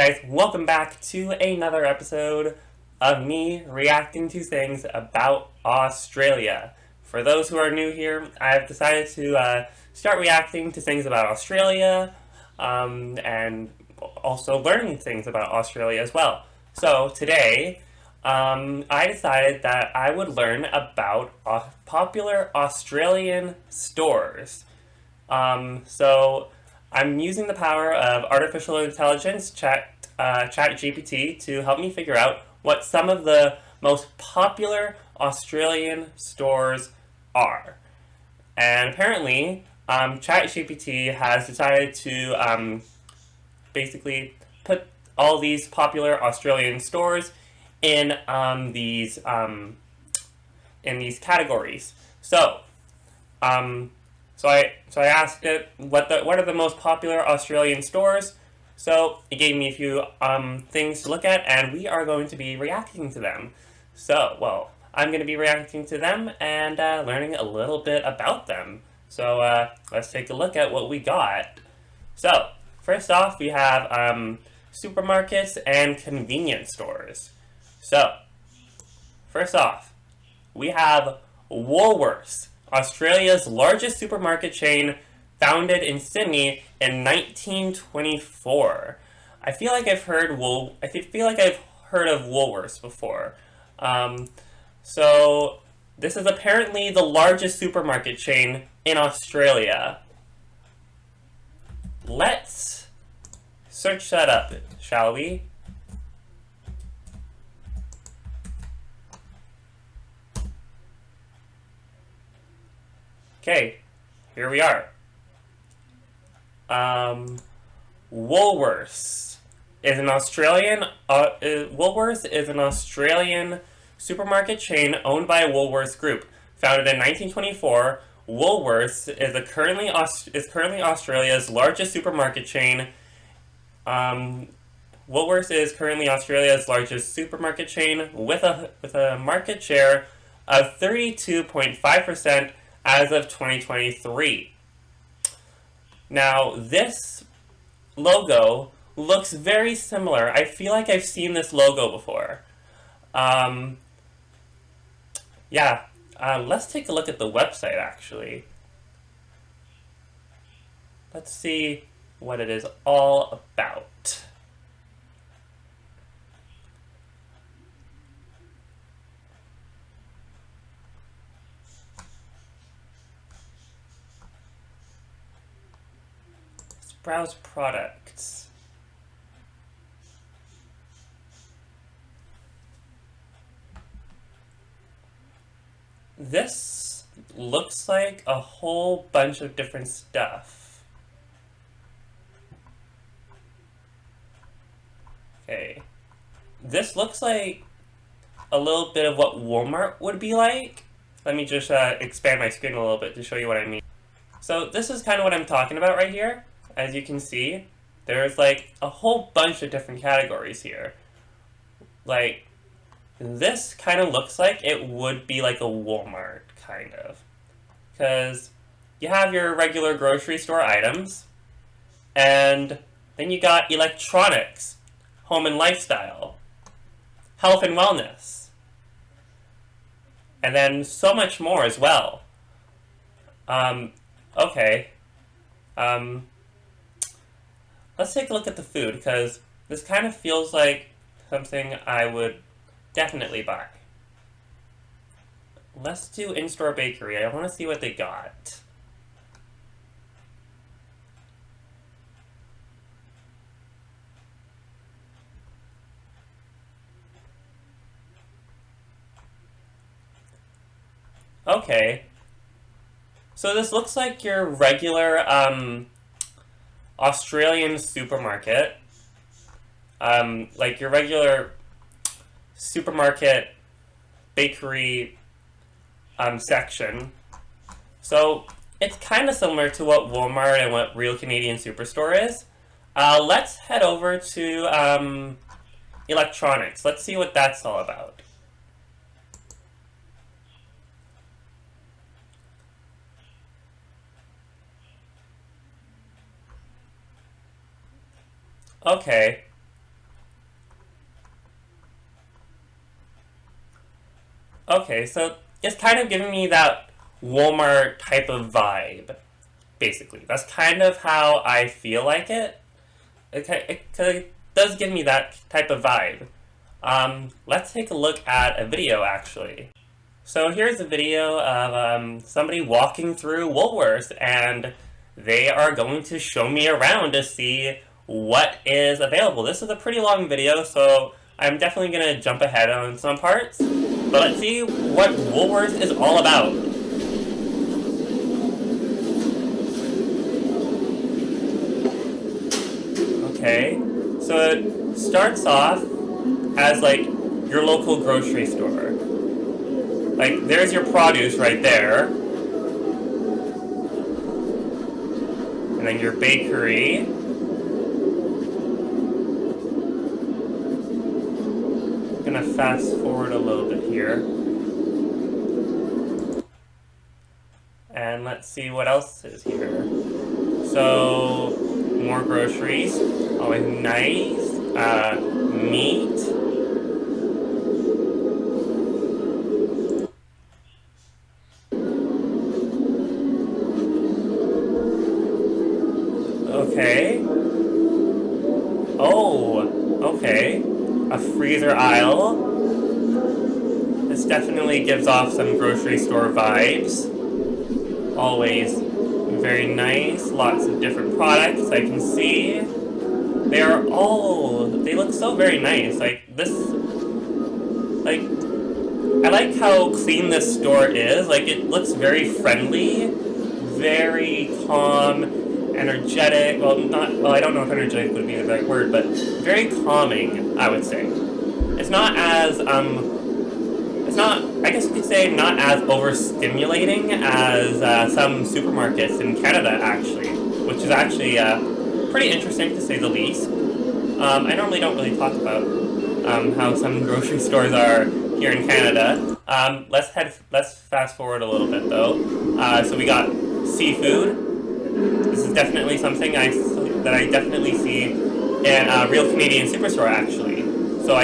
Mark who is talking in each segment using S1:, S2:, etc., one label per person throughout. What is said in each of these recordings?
S1: guys, welcome back to another episode of me reacting to things about Australia. For those who are new here, I've decided to start reacting to things about Australia and also learning things about Australia as well. So today, I decided that I would learn about popular Australian stores. So I'm using the power of artificial intelligence, ChatGPT, to help me figure out what some of the most popular Australian stores are. And apparently, ChatGPT has decided to basically put all these popular Australian stores in these categories. Um, so I asked it what are the most popular Australian stores. So it gave me a few things to look at, and we are going to be reacting to them. I'm going to be reacting to them and learning a little bit about them. So let's take a look at what we got. So first off, we have supermarkets and convenience stores. So first off, we have Woolworths, Australia's largest supermarket chain, founded in Sydney in 1924. I feel like I've heard of Woolworths before. So this is apparently the largest supermarket chain in Australia. Let's search that up, shall we? Okay, here we are. Woolworths is an Australian supermarket chain owned by Woolworths Group. Founded in 1924, Woolworths is currently Australia's largest supermarket chain. Woolworths is currently Australia's largest supermarket chain with a market share of 32.5% as of 2023. Now, this logo looks very similar. I feel like I've seen this logo before. Let's take a look at the website, actually. Let's see what it is all about. Let's browse products. This looks like a whole bunch of different stuff. Okay. This looks like a little bit of what Walmart would be like. Let me just expand my screen a little bit to show you what I mean. So this is kind of what I'm talking about right here. As you can see, there's like a whole bunch of different categories here. Like, this kind of looks like it would be like a Walmart, kind of. Because you have your regular grocery store items, and then you got electronics, home and lifestyle, health and wellness, and then so much more as well. Okay. Let's take a look at the food, because this kind of feels like something I would definitely buy. Let's do in-store bakery. I want to see what they got. Okay. So this looks like your regular Australian supermarket. Like your regular supermarket bakery section. So it's kind of similar to what Walmart and what Real Canadian Superstore is. Let's head over to electronics. Let's see what that's all about. Okay. Okay, so it's kind of giving me that Walmart type of vibe, basically. That's kind of how I feel like it. It does give me that type of vibe. Let's take a look at a video, actually. So here's a video of somebody walking through Woolworths, and they are going to show me around to see what is available. This is a pretty long video, so I'm definitely going to jump ahead on some parts. But let's see what Woolworths is all about. Okay, so it starts off as like your local grocery store. Like, there's your produce right there. And then your bakery. I'm gonna fast forward a little bit here. And let's see what else is here. So, more groceries. Always nice. Meat. Okay. Oh, okay. A freezer aisle. This definitely gives off some grocery store vibes. Always very nice. Lots of different products I can see. They look so very nice. Like, this, like, I like how clean this store is. Like, it looks very friendly, very calm, energetic. Well, I don't know if energetic would be the right word, but very calming, I would say. It's not as, I guess you could say, not as overstimulating as some supermarkets in Canada, actually, which is actually pretty interesting to say the least. I normally don't really talk about how some grocery stores are here in Canada. Let's fast forward a little bit though. So we got seafood. This is definitely something that I definitely see in a Real Canadian Superstore, actually. So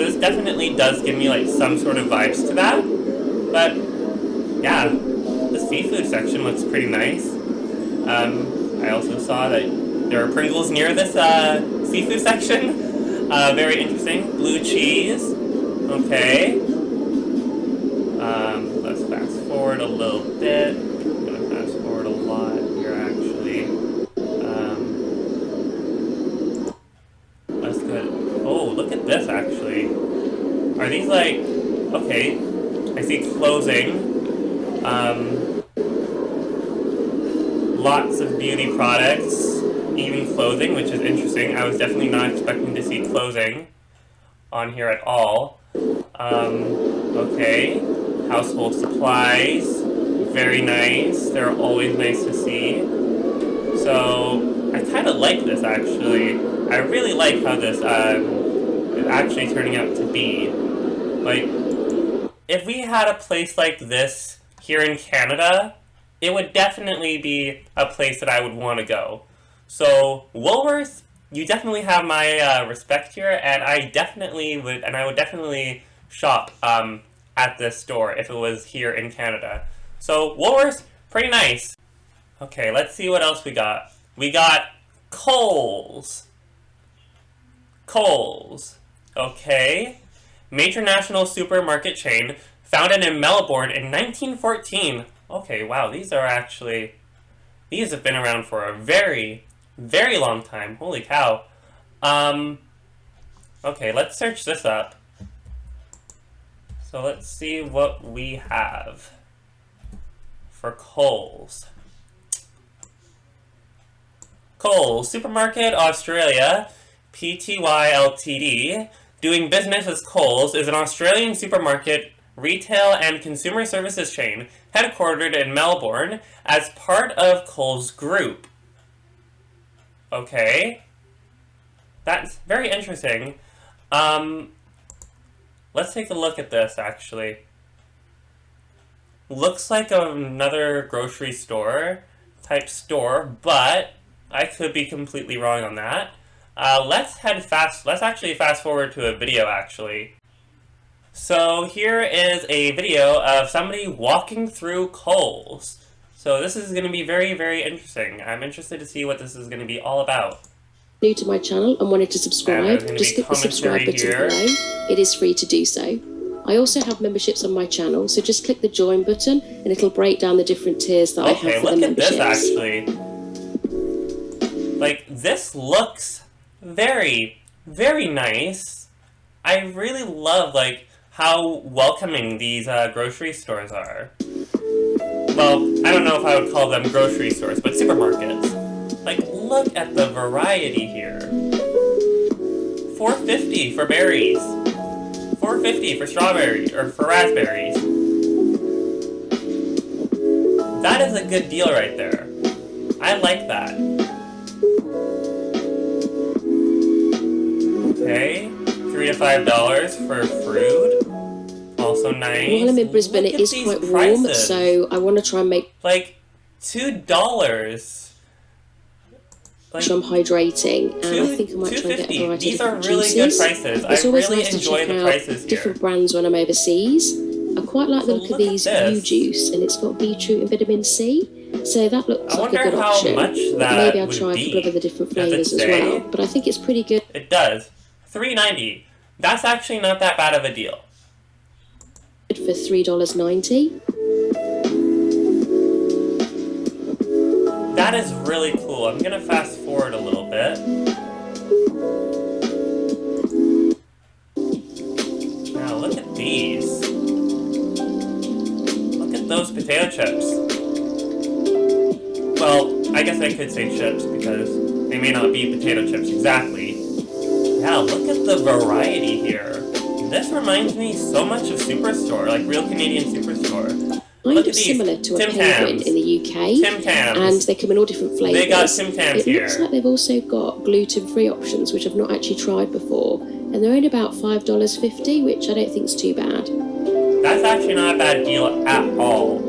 S1: this definitely does give me like some sort of vibes to that. But yeah, the seafood section looks pretty nice. I also saw that there are Pringles near this seafood section. Very interesting. Blue cheese. Okay. Let's fast forward a little bit. I'm gonna fast forward a lot here, actually. That's good. Oh, look at this, actually. Are these like... Okay. I see clothing. Lots of beauty products. Even clothing, which is interesting. I was definitely not expecting to see clothing on here at all. Okay. Household supplies. Very nice. They're always nice to see. So, I kind of like this, actually. I really like how this is actually turning out to be. Like, if we had a place like this here in Canada, it would definitely be a place that I would want to go. So, Woolworths, you definitely have my respect here, and I would definitely shop at this store if it was here in Canada. So, Woolworths, pretty nice. Okay, let's see what else we got. We got Coles. Coles. Okay. Major national supermarket chain founded in Melbourne in 1914. Okay, wow, these have been around for a very, very long time. Holy cow. Okay, let's search this up. So let's see what we have for Coles. Coles Supermarket Australia, Pty Ltd, doing business as Coles, is an Australian supermarket, retail and consumer services chain headquartered in Melbourne as part of Coles Group. Okay. That's very interesting. Let's take a look at this, actually. Looks like another grocery store type store, but I could be completely wrong on that. Let's actually fast forward to a video, actually. So here is a video of somebody walking through Kohl's. So this is going to be very, very interesting. I'm interested to see what this is going to be all about.
S2: New to my channel and wanted to subscribe, just click the subscribe button
S1: here.
S2: below. It is free to do so. I also have memberships on my channel, so just click the join button and it'll break down the different tiers that I have for the memberships.
S1: Okay, look at this actually. Like, this looks very, very nice. I really love, like, how welcoming these grocery stores are. Well, I don't know if I would call them grocery stores, but supermarkets. Like, look at the variety here. $4.50 for berries. $4.50 for strawberries, or for raspberries. That is a good deal right there. I like that. Okay, $3 to $5 for fruit. Also nice.
S2: While I'm in Brisbane, it is quite warm, so I want to try and make
S1: like $2.
S2: sure I'm hydrating, and I think I might try and get a variety
S1: These
S2: of
S1: are
S2: different
S1: really
S2: juices.
S1: good prices.
S2: It's
S1: I
S2: always
S1: really
S2: nice to
S1: enjoy
S2: check
S1: the
S2: out
S1: prices here.
S2: different brands when I'm overseas. I quite like the look of these U juice, and it's got beetroot and vitamin C. So that looks like a good option. Maybe I'll try a couple of other different flavours as well. But I think it's pretty good.
S1: It does. $3.90. That's actually not that bad of a deal.
S2: For $3.90.
S1: That is really cool. I'm gonna fast forward a little bit. Now look at these. Look at those potato chips. Well, I guess I could say chips because they may not be potato chips exactly. Yeah, look at the variety here. This reminds me so much of Superstore, like Real Canadian Superstore.
S2: Kind of similar to a Penguin in the UK.
S1: Tim Tams.
S2: And they come in all different flavours.
S1: They got Tim Tams here.
S2: It looks like they've also got gluten-free options, which I've not actually tried before. And they're only about $5.50, which I don't think is too bad.
S1: That's actually not a bad deal at all.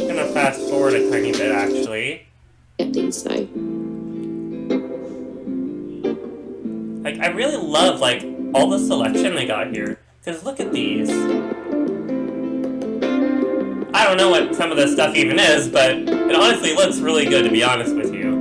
S1: I'm gonna fast forward a tiny bit, actually.
S2: Get these, though.
S1: Like, I really love, like, all the selection they got here. Because look at these. I don't know what some of this stuff even is, but it honestly looks really good, to be honest with you.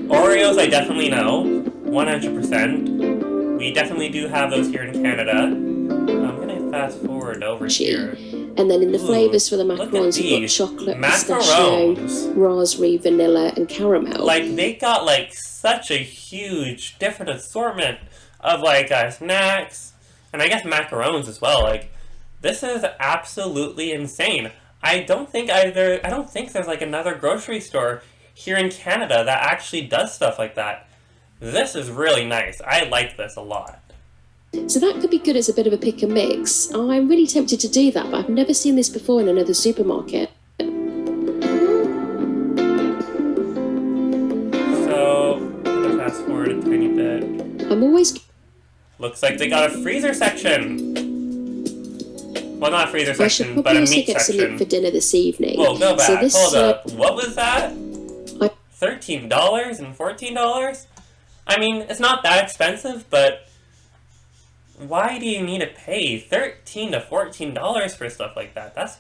S1: Oreos, I definitely know. 100%. We definitely do have those here in Canada. I'm going to fast forward over here.
S2: And then in the flavours for the macarons, you've got chocolate, pistachio, raspberry, vanilla, and caramel.
S1: Like, they got, like, such a huge, different assortment of, like, snacks. And I guess macarons as well. Like, this is absolutely insane. I don't think there's, like, another grocery store here in Canada that actually does stuff like that. This is really nice. I like this a lot.
S2: So that could be good as a bit of a pick and mix. I'm really tempted to do that, but I've never seen this before in another supermarket.
S1: So, I'm gonna fast forward a tiny bit.
S2: I'm always...
S1: Looks like they got a freezer section. Well, not a freezer section, but a meat section. I should probably also get something
S2: for dinner this evening.
S1: Whoa, go back. Hold up. What was that? $13 and $14? I mean, it's not that expensive, but why do you need to pay $13 to $14 for stuff like that? That's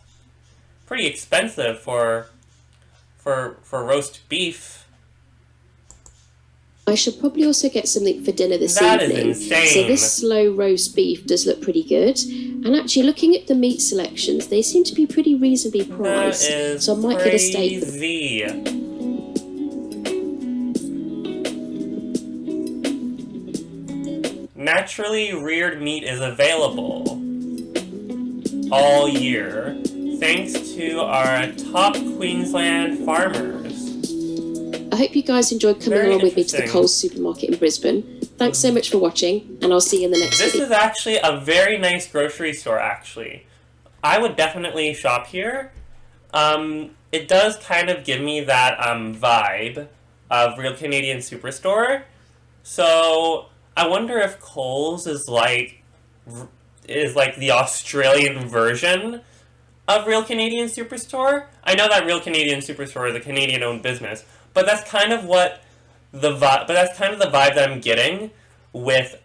S1: pretty expensive for roast beef.
S2: I should probably also get something for dinner this
S1: evening. That is insane.
S2: So this slow roast beef does look pretty good. And actually, looking at the meat selections, they seem to be pretty reasonably priced.
S1: That is
S2: so I might get a steak.
S1: Crazy. Naturally reared meat is available all year, thanks to our top Queensland farmers.
S2: I hope you guys enjoyed coming along with me to the Coles supermarket in Brisbane. Thanks so much for watching, and I'll see you in the next video.
S1: This is actually a very nice grocery store, actually. I would definitely shop here. It does kind of give me that vibe of Real Canadian Superstore. So I wonder if Coles is like the Australian version of Real Canadian Superstore. I know that Real Canadian Superstore is a Canadian-owned business, but that's kind of what the vibe, but that's kind of the vibe that I'm getting with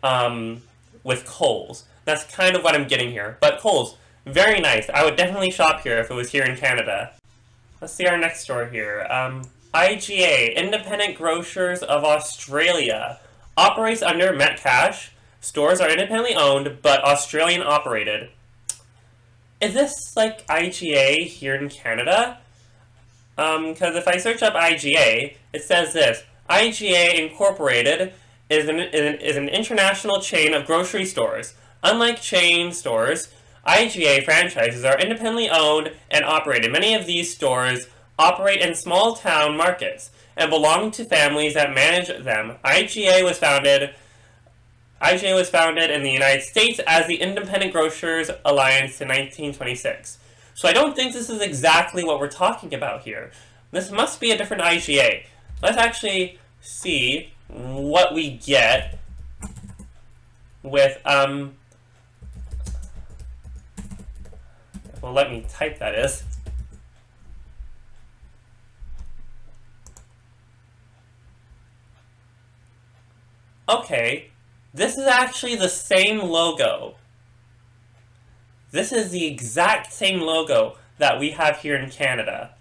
S1: Kohl's. That's kind of what I'm getting here. But Kohl's, very nice. I would definitely shop here if it was here in Canada. Let's see our next store here. IGA, Independent Grocers of Australia, operates under Metcash. Stores are independently owned, but Australian operated. Is this like IGA here in Canada? Because if I search up IGA, it says this. IGA Incorporated is an international chain of grocery stores. Unlike chain stores, IGA franchises are independently owned and operated. Many of these stores operate in small town markets and belong to families that manage them. IGA was founded in the United States as the Independent Grocers Alliance in 1926. So I don't think this is exactly what we're talking about here. This must be a different IGA. Let's actually see what we get with, well, let me type that is. Okay, this is actually the same logo. This is the exact same logo that we have here in Canada.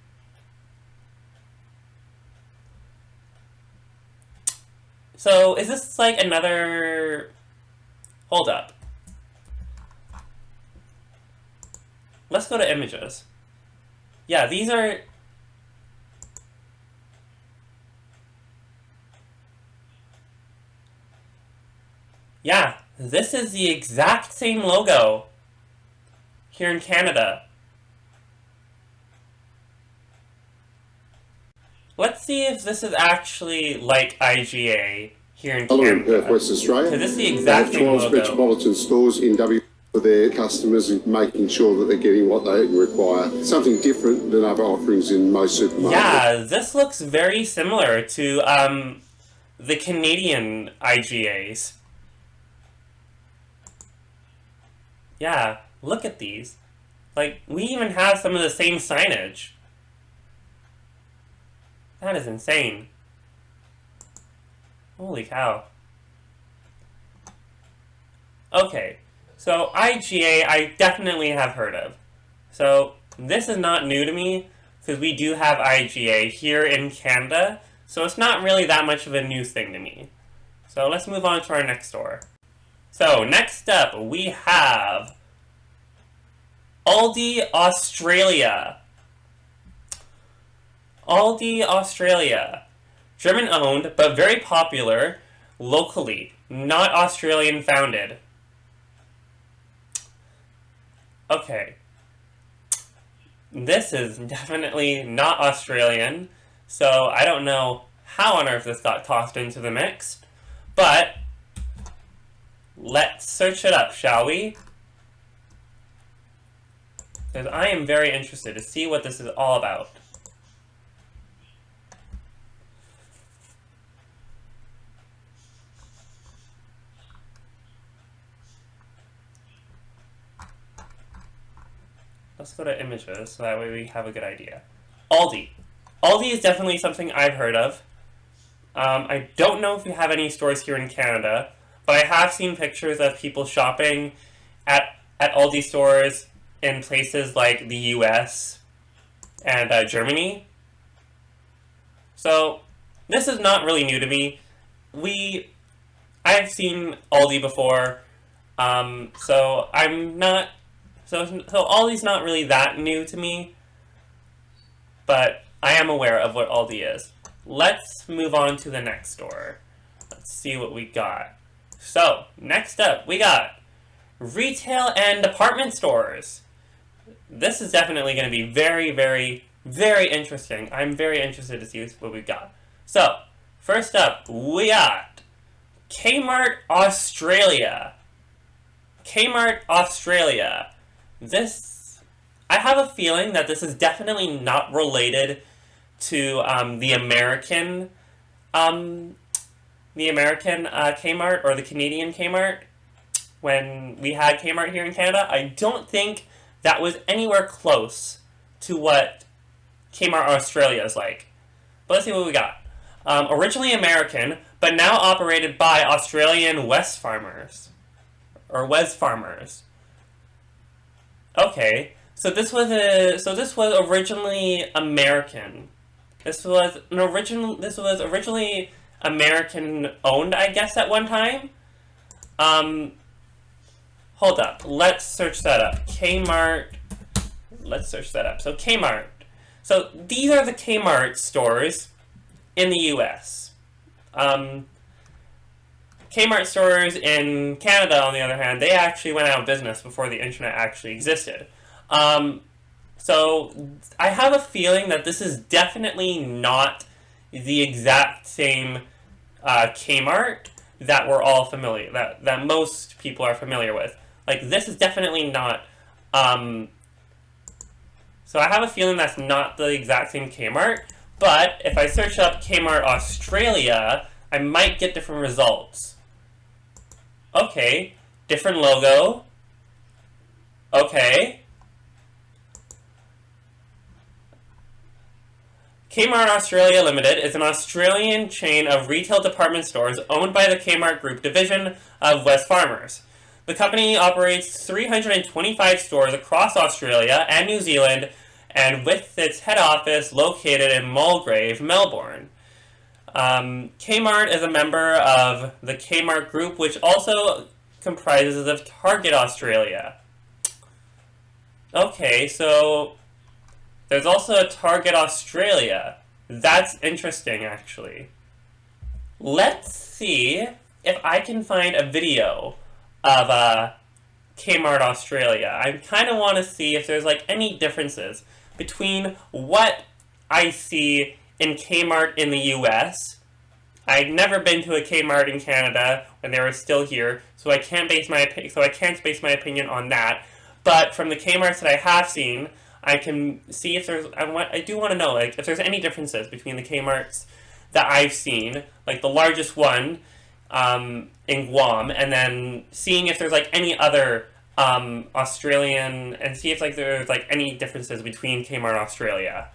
S1: So, is this like another... Hold up. Let's go to images. Yeah, these are... Yeah, this is the exact same logo here in Canada. Let's see if this is actually like IGA here in Canada.
S3: In Perth, West Australia.
S1: This is the exact same logo.
S3: 12 Metropolitan stores in W for their customers and making sure that they're getting what they require. Something different than other offerings in most supermarkets.
S1: Yeah, this looks very similar to the Canadian IGAs. Yeah, look at these. Like, we even have some of the same signage. That is insane. Holy cow. Okay, so IGA I definitely have heard of. So this is not new to me, because we do have IGA here in Canada, so it's not really that much of a new thing to me. So let's move on to our next store. So next up we have Aldi Australia. Aldi Australia. German owned, but very popular locally, not Australian founded. Okay. This is definitely not Australian, so I don't know how on earth this got tossed into the mix, but let's search it up, shall we? Because I am very interested to see what this is all about. Let's go to images, so that way we have a good idea. Aldi. Aldi is definitely something I've heard of. I don't know if we have any stores here in Canada, but I have seen pictures of people shopping at Aldi stores in places like the US and Germany. So, this is not really new to me. I've seen Aldi before, so I'm not... So Aldi's not really that new to me, but I am aware of what Aldi is. Let's move on to the next store. Let's see what we got. So, next up, we got retail and department stores. This is definitely going to be very, very, very interesting. I'm very interested to see what we've got. So, first up, we got Kmart Australia. Kmart Australia. I have a feeling that this is definitely not related to the American Kmart or the Canadian Kmart when we had Kmart here in Canada. I don't think that was anywhere close to what Kmart Australia is like. But let's see what we got. Originally American, but now operated by Australian Wesfarmers. Or Wesfarmers. Okay, so this was originally American. This was originally American owned, I guess, at one time. Hold up. Let's search that up. Kmart. Let's search that up. So Kmart. So these are the Kmart stores in the US. Kmart stores in Canada, on the other hand, they actually went out of business before the internet actually existed. So I have a feeling that this is definitely not the exact same Kmart that we're all familiar, that most people are familiar with. Like, this is definitely not, so I have a feeling that's not the exact same Kmart, but if I search up Kmart Australia, I might get different results. Okay, different logo. Okay. Kmart Australia Limited is an Australian chain of retail department stores owned by the Kmart Group division of Wesfarmers. The company operates 325 stores across Australia and New Zealand, and with its head office located in Mulgrave, Melbourne. Kmart is a member of the Kmart Group, which also comprises of Target Australia. Okay, so there's also a Target Australia. That's interesting, actually. Let's see if I can find a video of Kmart Australia. I kind of want to see if there's like any differences between what I see in Kmart in the US. I'd never been to a Kmart in Canada when they were still here, so I can't base my opinion on that. But from the Kmarts that I have seen, I can see if there's. I do want to know, like, if there's any differences between the Kmarts that I've seen, like the largest one in Guam, and then seeing if there's like any other Australian, and see if like there's like any differences between Kmart Australia.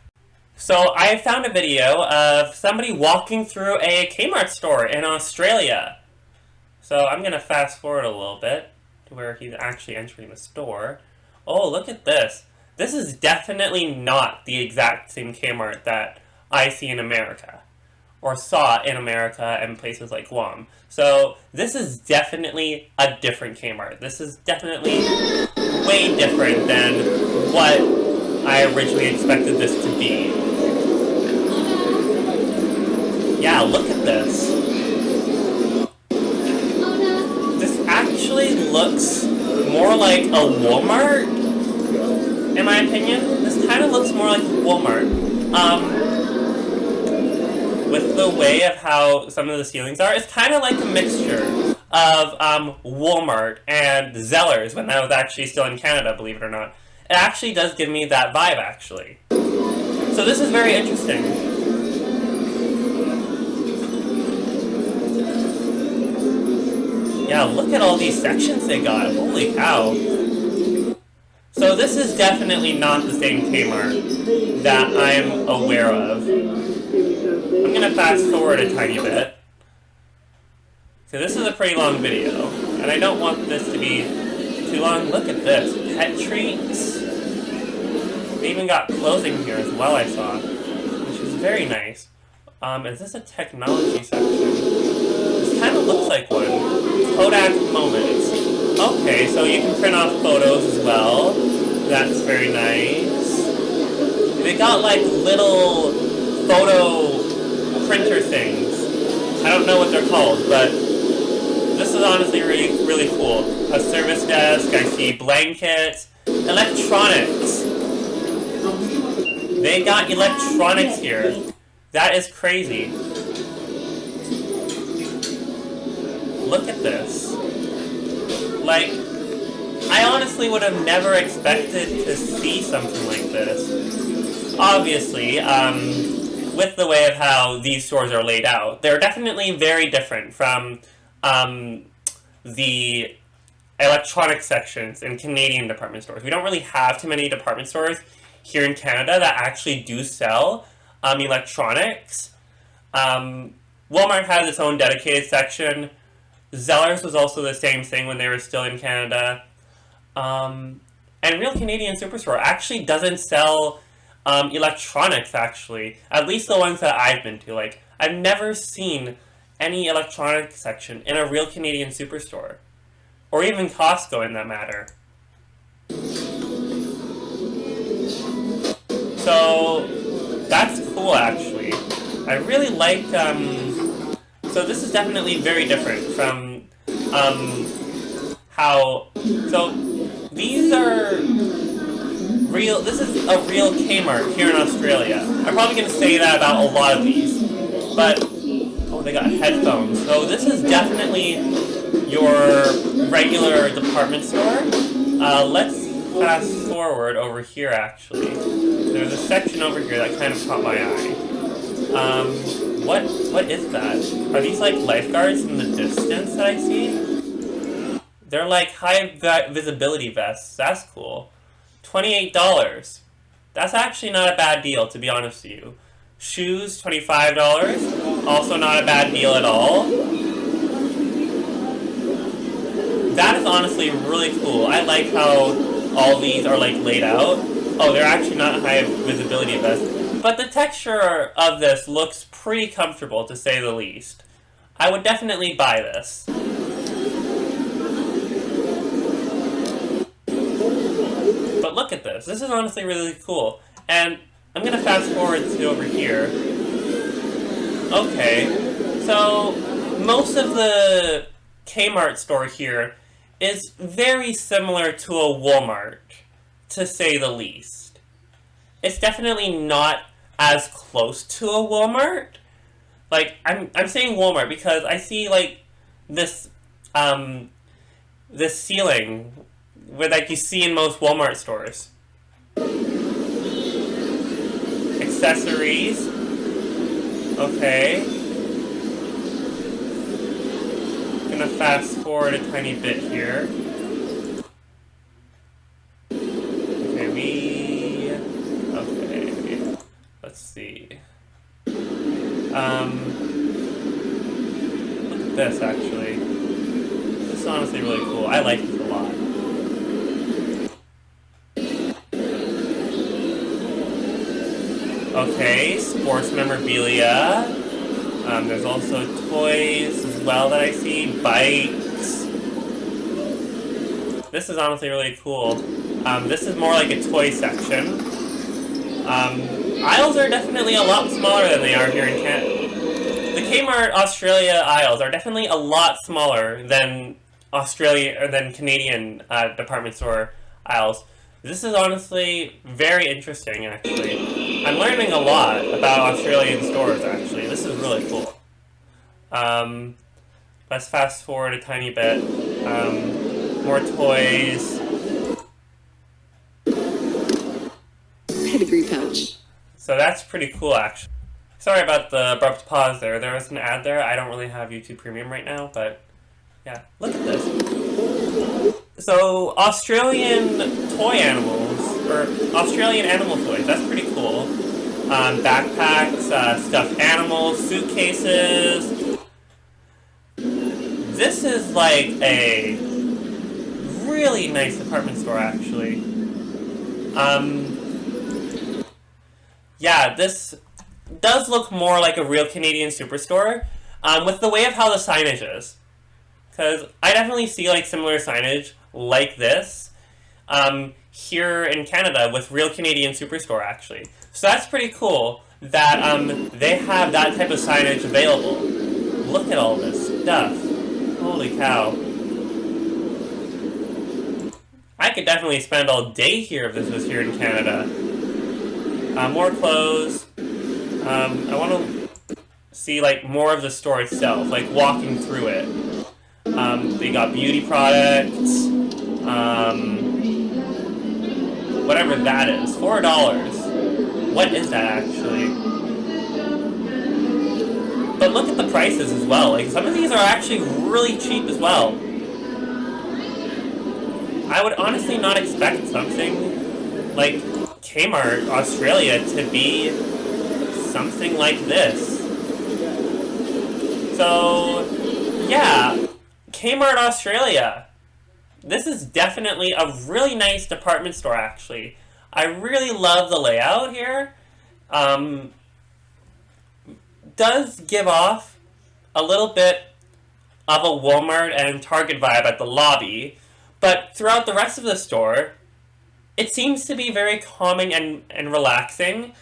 S1: So I found a video of somebody walking through a Kmart store in Australia. So I'm gonna fast forward a little bit to where he's actually entering the store. Oh, look at this. This is definitely not the exact same Kmart that I see in America, or saw in America and places like Guam. So this is definitely a different Kmart. This is definitely way different than what I originally expected this to be. Yeah, look at this. This actually looks more like a Walmart, in my opinion. This kind of looks more like Walmart. With the way of how some of the ceilings are, it's kind of like a mixture of Walmart and Zellers, when that was actually still in Canada, believe it or not. It actually does give me that vibe, actually. So this is very interesting. Yeah, look at all these sections they got. Holy cow. So this is definitely not the same Kmart that I'm aware of. I'm going to fast forward a tiny bit. So this is a pretty long video, and I don't want this to be too long. Look at this. Pet treats. They even got clothing here as well, I saw, which is very nice. Is this a technology section? This kind of looks like one. Kodak Moments. Okay, so you can print off photos as well. That's very nice. They got like little photo printer things. I don't know what they're called, but this is honestly really, really cool. A service desk, I see blankets, electronics. They got electronics here. That is crazy. Look at this. Like, I honestly would have never expected to see something like this. Obviously, with the way of how these stores are laid out, they're definitely very different from the electronic sections in Canadian department stores. We don't really have too many department stores here in Canada that actually do sell electronics. Walmart has its own dedicated section. Zellers was also the same thing when they were still in Canada. And Real Canadian Superstore actually doesn't sell electronics, actually. At least the ones that I've been to. Like, I've never seen any electronics section in a Real Canadian Superstore. Or even Costco, in that matter. So, that's cool, actually. I really like, so this is definitely very different from, how, so, these are real, this is a real Kmart here in Australia. I'm probably going to say that about a lot of these, but, oh, they got headphones. So this is definitely your regular department store. Let's fast forward over here, actually. There's a section over here that kind of caught my eye. What is that? Are these like lifeguards in the distance that I see? They're like high visibility vests. That's cool. $28. That's actually not a bad deal, to be honest with you. Shoes, $25. Also not a bad deal at all. That is honestly really cool. I like how all these are like laid out. Oh, they're actually not high visibility vests. But the texture of this looks pretty comfortable, to say the least. I would definitely buy this. But look at this. This is honestly really cool. And I'm going to fast forward to over here. Okay. So, most of the Kmart store here is very similar to a Walmart, to say the least. It's definitely not as close to a Walmart. Like, I'm saying Walmart because I see, like, this ceiling where, like, you see in most Walmart stores. Accessories. Okay. Gonna fast forward a tiny bit here. Okay, let's see. Look at this, actually. This is honestly really cool. I like this a lot. Okay, sports memorabilia. There's also toys as well that I see. Bikes. This is honestly really cool. This is more like a toy section. Aisles are definitely a lot smaller than they are here in Canada. The Kmart Australia aisles are definitely a lot smaller than Canadian department store aisles. This is honestly very interesting, actually. I'm learning a lot about Australian stores, actually. This is really cool. Let's fast forward a tiny bit. More toys.
S2: Pedigree pouch.
S1: So that's pretty cool, actually. Sorry about the abrupt pause there. There was an ad there. I don't really have YouTube Premium right now, but yeah. Look at this. So, Australian toy animals, or Australian animal toys, that's pretty cool. Backpacks, stuffed animals, suitcases. This is like a really nice department store, actually. Yeah, this does look more like a Real Canadian Superstore, with the way of how the signage is. Because I definitely see like similar signage like this here in Canada with Real Canadian Superstore, actually. So that's pretty cool that they have that type of signage available. Look at all this stuff. Holy cow. I could definitely spend all day here if this was here in Canada. More clothes. I want to see like more of the store itself, like walking through it. They got beauty products, whatever that is, $4. What is that actually? But look at the prices as well. Like some of these are actually really cheap as well. I would honestly not expect something like Kmart Australia to be something like this. So, yeah, Kmart Australia. This is definitely a really nice department store, actually. I really love the layout here. Does give off a little bit of a Walmart and Target vibe at the lobby, but throughout the rest of the store, it seems to be very calming and relaxing.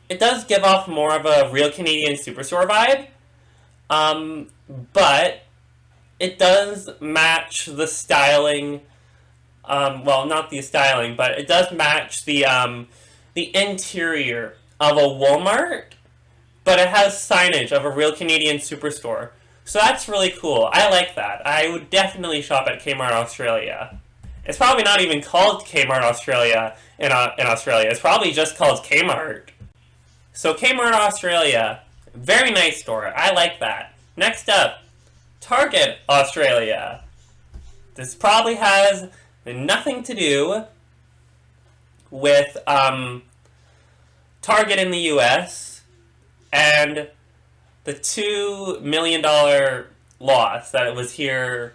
S1: It does give off more of a real Canadian Superstore vibe, but it does match the styling. Well, not the styling, but it does match the interior of a Walmart, but it has signage of a real Canadian Superstore. So that's really cool. I like that. I would definitely shop at Kmart Australia. It's probably not even called Kmart Australia in Australia. It's probably just called Kmart. So Kmart Australia, very nice store. I like that. Next up, Target Australia. This probably has nothing to do with Target in the US and the $2 million loss that it was here,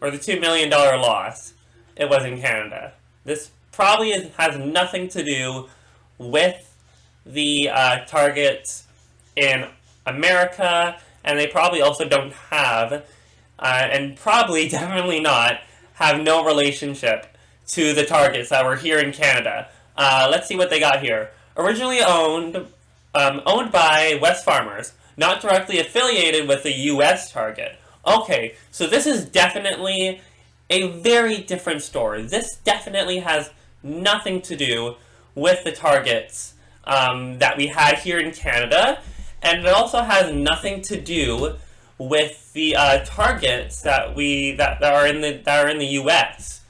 S1: or the $2 million loss it was in Canada. This probably has nothing to do with the Targets in America, and they probably also don't have, and probably definitely not, have no relationship to the Targets that were here in Canada. Let's see what they got here. Originally owned by Wesfarmers, not directly affiliated with the U.S. Target. Okay, so this is definitely a very different store. This definitely has nothing to do with the Targets that we had here in Canada, and it also has nothing to do with the Targets that are in the U.S.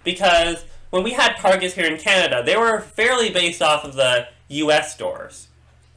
S1: Because when we had Targets here in Canada, they were fairly based off of the U.S. stores,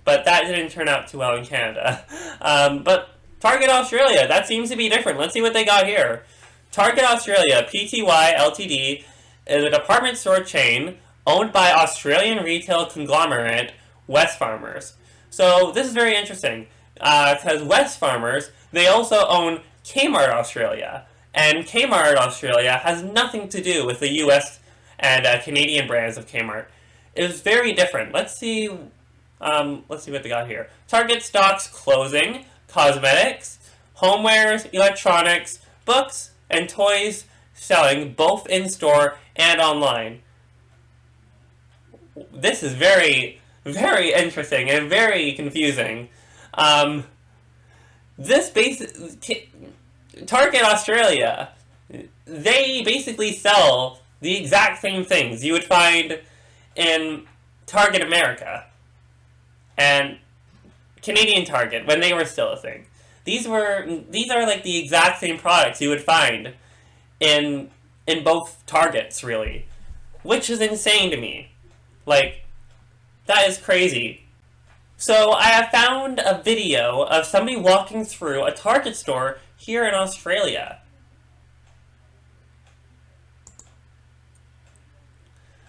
S1: but that didn't turn out too well in Canada. But Target Australia, that seems to be different. Let's see what they got here. Target Australia, Pty Ltd, is a department store chain owned by Australian retail conglomerate Wesfarmers. So this is very interesting, because Wesfarmers, they also own Kmart Australia, and Kmart Australia has nothing to do with the US and Canadian brands of Kmart. It is very different. Let's see what they got here. Target stocks clothing, cosmetics, homewares, electronics, books, and toys selling both in-store and online. This is very, very interesting and very confusing. Target Australia, they basically sell the exact same things you would find in Target America and Canadian Target when they were still a thing. These are like the exact same products you would find in both Targets, really, which is insane to me. Like, that is crazy. So I have found a video of somebody walking through a Target store here in Australia.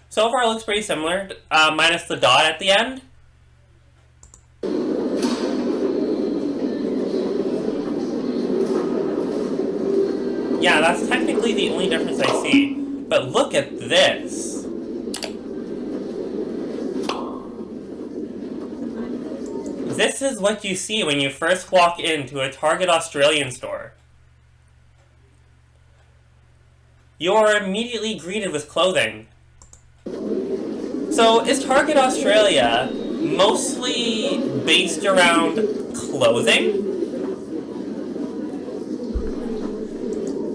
S1: So far it looks pretty similar, minus the dot at the end. Yeah, that's technically the only difference I see. But look at this. This is what you see when you first walk into a Target Australian store. You're immediately greeted with clothing. So, is Target Australia mostly based around clothing?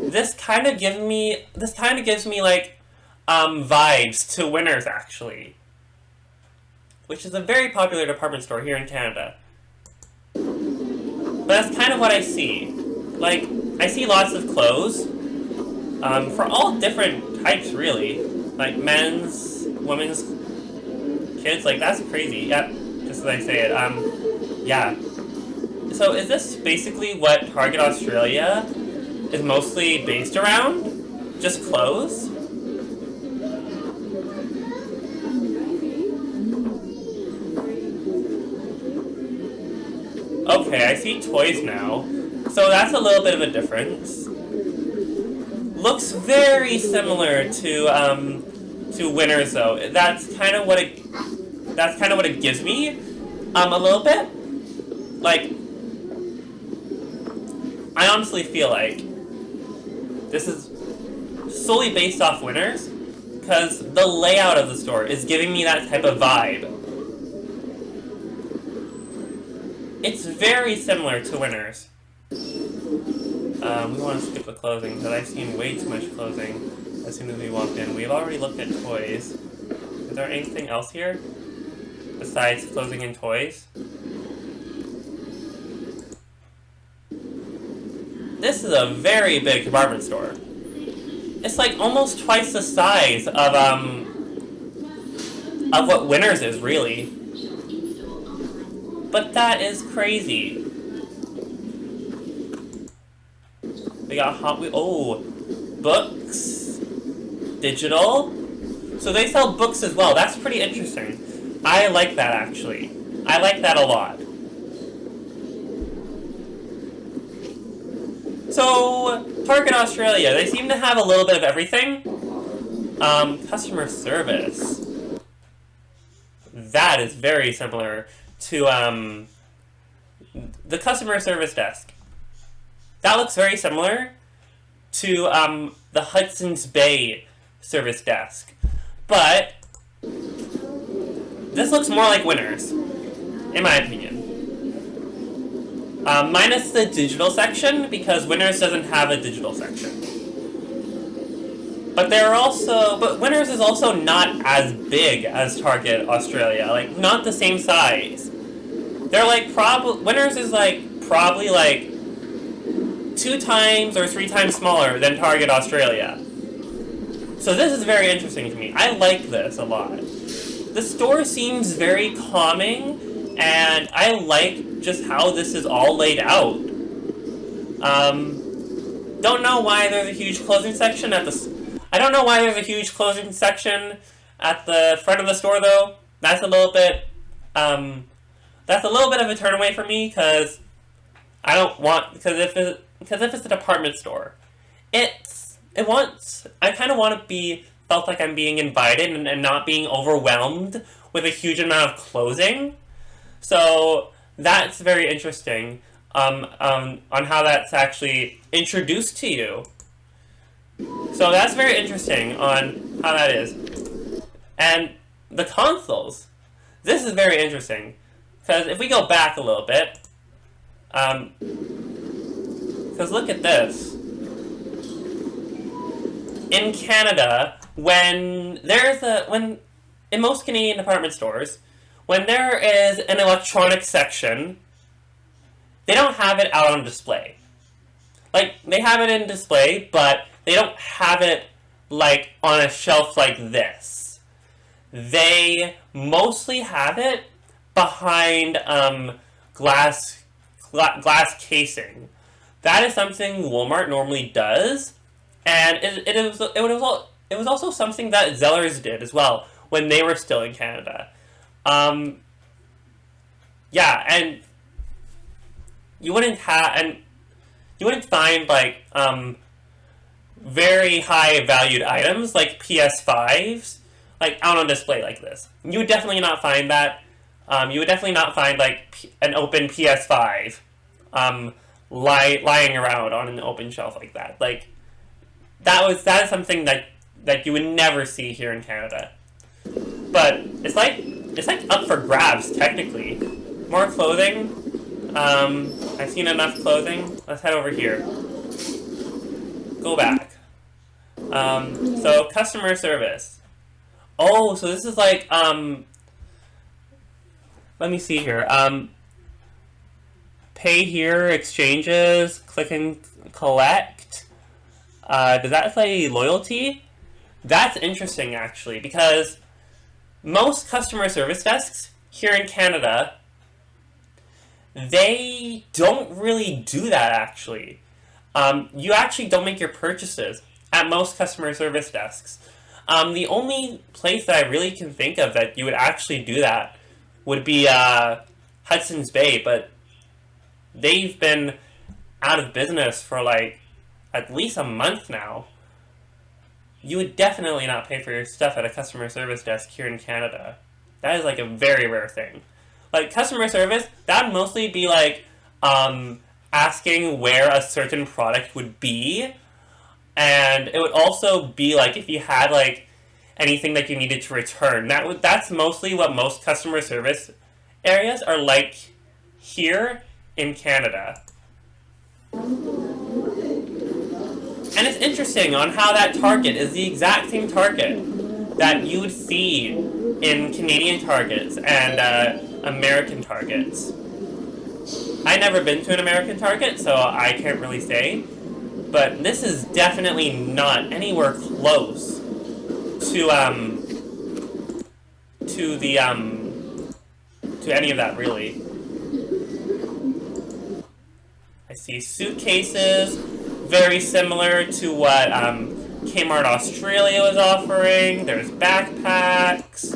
S1: This kind of gives me like vibes to Winners, actually, which is a very popular department store here in Canada. But that's kind of what I see. Like, I see lots of clothes for all different types, really, like men's, women's, kids. Like, that's crazy. Yep, just as I say it. Yeah. So is this basically what Target Australia is mostly based around? Just clothes? okay, I see toys now. So that's a little bit of a difference. Looks very similar to Winners though. That's kind of what it gives me. A little bit. Like, I honestly feel like this is solely based off Winners, because the layout of the store is giving me that type of vibe. It's very similar to Winners. We want to skip the closing, because I've seen way too much closing as soon as we walked in. We've already looked at toys. Is there anything else here besides clothing and toys? This is a very big department store. It's like almost twice the size of what Winners is, really. But that is crazy. We got Hot Wheels. Oh, books, digital. So they sell books as well. That's pretty interesting. I like that, actually. I like that a lot. So, Target Australia, they seem to have a little bit of everything. Customer service. That is very similar to the customer service desk. That looks very similar to the Hudson's Bay service desk. But this looks more like Winners, in my opinion. Minus the digital section, because Winners doesn't have a digital section. But Winners is also not as big as Target Australia, like not the same size. They're like Winners is probably 2 times or 3 times smaller than Target Australia. So this is very interesting to me. I like this a lot. The store seems very calming, and I like just how this is all laid out. Don't know why there's a huge clothing section at the... I don't know why there's a huge clothing section at the front of the store, though. That's a little bit... that's a little bit of a turn away for me, because I don't want... Because if it's a department store, I kind of want to be felt like I'm being invited and not being overwhelmed with a huge amount of clothing. So that's very interesting on how that's actually introduced to you. So that's very interesting on how that is. And the consoles. This is very interesting. Because if we go back a little bit, because look at this. In Canada, in most Canadian department stores, when there is an electronics section, they don't have it out on display. Like, they have it in display, but they don't have it, like, on a shelf like this. They mostly have it behind glass casing. That is something Walmart normally does, and it was also something that Zellers did as well when they were still in Canada. Yeah, and you wouldn't find like very high valued items like PS5s like out on display like this. You would definitely not find that. You would definitely not find like an open PS5 lying around on an open shelf like that. Like that is something that you would never see here in Canada. But it's like up for grabs technically. More clothing. I've seen enough clothing. Let's head over here. Go back. So customer service. Oh, so this is like let me see here. Pay here, exchanges, click and collect. Does that say loyalty? That's interesting, actually, because most customer service desks here in Canada, they don't really do that, actually. You actually don't make your purchases at most customer service desks. The only place that I really can think of that you would actually do that would be Hudson's Bay, but they've been out of business for like at least a month now. You would definitely not pay for your stuff at a customer service desk here in Canada. That is like a very rare thing. Like customer service, that would mostly be like asking where a certain product would be, and it would also be like if you had like anything that you needed to return. That's mostly what most customer service areas are like here in Canada. And it's interesting on how that Target is the exact same Target that you would see in Canadian Targets and American Targets. I've never been to an American Target, so I can't really say. But this is definitely not anywhere close to any of that, really. I see suitcases, very similar to what Kmart Australia was offering. There's backpacks.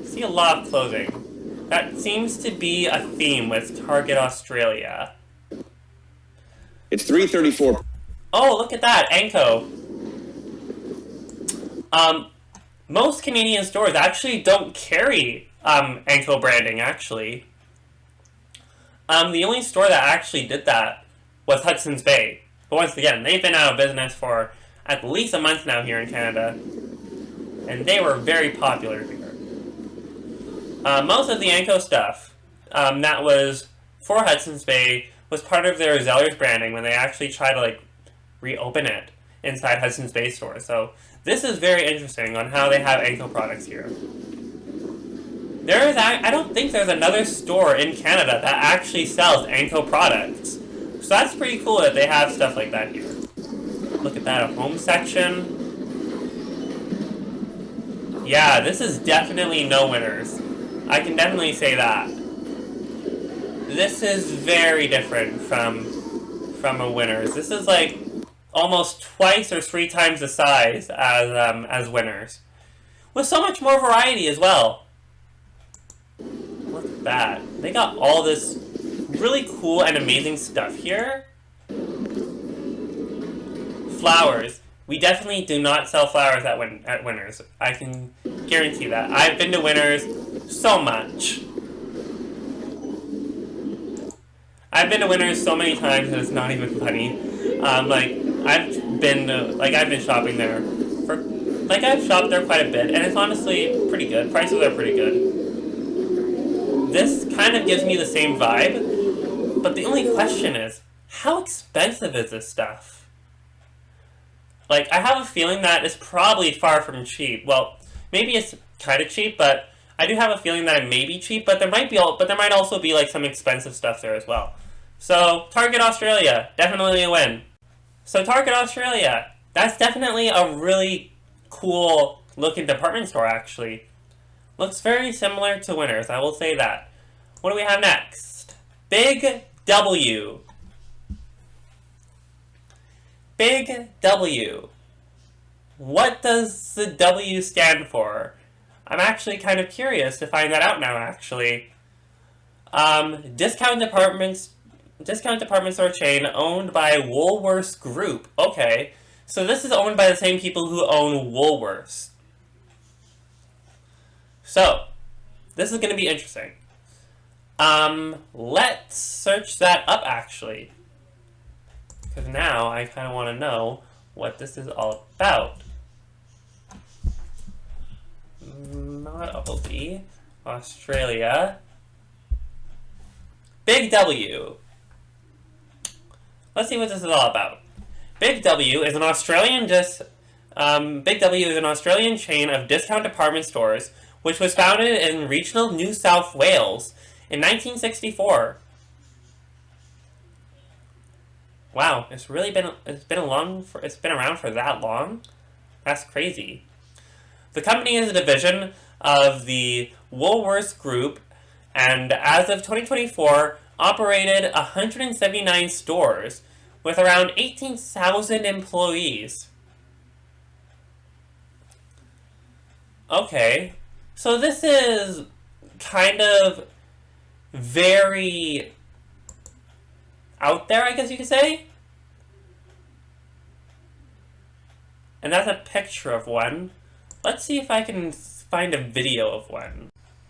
S1: See a lot of clothing. That seems to be a theme with Target Australia.
S4: It's 3:34.
S1: Oh, look at that, Anko. Most Canadian stores actually don't carry Anko branding, actually. The only store that actually did that was Hudson's Bay. But once again, they've been out of business for at least a month now here in Canada. And they were very popular here. Most of the Anko stuff that was for Hudson's Bay was part of their Zellers branding when they actually tried to like reopen it inside Hudson's Bay stores. So this is very interesting on how they have Anko products here. I don't think there's another store in Canada that actually sells Anko products. So that's pretty cool that they have stuff like that here. Look at that, a home section. Yeah, this is definitely no winners. I can definitely say that. This is very different from a Winners. This is like almost twice or 3 times the size as Winners, with so much more variety as well. Look at that. They got all this really cool and amazing stuff here. Flowers. We definitely do not sell flowers at Winners. I can guarantee that. I've been to Winners so much. I've been to Winners so many times that it's not even funny. I've been shopping there I've shopped there quite a bit, and it's honestly pretty good. Prices are pretty good. This kind of gives me the same vibe, but the only question is, how expensive is this stuff? Like, I have a feeling that it's probably far from cheap. Well, maybe it's kind of cheap, but I do have a feeling that it may be cheap, but there might also be like some expensive stuff there as well. So, Target Australia, definitely a win. So, Target Australia, that's definitely a really cool looking department store, actually. Looks very similar to Winners, I will say that. What do we have next? Big W. Big W. What does the W stand for? I'm actually kind of curious to find that out now, actually. Discount department store chain owned by Woolworths Group. Okay, so this is owned by the same people who own Woolworths. So, this is going to be interesting. Let's search that up, actually. Because now I kind of want to know what this is all about. Not Aldi. Australia. Big W. Let's see what this is all about. Big W is an Australian chain of discount department stores which was founded in regional New South Wales in 1964. Wow, it's been around for that long? That's crazy. The company is a division of the Woolworths Group, and as of 2024, operated 179 stores with around 18,000 employees. Okay, so this is kind of very out there, I guess you could say. And that's a picture of one. Let's see if I can find a video of one.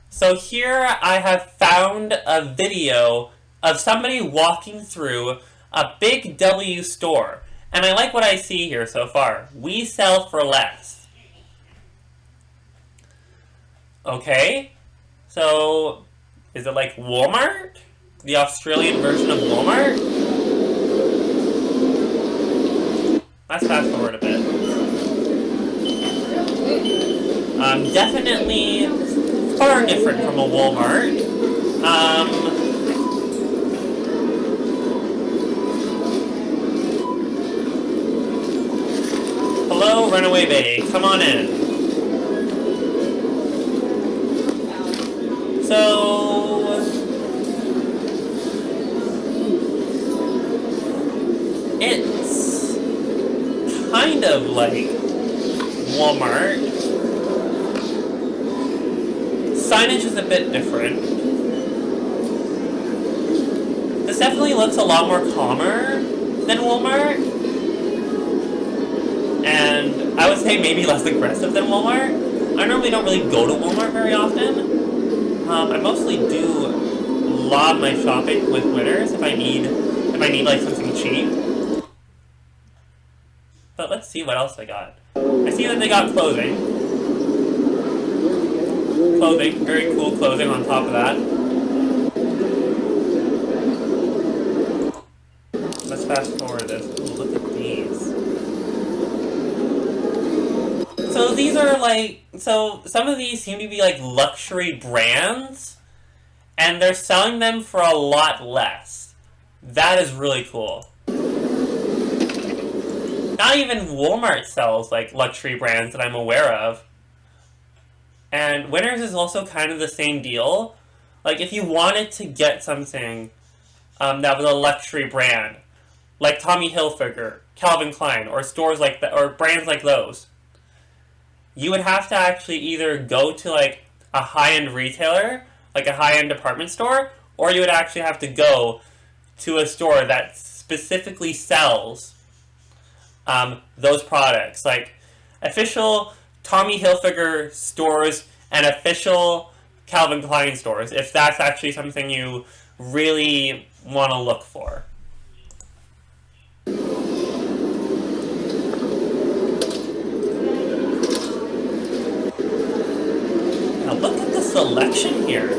S1: So here I have found a video of somebody walking through a Big W store. And I like what I see here so far. We sell for less. Okay, so is it like Walmart? The Australian version of Walmart? Let's fast forward a bit. Definitely far different from a Walmart. Hello, Runaway Bay. Come on in. So, it's kind of like Walmart. Signage is a bit different. This definitely looks a lot more calmer than Walmart. And I would say maybe less aggressive than Walmart. I normally don't really go to Walmart very often. I mostly do a lot of my shopping with Winners if I need like something cheap. But let's see what else I got. I see that they got clothing. Clothing, very cool clothing on top of that. Let's fast forward this. Ooh, look at these. So these are like, so some of these seem to be like luxury brands, and they're selling them for a lot less. That is really cool. Not even Walmart sells like luxury brands that I'm aware of. And Winners is also kind of the same deal. Like if you wanted to get something that was a luxury brand, like Tommy Hilfiger, Calvin Klein, or stores like that, or brands like those, you would have to actually either go to like a high-end retailer, like a high-end department store, or you would actually have to go to a store that specifically sells those products, like official Tommy Hilfiger stores and official Calvin Klein stores, if that's actually something you really want to look for. Now look at the selection here.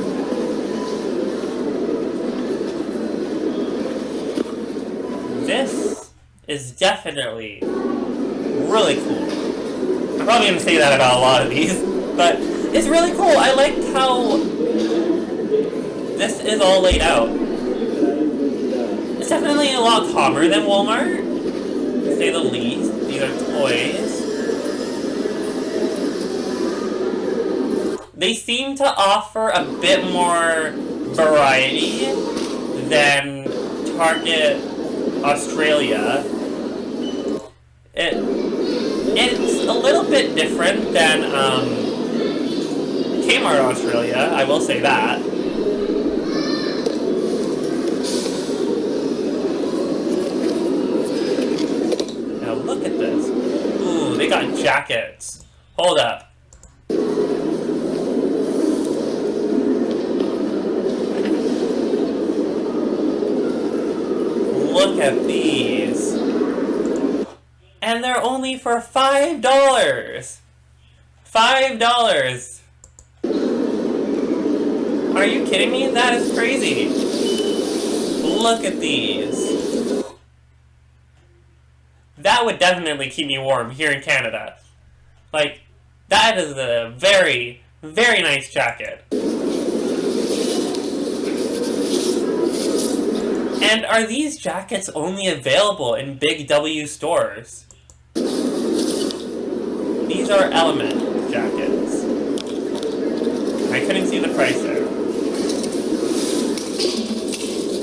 S1: This is definitely really cool. I'm probably going to say that about a lot of these, but it's really cool. I like how this is all laid out. It's definitely a lot calmer than Walmart, to say the least. These are toys. They seem to offer a bit more variety than Target Australia. It's a little bit different than Kmart Australia, I will say that. Now look at this. Ooh, they got jackets. Hold up. Look at these. And they're only for $5. $5. Are you kidding me? That is crazy. Look at these. That would definitely keep me warm here in Canada. Like, that is a very, very nice jacket. And are these jackets only available in Big W stores? These are Element jackets. I couldn't see the price there.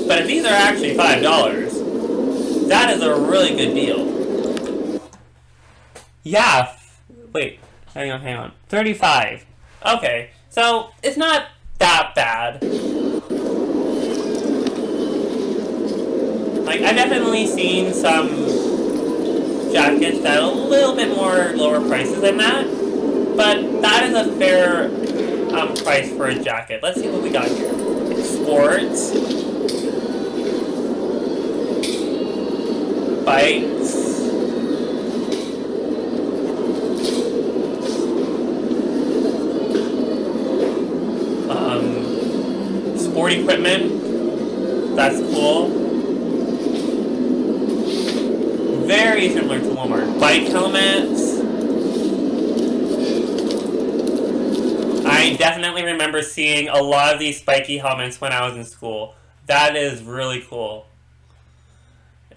S1: But if these are actually $5, that is a really good deal. Yeah. Wait. Hang on. 35. Okay. So, it's not that bad. Like, I've definitely seen some jackets that are a little bit more lower prices than that, but that is a fair price for a jacket. Let's see what we got here. Sports. Bikes. Sport equipment. That's cool. Very similar to Walmart. Bike helmets. I definitely remember seeing a lot of these spiky helmets when I was in school. That is really cool.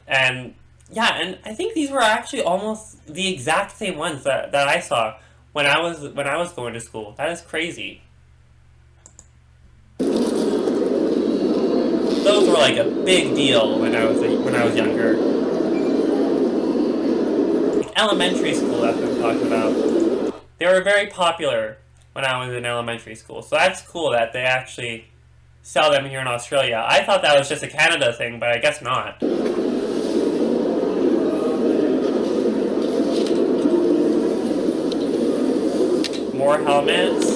S1: And yeah, and I think these were actually almost the exact same ones that I saw when I was going to school. That is crazy. Those were like a big deal when I was younger. Like elementary school, that's what I'm talking about. They were very popular when I was in elementary school. So that's cool that they actually sell them here in Australia. I thought that was just a Canada thing, but I guess not. More helmets.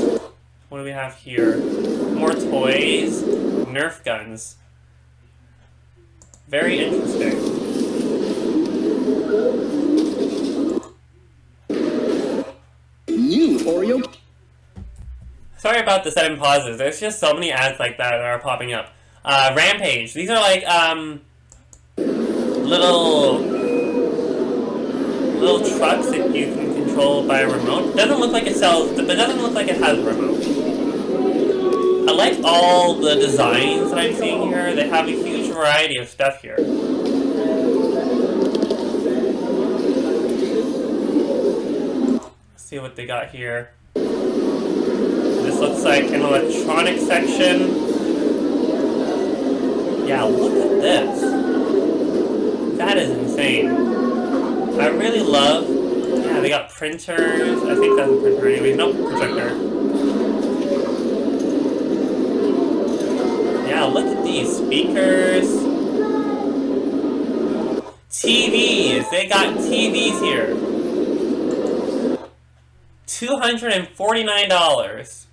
S1: What do we have here? More toys. Nerf guns. Very interesting.
S4: New Oreo.
S1: Sorry about the sudden pauses. There's just so many ads like that are popping up. Rampage. These are like little trucks that you can control by a remote. Doesn't look like it sells, but it doesn't look like it has a remote. I like all the designs that I'm seeing here. They have a huge variety of stuff here. Let's see what they got here. This looks like an electronic section. Yeah, look at this. That is insane. I really love... Yeah, they got printers. I think that's a printer anyway. Nope, projector. Yeah, look at these speakers. TVs. They got TVs here. $249.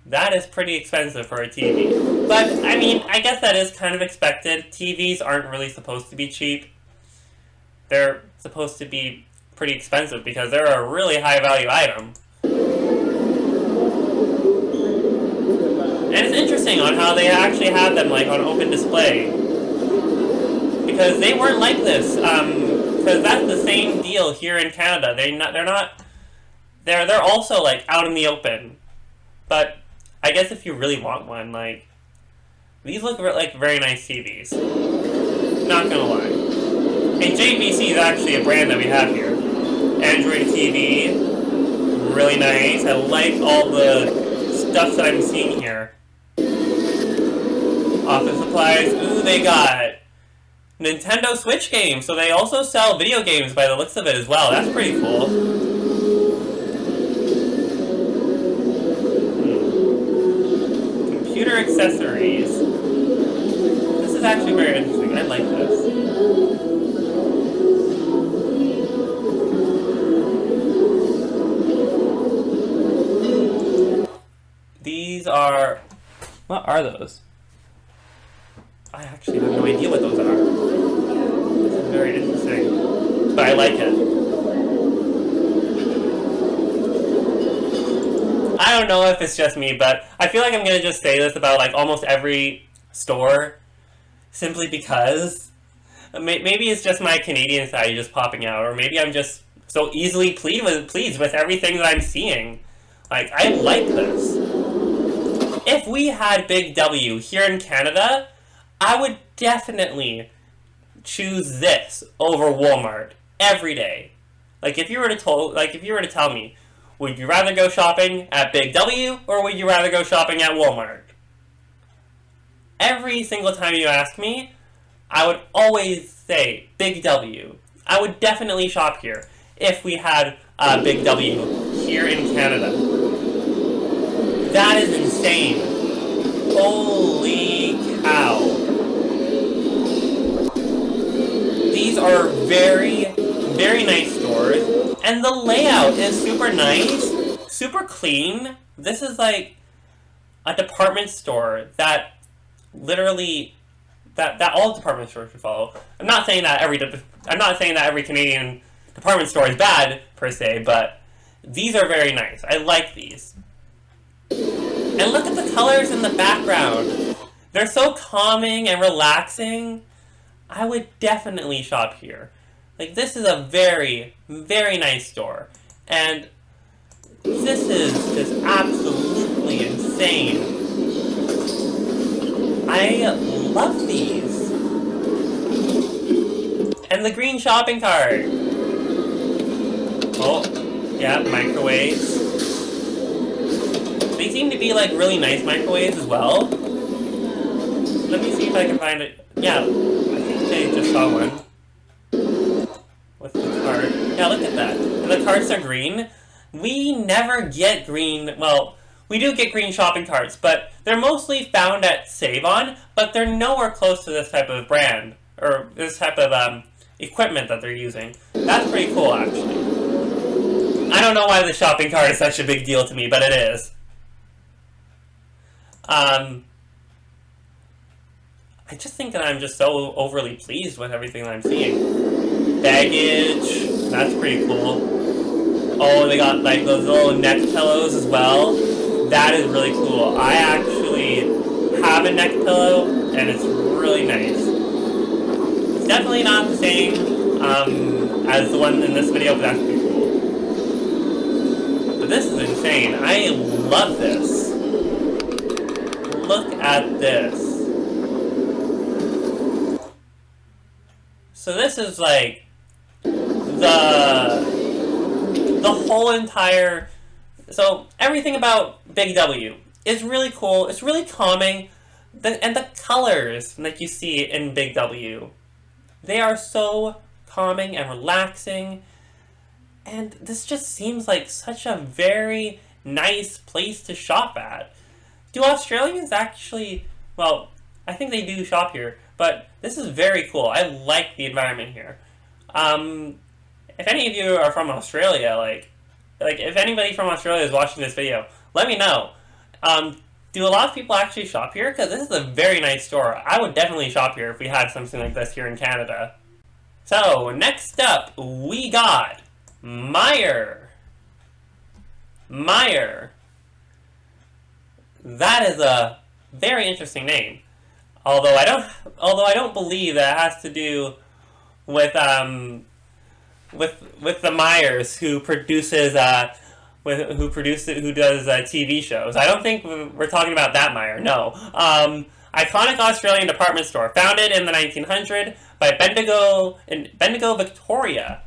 S1: That is pretty expensive for a TV. But, I mean, I guess that is kind of expected. TVs aren't really supposed to be cheap. They're supposed to be pretty expensive because they're a really high value item. And it's interesting on how they actually have them like on open display. Because they weren't like this. Because that's the same deal here in Canada. They're also like out in the open. But I guess if you really want one, like, these look like very nice TVs. Not gonna lie. And JVC is actually a brand that we have here. Android TV, really nice. I like all the stuff that I'm seeing here. Office supplies. Ooh, they got Nintendo Switch games. So they also sell video games by the looks of it as well. That's pretty cool. Computer accessories. This is actually very interesting. I like this. These are... What are those? I actually have no idea what those are. This is very interesting. But I like it. I don't know if it's just me, but I feel like I'm going to just say this about like almost every store. Simply because... Maybe it's just my Canadian side just popping out. Or maybe I'm just so easily pleased with everything that I'm seeing. Like, I like this. If we had Big W here in Canada, I would definitely choose this over Walmart every day. Like if you were to tell me, would you rather go shopping at Big W or would you rather go shopping at Walmart? Every single time you ask me, I would always say Big W. I would definitely shop here if we had Big W here in Canada. That is insane. Holy cow. these are very, very nice stores, and the layout is super nice, super clean. This is like a department store that literally that all department stores should follow. I'm not saying that every Canadian department store is bad per se, but these are very nice. I like these. And look at the colors in the background. They're so calming and relaxing. I would definitely shop here. Like, this is a very, very nice store. And this is just absolutely insane. I love these. And the green shopping cart. Oh, yeah, microwaves. They seem to be like really nice microwaves as well. Let me see if I can find it. Yeah, I think they just saw one. With the cart. Yeah, look at that. And the carts are green. We never get green, well, we do get green shopping carts, but they're mostly found at Save-On, but they're nowhere close to this type of brand, or this type of equipment that they're using. That's pretty cool, actually. I don't know why the shopping cart is such a big deal to me, but it is. I just think that I'm just so overly pleased with everything that I'm seeing. Baggage, that's pretty cool. Oh, they got like those little neck pillows as well. That is really cool. I actually have a neck pillow, and it's really nice. It's definitely not the same as the one in this video, but that's pretty cool. But this is insane. I love this. Look at this. So this is like the whole entire, so everything about Big W is really cool. It's really calming. And the colors that you see in Big W, they are so calming and relaxing. And this just seems like such a very nice place to shop at. Do Australians actually, well, I think they do shop here, but this is very cool. I like the environment here. If any of you are from Australia, like if anybody from Australia is watching this video, let me know. Do a lot of people actually shop here? Because this is a very nice store. I would definitely shop here if we had something like this here in Canada. So, next up, we got Myer. Myer. That is a very interesting name. Although I don't believe that it has to do with the Myers who produces who does TV shows. I don't think we're talking about that Myer. No. Iconic Australian department store founded in the 1900s by Bendigo Victoria.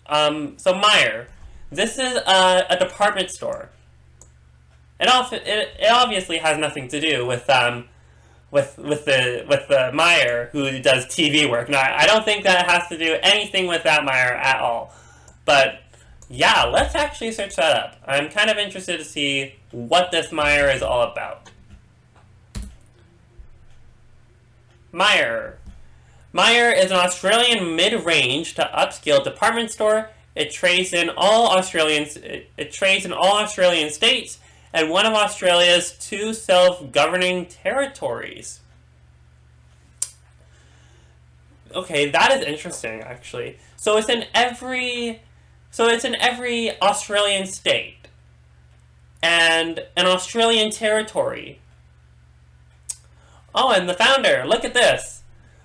S1: So Myer, this is a department store. It obviously has nothing to do with the Myer who does TV work. No, I don't think that it has to do anything with that Myer at all. But yeah, let's actually search that up. I'm kind of interested to see what this Myer is all about. Myer. Myer is an Australian mid-range to upscale department store. It trades in all Australian states and one of Australia's 2 self-governing territories. Okay, that is interesting, actually. So it's in every Australian state and an Australian territory. Oh, and the founder, look at this.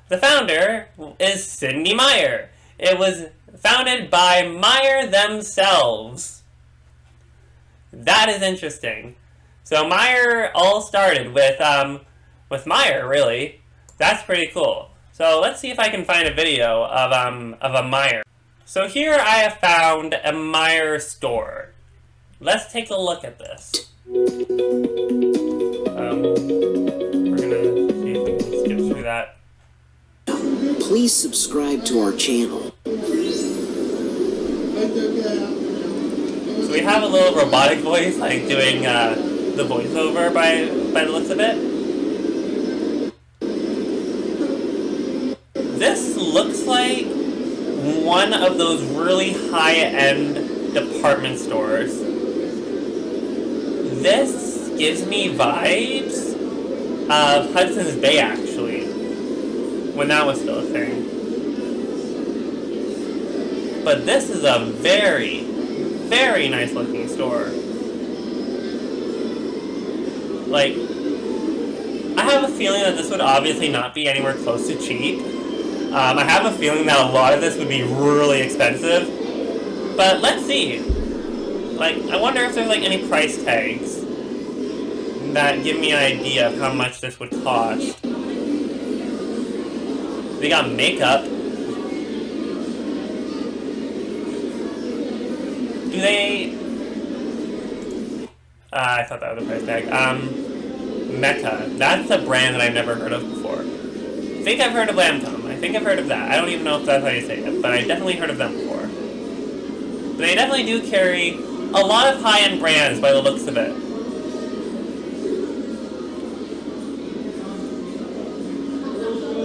S1: The founder is Sydney Myer. It was founded by Myer themselves. That is interesting. So Myer all started with Myer, really. That's pretty cool. So let's see if I can find a video of a Myer. So here I have found a Myer store. Let's take a look at this. We're gonna see if we can skip through that.
S5: Please subscribe to our channel.
S1: So we have a little robotic voice, like doing the voiceover by the looks of it. one of those really high-end department stores. This gives me vibes of Hudson's Bay, actually, when that was still a thing. But this is a very, very nice looking store. Like, I have a feeling that this would obviously not be anywhere close to cheap. I have a feeling that a lot of this would be really expensive. But let's see. Like, I wonder if there's like any price tags that give me an idea of how much this would cost. They got makeup. Do they... I thought that was a price tag. Mecca. That's a brand that I've never heard of before. I think I've heard of Lancome. I think I've heard of that. I don't even know if that's how you say it, but I definitely heard of them before. But they definitely do carry a lot of high-end brands by the looks of it.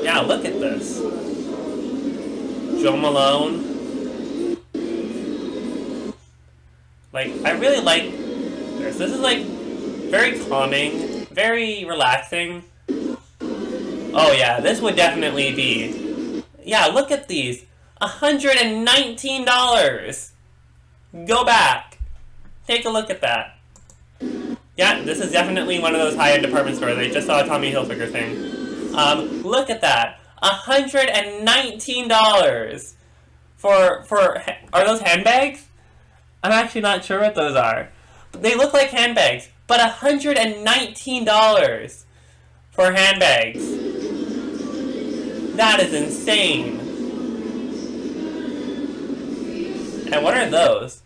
S1: Yeah, look at this. Jo Malone. Like, I really like this. This is like very calming, very relaxing. Oh yeah, this would definitely be... Yeah, look at these. $119! Go back. Take a look at that. Yeah, this is definitely one of those high-end department stores. I just saw a Tommy Hilfiger thing. Look at that. $119 for are those handbags? I'm actually not sure what those are. They look like handbags, but $119 for handbags. That is insane. And what are those?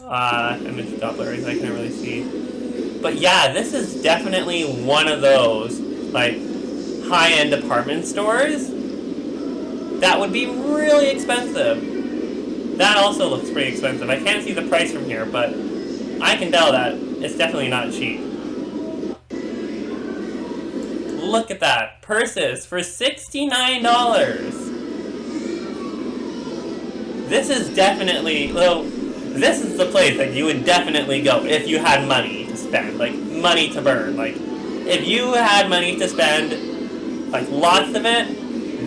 S1: Image Doppler, I can't really see. But yeah, this is definitely one of those, like, high-end department stores that would be really expensive. That also looks pretty expensive. I can't see the price from here, but I can tell that it's definitely not cheap. Look at that. Purses for $69. This is definitely, well, this is the place that you would definitely go if you had money to spend, like money to burn. Like, if you had money to spend, like lots of it,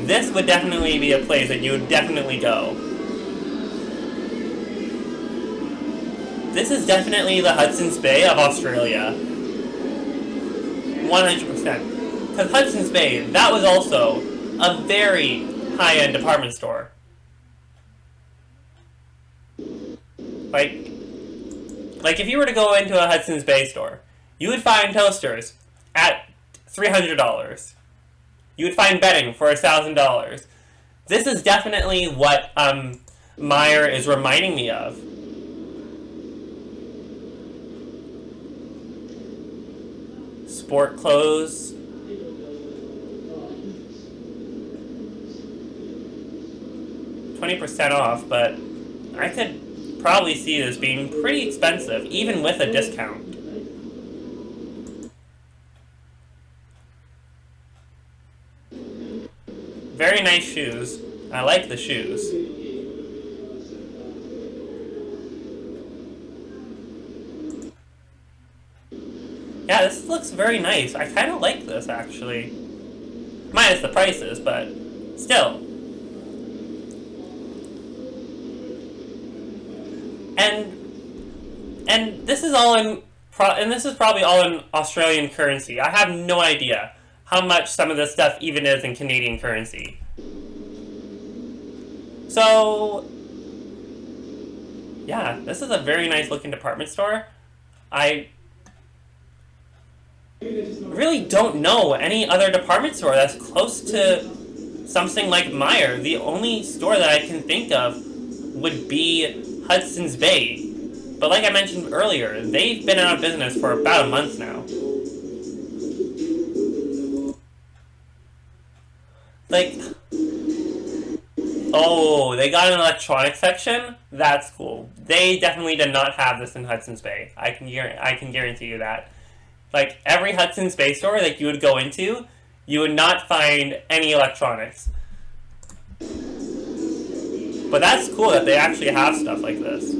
S1: this would definitely be a place that you would definitely go. This is definitely the Hudson's Bay of Australia. 100%. Because Hudson's Bay, that was also a very high-end department store. Like if you were to go into a Hudson's Bay store, you would find toasters at $300. You would find bedding for $1,000. This is definitely what Myer is reminding me of. Sport clothes. $20% off, but I could probably see this being pretty expensive, even with a discount. Very nice shoes. I like the shoes. Yeah, this looks very nice. I kind of like this, actually. Minus the prices, but still. And this is all in, and this is probably all in Australian currency. I have no idea how much some of this stuff even is in Canadian currency. So, yeah, this is a very nice looking department store. I really don't know any other department store that's close to something like Myer. The only store that I can think of would be Hudson's Bay. But like I mentioned earlier, they've been out of business for about a month now. Like, oh, they got an electronics section? That's cool. They definitely did not have this in Hudson's Bay. I can guarantee you that. Like, every Hudson's Bay store that you would go into, you would not find any electronics. But that's cool that they actually have stuff like this.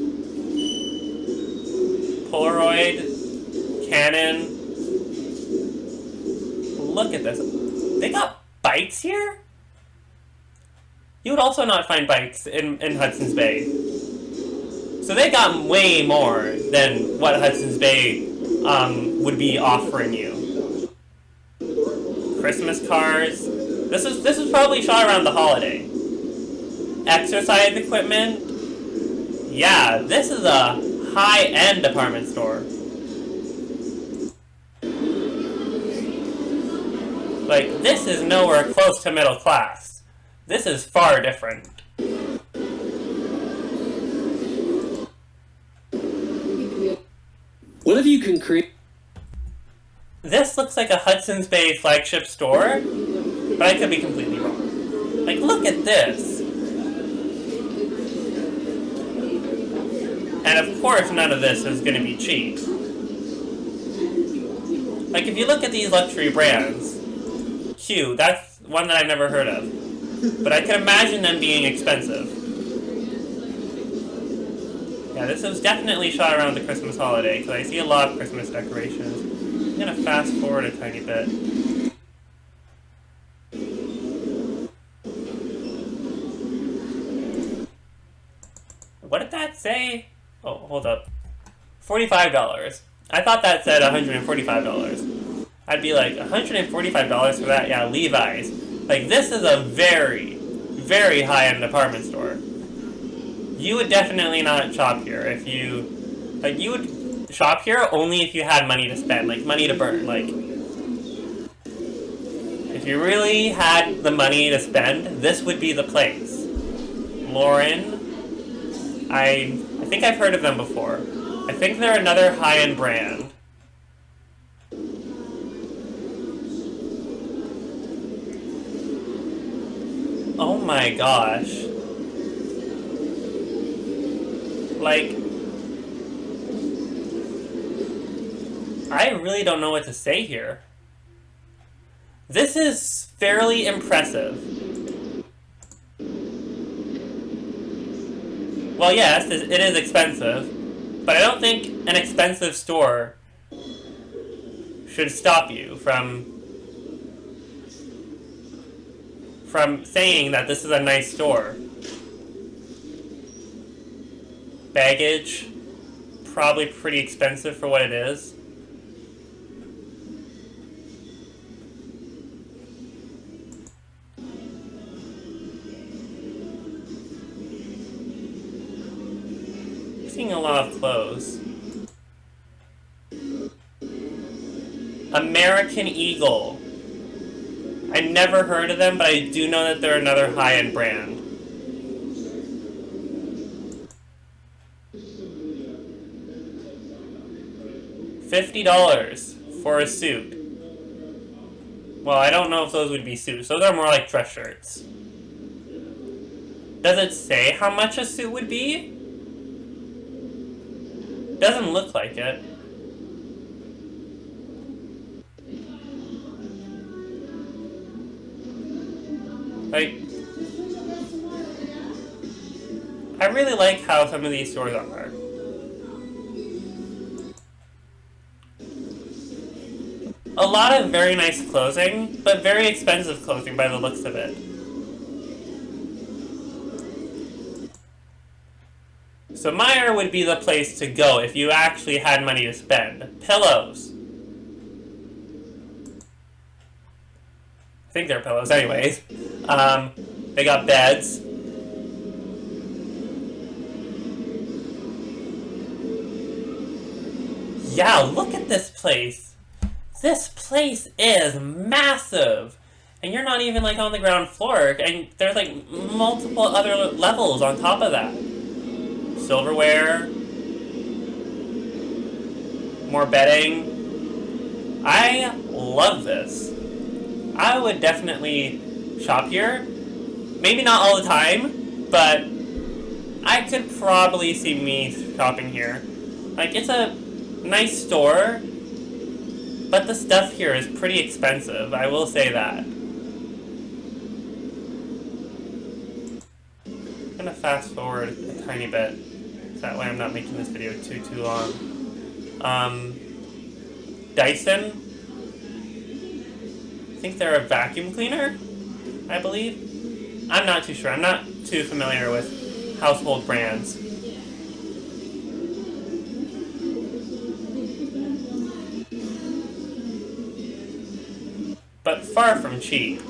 S1: Polaroid, Canon. Look at this. They got bikes here? You would also not find bikes in Hudson's Bay. So they got way more than what Hudson's Bay would be offering you. Christmas cars. This was probably shot around the holiday. Exercise equipment. Yeah, this is a high-end department store. Like, this is nowhere close to middle class. This is far different.
S5: What if you can create...
S1: This looks like a Hudson's Bay flagship store, but I could be completely wrong. Like, look at this. And of course, none of this is going to be cheap. Like, if you look at these luxury brands, Q, that's one that I've never heard of. But I can imagine them being expensive. Yeah, this was definitely shot around the Christmas holiday, because I see a lot of Christmas decorations. I'm going to fast forward a tiny bit. What did that say? Oh, hold up. $45. I thought that said $145. I'd be like, $145 for that? Yeah, Levi's. Like, this is a very, very high-end department store. You would definitely not shop here if you... Like, you would shop here only if you had money to spend, like, money to burn. Like, if you really had the money to spend, this would be the place. Lauren... I think I've heard of them before. I think they're another high-end brand. Oh my gosh. Like, I really don't know what to say here. This is fairly impressive. Well, yes, it is expensive, but I don't think an expensive store should stop you from saying that this is a nice store. Baggage, probably pretty expensive for what it is. Seeing a lot of clothes. American Eagle. I never heard of them, but I do know that they're another high-end brand. $50 for a suit. Well, I don't know if those would be suits. Those are more like dress shirts. Does it say how much a suit would be? Doesn't look like it. Like, I really like how some of these stores are. A lot of very nice clothing, but very expensive clothing by the looks of it. So Meijer would be the place to go if you actually had money to spend. Pillows. I think they're pillows anyways. They got beds. Yeah, look at this place. This place is massive. And you're not even like on the ground floor. And there's like multiple other levels on top of that. Silverware. More bedding. I love this. I would definitely shop here. Maybe not all the time, but I could probably see me shopping here. Like, it's a nice store, but the stuff here is pretty expensive. I will say that. I'm gonna fast forward a tiny bit, so that way I'm not making this video too long. Dyson. I think they're a vacuum cleaner, I believe. I'm not too sure. I'm not too familiar with household brands. But far from cheap.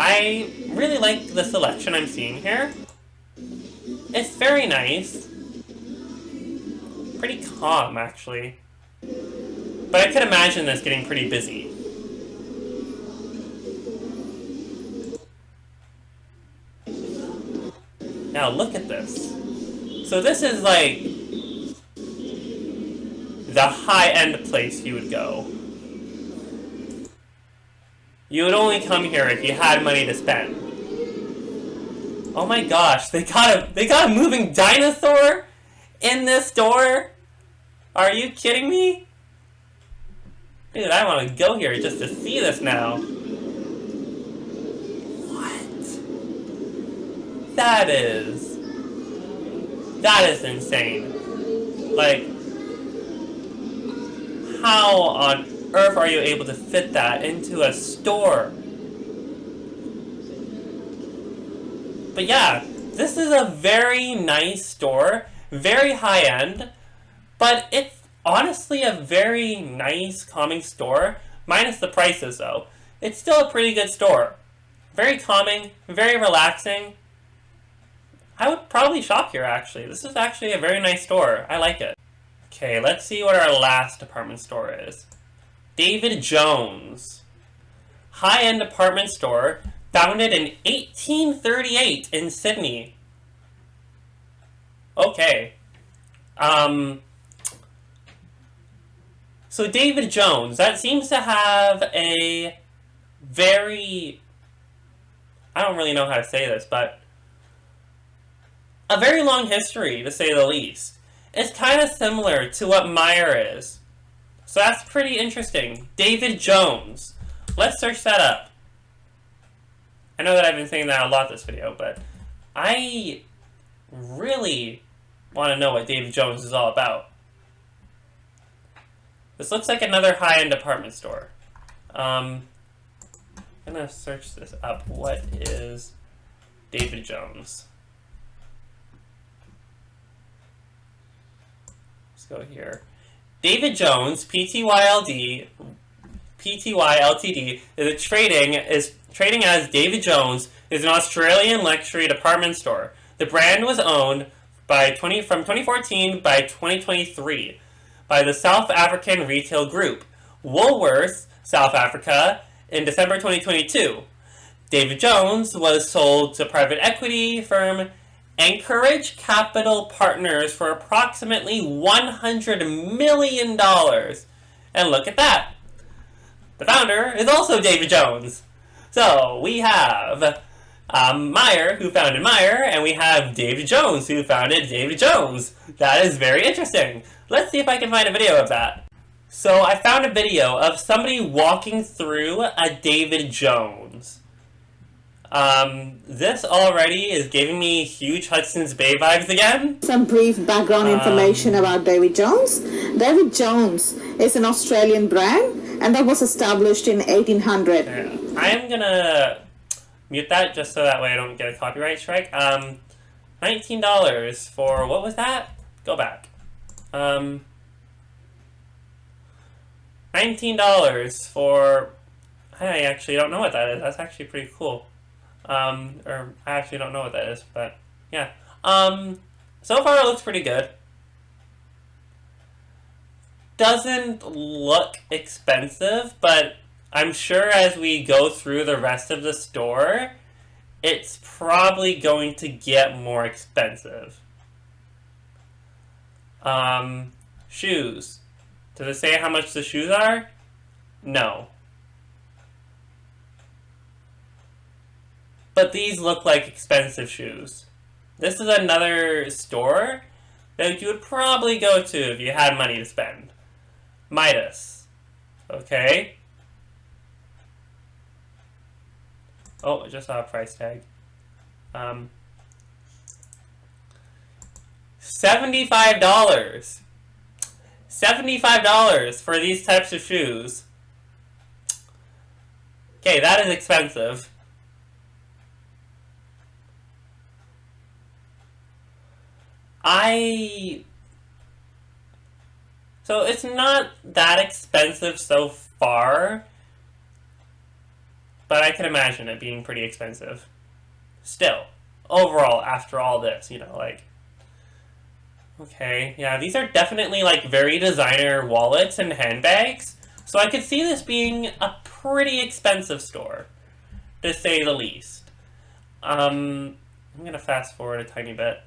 S1: I really like the selection I'm seeing here. It's very nice. Pretty calm, actually. But I could imagine this getting pretty busy. Now look at this. So this is like the high-end place you would go. You would only come here if you had money to spend. Oh my gosh, they got a moving dinosaur in this store? Are you kidding me? Dude, I want to go here just to see this now. What? That is insane. Like, how on earth are you able to fit that into a store? But yeah, this is a very nice store, very high-end, but it's honestly a very nice, calming store, minus the prices though. It's still a pretty good store. Very calming, very relaxing. I would probably shop here actually. This is actually a very nice store. I like it. Okay, let's see what our last department store is. David Jones. High-end department store founded in 1838 in Sydney. Okay. So David Jones, that seems to have a very... I don't really know how to say this, but a very long history, to say the least. It's kind of similar to what Meijer is. So that's pretty interesting. David Jones. Let's search that up. I know that I've been saying that a lot this video, but I really want to know what David Jones is all about. This looks like another high-end department store. I'm going to search this up. What is David Jones? Let's go here. David Jones, Pty Ltd, is trading as David Jones, is an Australian luxury department store. The brand was owned from 2014 by 2023 by the South African retail group Woolworths South Africa in December 2022. David Jones was sold to private equity firm Anchorage Capital Partners for approximately $100 million. And look at that. The founder is also David Jones. So we have Meijer, who founded Meijer, and we have David Jones, who founded David Jones. That is very interesting. Let's see if I can find a video of that. So I found a video of somebody walking through a David Jones. This already is giving me huge Hudson's Bay vibes again.
S6: Some brief background information about David Jones. David Jones is an Australian brand, and that was established in 1800.
S1: Yeah. I'm gonna mute that just so that way I don't get a copyright strike. $19 for, what was that? Go back. $19 for, I actually don't know what that is. That's actually pretty cool. Or I actually don't know what that is, but yeah. So far it looks pretty good. Doesn't look expensive, but I'm sure as we go through the rest of the store, it's probably going to get more expensive. Shoes. Does it say how much the shoes are? No. But these look like expensive shoes. This is another store that you would probably go to if you had money to spend. Midas. Okay. Oh, I just saw a price tag. $75. $75 for these types of shoes. Okay, that is expensive. So it's not that expensive so far, but I can imagine it being pretty expensive. Still, overall, after all this, you know, like, okay, yeah, these are definitely, like, very designer wallets and handbags, so I could see this being a pretty expensive store, to say the least. I'm gonna fast forward a tiny bit.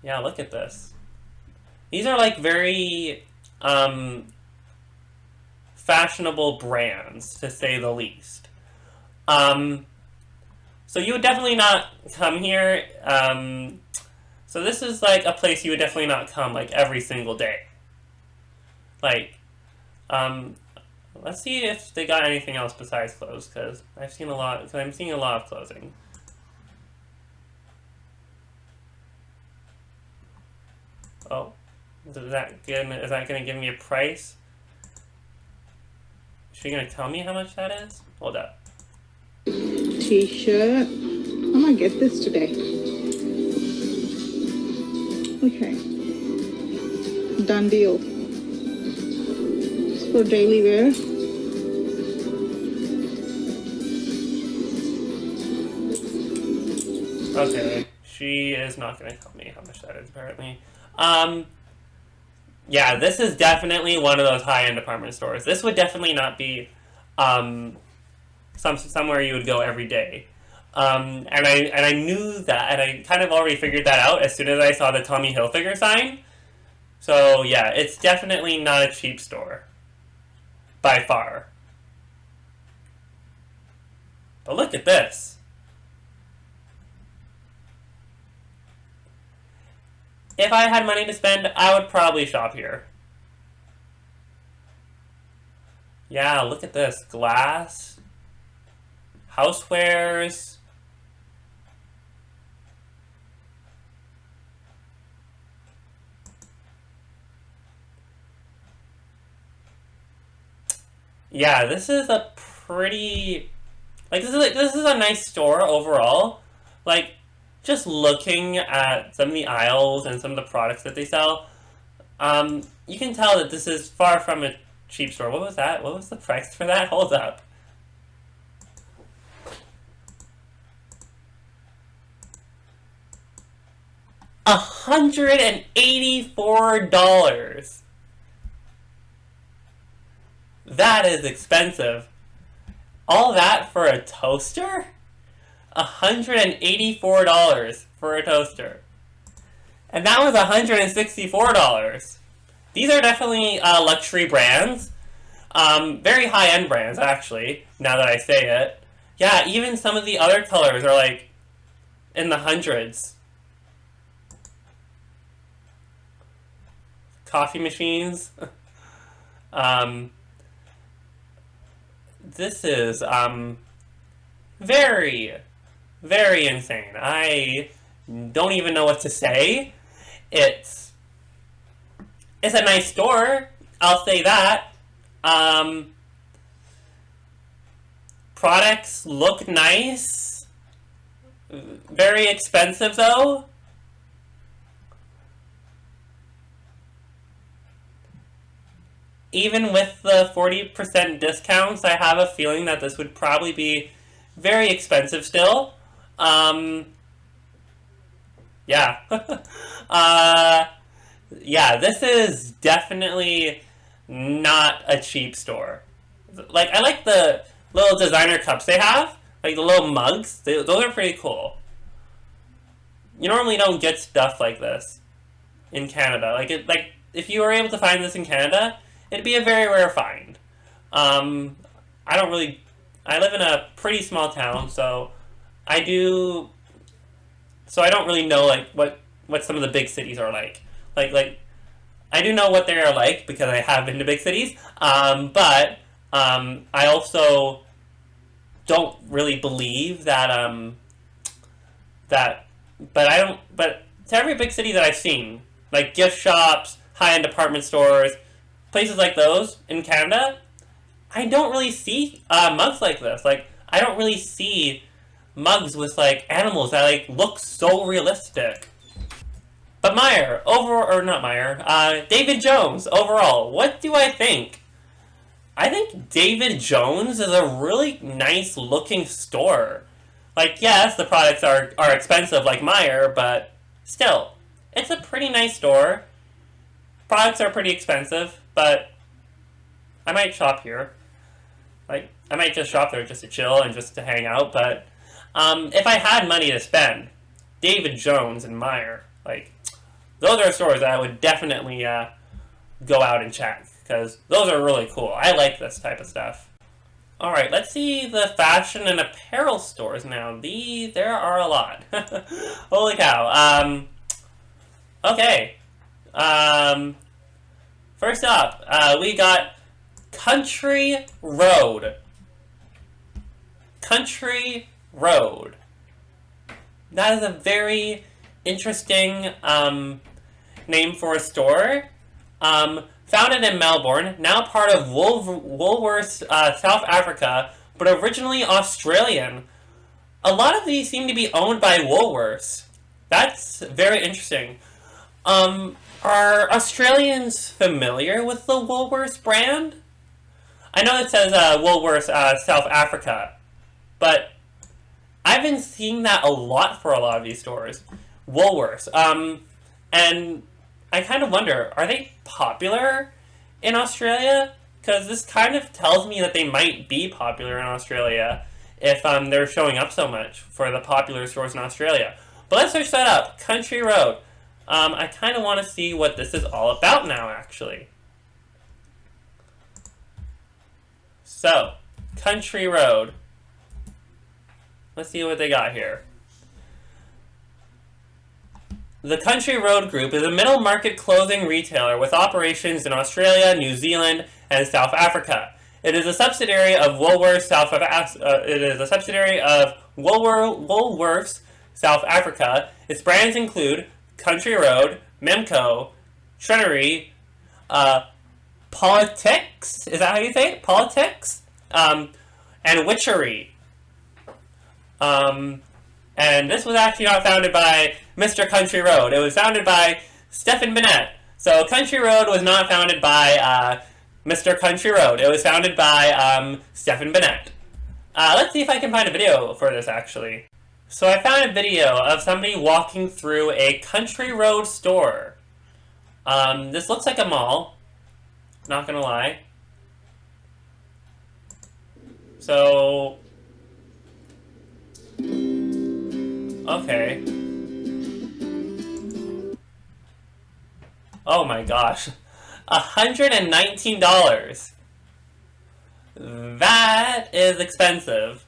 S1: Yeah, look at this. These are, like, very, fashionable brands, to say the least. So you would definitely not come here. So this is, like, a place you would definitely not come, like, every single day. Like, let's see if they got anything else besides clothes, because I'm seeing a lot of clothing. Oh, is that gonna give me a price? Is she gonna tell me how much that is? Hold up.
S6: T-shirt. I'm gonna get this today. Okay. Done deal. It's for daily wear.
S1: Okay, she is not gonna tell me how much that is apparently. Yeah, this is definitely one of those high-end department stores. This would definitely not be, somewhere you would go every day. And I knew that, and I kind of already figured that out as soon as I saw the Tommy Hilfiger sign. So yeah, it's definitely not a cheap store. By far. But look at this. If I had money to spend, I would probably shop here. Yeah, look at this. Glass. Housewares. Yeah, this is a pretty... Like, this is a nice store overall. Like, just looking at some of the aisles and some of the products that they sell, you can tell that this is far from a cheap store. What was that? What was the price for that? Hold up. $184. That is expensive. All that for a toaster? $184 for a toaster. And that was $164. These are definitely luxury brands. Very high-end brands, actually, now that I say it. Yeah, even some of the other colors are, like, in the hundreds. Coffee machines. This is, very... very insane. I don't even know what to say. It's a nice store, I'll say that. Products look nice. Very expensive though. Even with the 40% discounts, I have a feeling that this would probably be very expensive still. Yeah. Yeah, this is definitely not a cheap store. Like, I like the little designer cups they have. Like, the little mugs. Those are pretty cool. You normally don't get stuff like this in Canada. Like, if you were able to find this in Canada, it'd be a very rare find. I live in a pretty small town, so I don't really know, like, what some of the big cities are like. Like, I do know what they are like because I have been to big cities, but I also don't really believe that, but to every big city that I've seen, like gift shops, high-end department stores, places like those in Canada, I don't really see mugs like this. Like, I don't really see mugs with, like, animals that, like, look so realistic. But David Jones, overall, what do I think? I think David Jones is a really nice looking store. Like, yes, the products are expensive like Meijer, but still, it's a pretty nice store. Products are pretty expensive, but I might shop here. Like, I might just shop there just to chill and just to hang out, but if I had money to spend, David Jones and Meijer, like, those are stores that I would definitely go out and check, because those are really cool. I like this type of stuff. Alright, let's see the fashion and apparel stores now. There are a lot. Holy cow. Okay. First up, we got Country Road. Country Road. That is a very interesting name for a store. Founded in Melbourne, now part of Woolworths South Africa, but originally Australian. A lot of these seem to be owned by Woolworths. That's very interesting. Are Australians familiar with the Woolworths brand? I know it says Woolworths South Africa, but I've been seeing that a lot for a lot of these stores. Woolworths. And I kind of wonder, are they popular in Australia? Because this kind of tells me that they might be popular in Australia if they're showing up so much for the popular stores in Australia. But let's search that up. Country Road. I kind of want to see what this is all about now, actually. So, Country Road. Let's see what they got here. The Country Road Group is a middle market clothing retailer with operations in Australia, New Zealand, and South Africa. It is a subsidiary of Woolworths Woolworths South Africa. Its brands include Country Road, Memco, Trenery, Politics. Is that how you say it? Politics, and Witchery. And this was actually not founded by Mr. Country Road. It was founded by Stephen Bennett. So Country Road was not founded by Mr. Country Road. It was founded by Stephen Bennett. Let's see if I can find a video for this, actually. So I found a video of somebody walking through a Country Road store. This looks like a mall. Not gonna lie. So... okay. Oh my gosh. $119. That is expensive.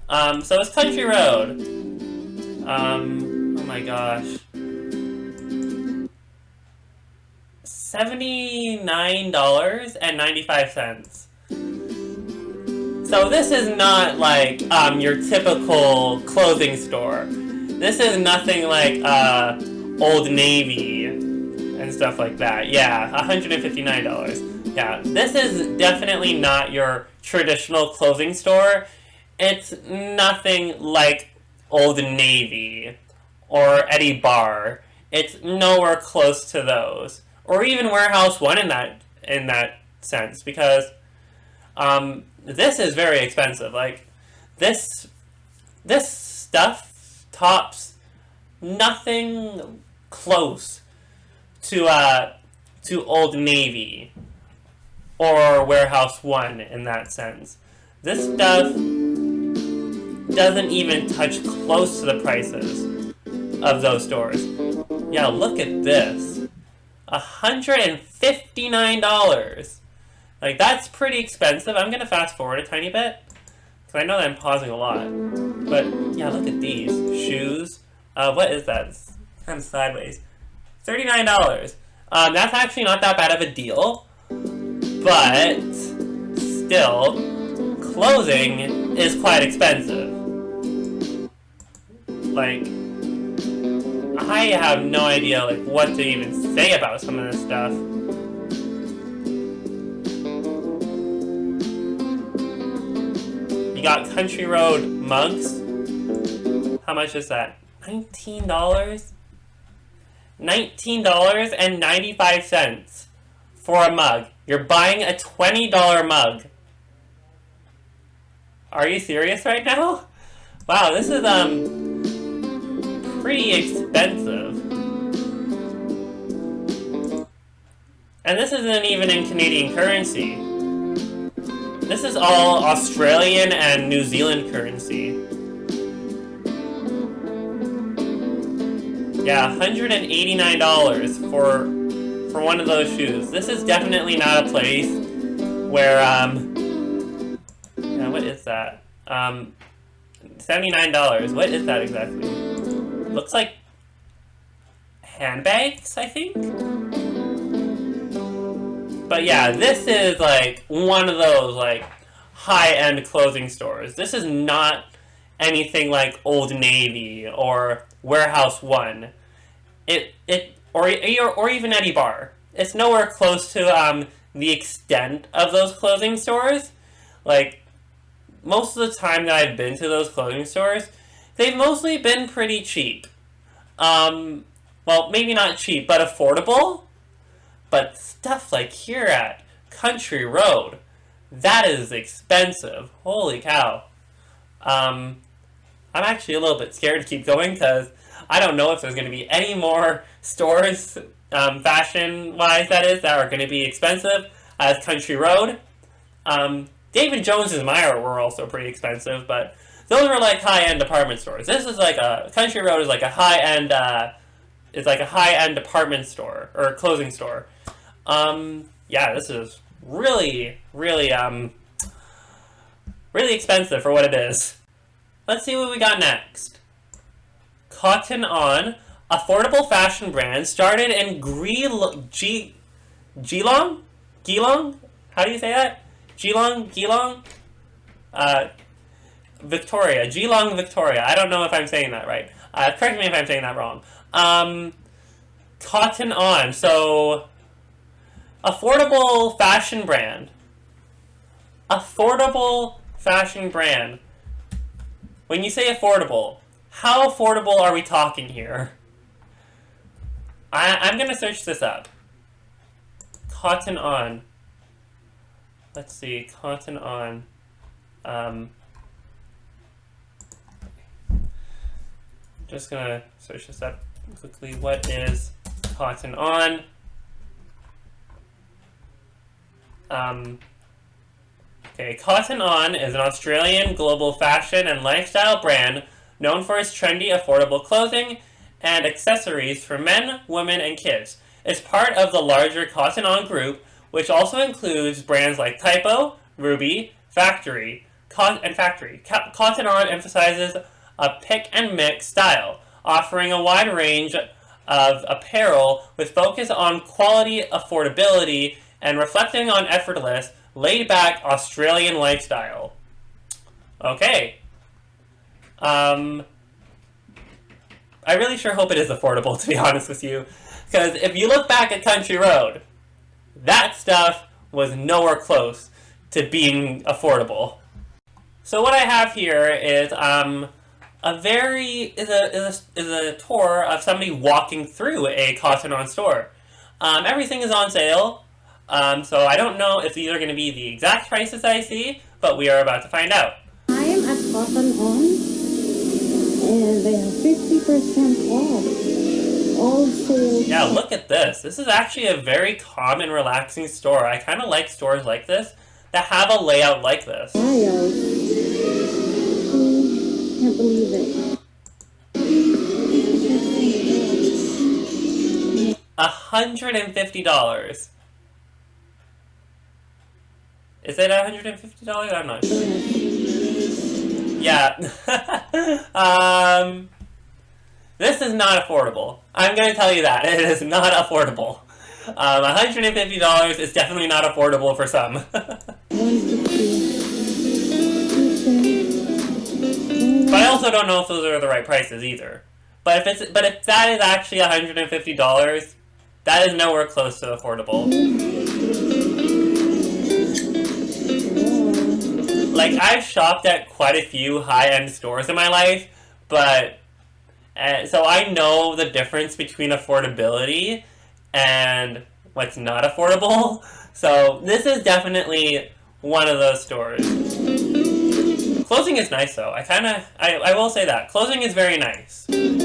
S1: So it's Country Road. Oh my gosh. $79.95. So this is not like your typical clothing store. This is nothing like Old Navy and stuff like that. Yeah, $159. Yeah, this is definitely not your traditional clothing store. It's nothing like Old Navy or Eddie Barr. It's nowhere close to those, or even Warehouse One in that sense, because this is very expensive. Like this stuff tops nothing close to Old Navy or Warehouse One in that sense. This stuff doesn't even touch close to the prices of those stores. Yeah, look at this. $159. Like, that's pretty expensive. I'm going to fast forward a tiny bit, because I know that I'm pausing a lot. But, yeah, look at these. Shoes. What is that? It's kind of sideways. $39. That's actually not that bad of a deal. But, still, clothing is quite expensive. Like, I have no idea like what to even say about some of this stuff. You got Country Road mugs. How much is that? $19? $19.95 for a mug. You're buying a $20 mug. Are you serious right now? Wow, this is pretty expensive. And this isn't even in Canadian currency. This is all Australian and New Zealand currency. Yeah, $189 for one of those shoes. This is definitely not a place where, yeah, what is that? $79. What is that exactly? Looks like handbags, I think? But yeah, this is like one of those like high-end clothing stores. This is not anything like Old Navy or Warehouse One. Or even Eddie Bar. It's nowhere close to the extent of those clothing stores. Like, most of the time that I've been to those clothing stores, they've mostly been pretty cheap. Well, maybe not cheap, but affordable. But stuff like here at Country Road, that is expensive. Holy cow. I'm actually a little bit scared to keep going because I don't know if there's going to be any more stores, fashion-wise that is, that are going to be expensive as Country Road. David Jones and Meyer were also pretty expensive, but those were like high-end department stores. This is like Country Road is like a high-end, department store, or clothing store. Yeah, this is really, really, really expensive for what it is. Let's see what we got next. Cotton On, affordable fashion brand, started in Geelong? How do you say that? Geelong? Victoria. Geelong, Victoria. I don't know if I'm saying that right. Correct me if I'm saying that wrong. Cotton On. So, affordable fashion brand. Affordable fashion brand. When you say affordable, how affordable are we talking here? I'm going to search this up. Cotton On. Let's see. Cotton On. Just going to search this up quickly. What is Cotton On? Okay, Cotton On is an Australian global fashion and lifestyle brand known for its trendy, affordable clothing and accessories for men, women, and kids. It's part of the larger Cotton On group, which also includes brands like Typo, Ruby, Factory. Cotton On emphasizes a pick and mix style, offering a wide range of apparel with focus on quality, affordability, and reflecting on effortless, laid-back Australian lifestyle. Okay. I really sure hope it is affordable, to be honest with you. Because if you look back at Country Road, that stuff was nowhere close to being affordable. So what I have here is a tour of somebody walking through a Cotton On store. Everything is on sale. So I don't know if these are going to be the exact prices I see, but we are about to find out.
S7: I am at Cotton On, and they have 50% off. Also,
S1: yeah, look at this. This is actually a very calm and relaxing store. I kind of like stores like this that have a layout like this.
S7: Can't believe it.
S1: $150. Is it $150? I'm not sure. Yeah. This is not affordable. I'm going to tell you that. It is not affordable. $150 is definitely not affordable for some.
S7: What
S1: But I also don't know if those are the right prices either. But if that is actually $150, that is nowhere close to affordable. Like, I've shopped at quite a few high-end stores in my life, but so I know the difference between affordability and what's not affordable. So this is definitely one of those stores. Clothing is nice though. I will say that. Clothing is very nice. I'm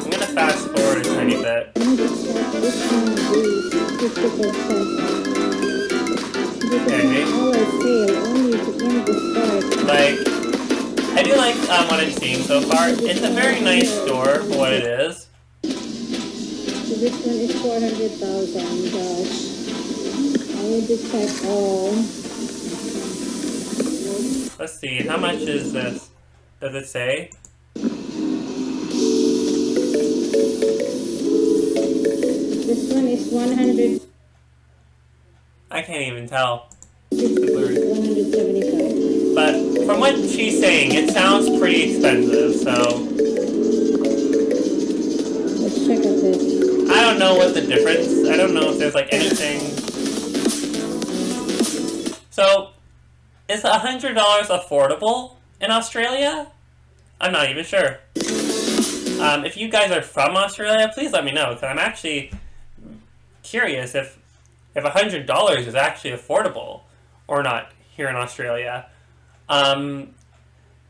S1: gonna fast forward a tiny bit. Okay. Like, I do like what I'm seeing so far. It's a very nice store for what it is.
S7: This one is 400,000, gosh. I need to check all.
S1: Let's see, how much is this? Does it say?
S7: This one is 100.
S1: I can't even tell.
S7: 175.
S1: But from what she's saying, it sounds pretty expensive, so
S7: Let's check out this.
S1: I don't know what the difference. I don't know if there's like anything. So, is $100 affordable in Australia? I'm not even sure. If you guys are from Australia, please let me know, because I'm actually curious if $100 is actually affordable or not here in Australia. Affordable,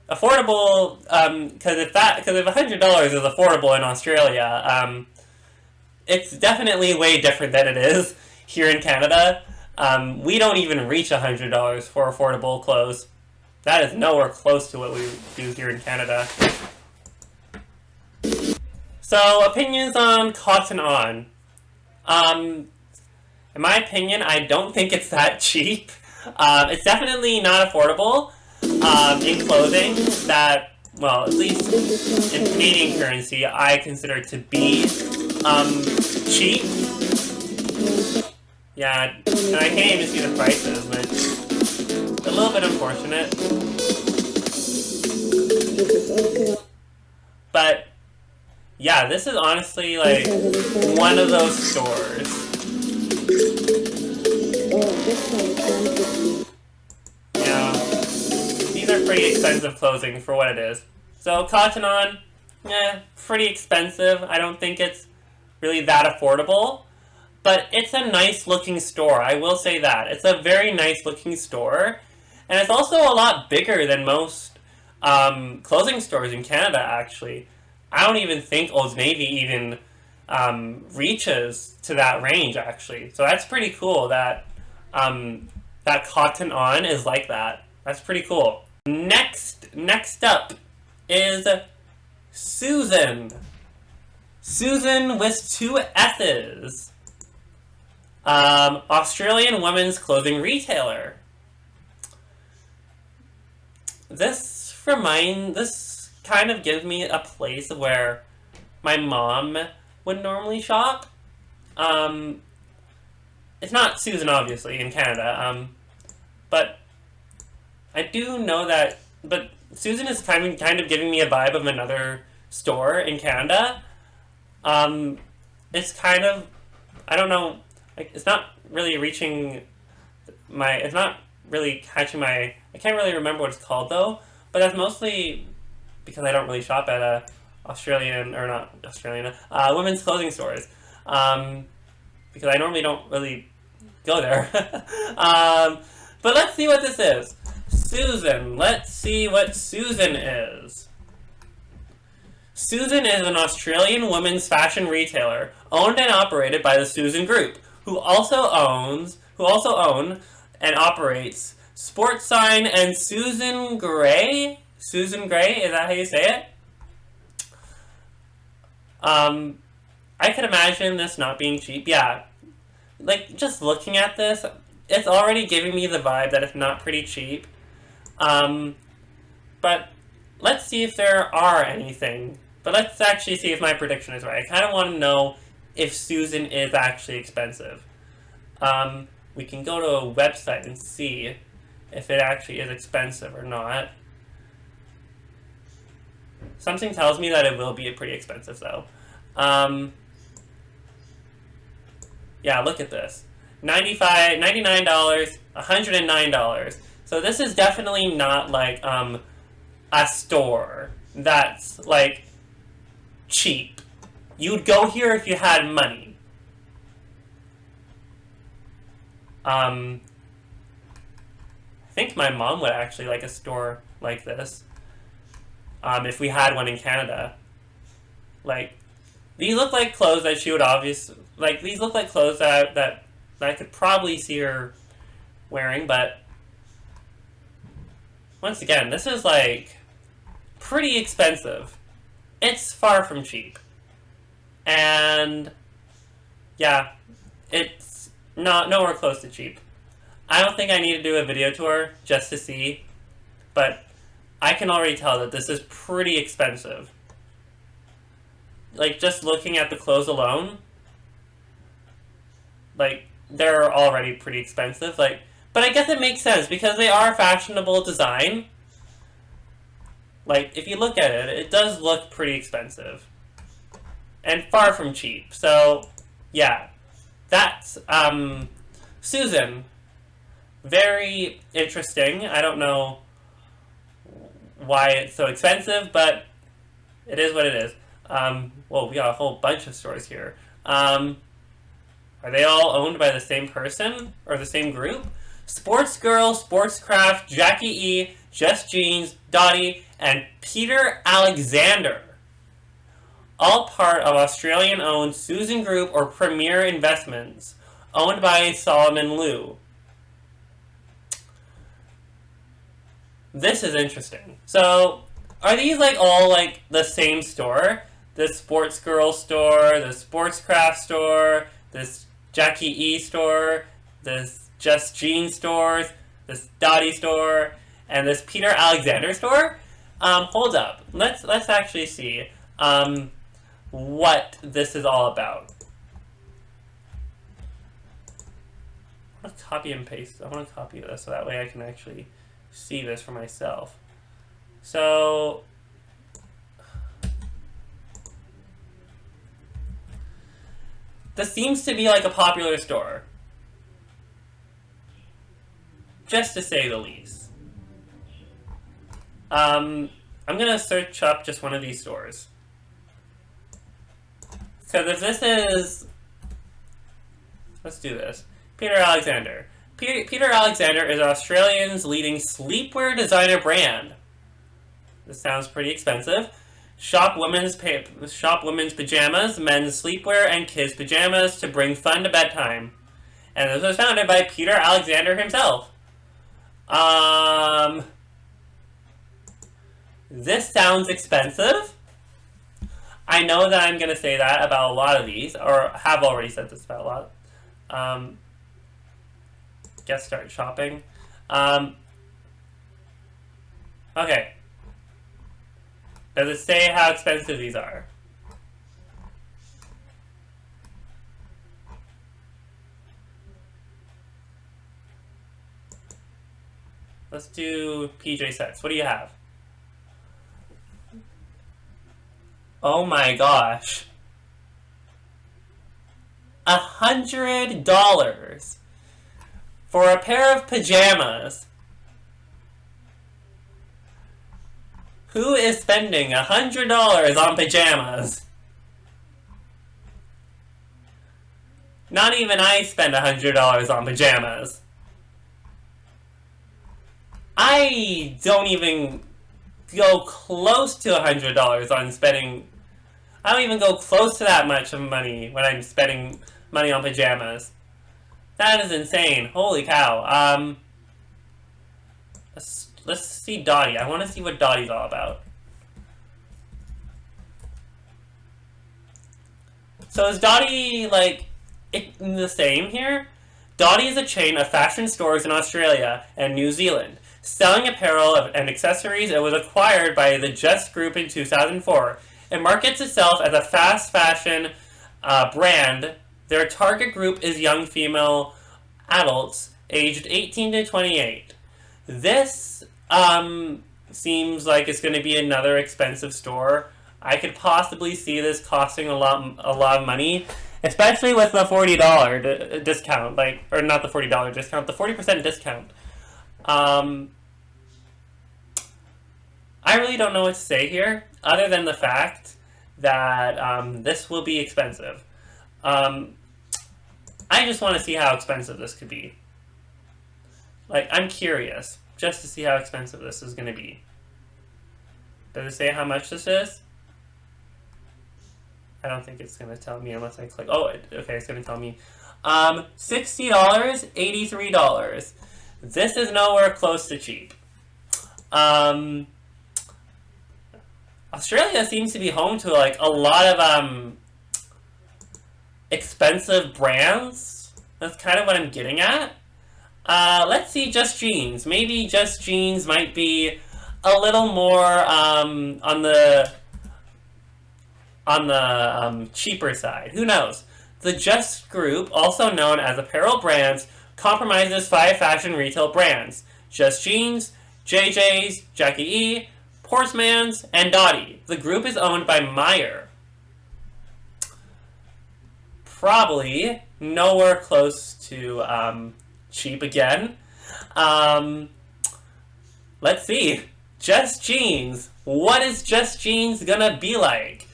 S1: because if $100 is affordable in Australia, it's definitely way different than it is here in Canada. We don't even reach $100 for affordable clothes. That is nowhere close to what we do here in Canada. So, opinions on Cotton On. In my opinion, I don't think it's that cheap. It's definitely not affordable in clothing that, well, at least in Canadian currency, I consider to be cheap. Yeah, and I can't even see the prices, which is a little bit unfortunate. But yeah, this is honestly like one of those stores. Yeah, these are pretty expensive clothing for what it is. So Cotton On, pretty expensive. I don't think it's really that affordable. But it's a nice looking store, I will say that. It's a very nice looking store. And it's also a lot bigger than most clothing stores in Canada, actually. I don't even think Old Navy even reaches to that range, actually. So that's pretty cool that that Cotton On is like that. That's pretty cool. Next up is Susan. Susan with 2 S's. Australian women's clothing retailer. This kind of gives me a place where my mom would normally shop. It's not Susan, obviously, in Canada, but I do know that, but Susan is kind of giving me a vibe of another store in Canada. It's kind of, I don't know, like, it's not really reaching it's not really catching my, I can't really remember what it's called though, but that's mostly because I don't really shop at women's clothing stores, because I normally don't really go there. But let's see what this is. Susan, let's see what Susan is. Susan is an Australian women's fashion retailer owned and operated by the Susan Group, who also own and operates Sports Sign and Susan Gray. Susan Gray, is that how you say it? I can imagine this not being cheap. Yeah, like, just looking at this, it's already giving me the vibe that it's not pretty cheap. But let's see if there are anything. But let's actually see if my prediction is right. I kind of want to know if Susan is actually expensive. We can go to a website and see if it actually is expensive or not. Something tells me that it will be pretty expensive, though. Yeah, look at this. $99, $109. So this is definitely not, like, a store that's, like, cheap. You'd go here if you had money. I think my mom would actually like a store like this. If we had one in Canada. Like, these look like clothes that she would obviously... Like, these look like clothes that I could probably see her wearing, but... Once again, this is, like, pretty expensive. It's far from cheap. And... Yeah, it's nowhere close to cheap. I don't think I need to do a video tour just to see, but I can already tell that this is pretty expensive. Like, just looking at the clothes alone, like, they're already pretty expensive. Like, but I guess it makes sense because they are fashionable design. Like, if you look at it, it does look pretty expensive. And far from cheap. So, yeah. That's, Susan. Very interesting. I don't know why it's so expensive, but it is what it is. Well, we got a whole bunch of stores here. Are they all owned by the same person? Or the same group? Sports Girl, Sportscraft, Jackie E, Just Jeans, Dottie, and Peter Alexander. All part of Australian-owned Susan Group or Premier Investments, owned by Solomon Lew. This is interesting. So, are these, like, all, like, the same store? This Sports Girl store, the Sportscraft store, this Jackie E store, this Just Jeans stores, this Dottie store, and this Peter Alexander store? Hold up. Let's actually see what this is all about. I want to copy and paste. I want to copy this so that way I can actually see this for myself. So, this seems to be like a popular store, just to say the least. I'm gonna search up just one of these stores. Because if this is... Let's do this. Peter Alexander. Peter Alexander is Australia's leading sleepwear designer brand. This sounds pretty expensive. Shop women's pajamas, men's sleepwear, and kids' pajamas to bring fun to bedtime. And this was founded by Peter Alexander himself. This sounds expensive. I know that I'm going to say that about a lot of these, or have already said this about a lot. Get started shopping. Okay. Does it say how expensive these are? Let's do PJ sets. What do you have? Oh my gosh. $100 for a pair of pajamas. Who is spending $100 on pajamas? Not even I spend $100 on pajamas. I don't even go close to $100 on spending... I don't even go close to that much of money when I'm spending money on pajamas. That is insane. Holy cow. Let's see Dottie. I want to see what Dottie's all about. So is Dottie, like, the same here. Dottie is a chain of fashion stores in Australia and New Zealand, selling apparel and accessories. It was acquired by the Just Group in 2004. It markets itself as a fast fashion brand. Their target group is young female adults aged 18 to 28. This seems like it's going to be another expensive store. I could possibly see this costing a lot of money, especially with the $40 discount, or not the $40 discount, the 40% discount. I really don't know what to say here, other than the fact that this will be expensive. I just want to see how expensive this could be. I'm curious, just to see how expensive this is going to be. Does it say how much this is? I don't think it's going to tell me unless I click. Oh, okay, it's going to tell me. $60, $83. This is nowhere close to cheap. Australia seems to be home to a lot of expensive brands. That's kind of what I'm getting at. Let's see Just Jeans. Maybe Just Jeans might be a little more on the cheaper side. Who knows? The Just Group, also known as Apparel Brands, comprises 5 fashion retail brands: Just Jeans, JJ's, Jackie E, Portsman's, and Dottie. The group is owned by Myer. Probably nowhere close to cheap again. Let's see. Just Jeans. What is Just Jeans gonna be like?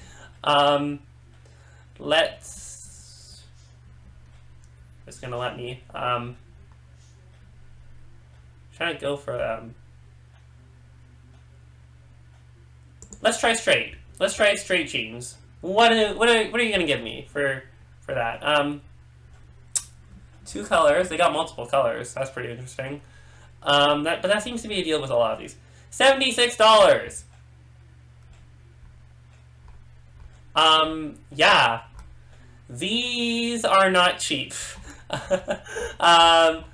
S1: It's gonna let me. Trying to go for let's try straight. Let's try straight jeans. What are you gonna give me for that? 2 colors. They got multiple colors. That's pretty interesting. But that seems to be a deal with a lot of these. $76. Yeah. These are not cheap. I'm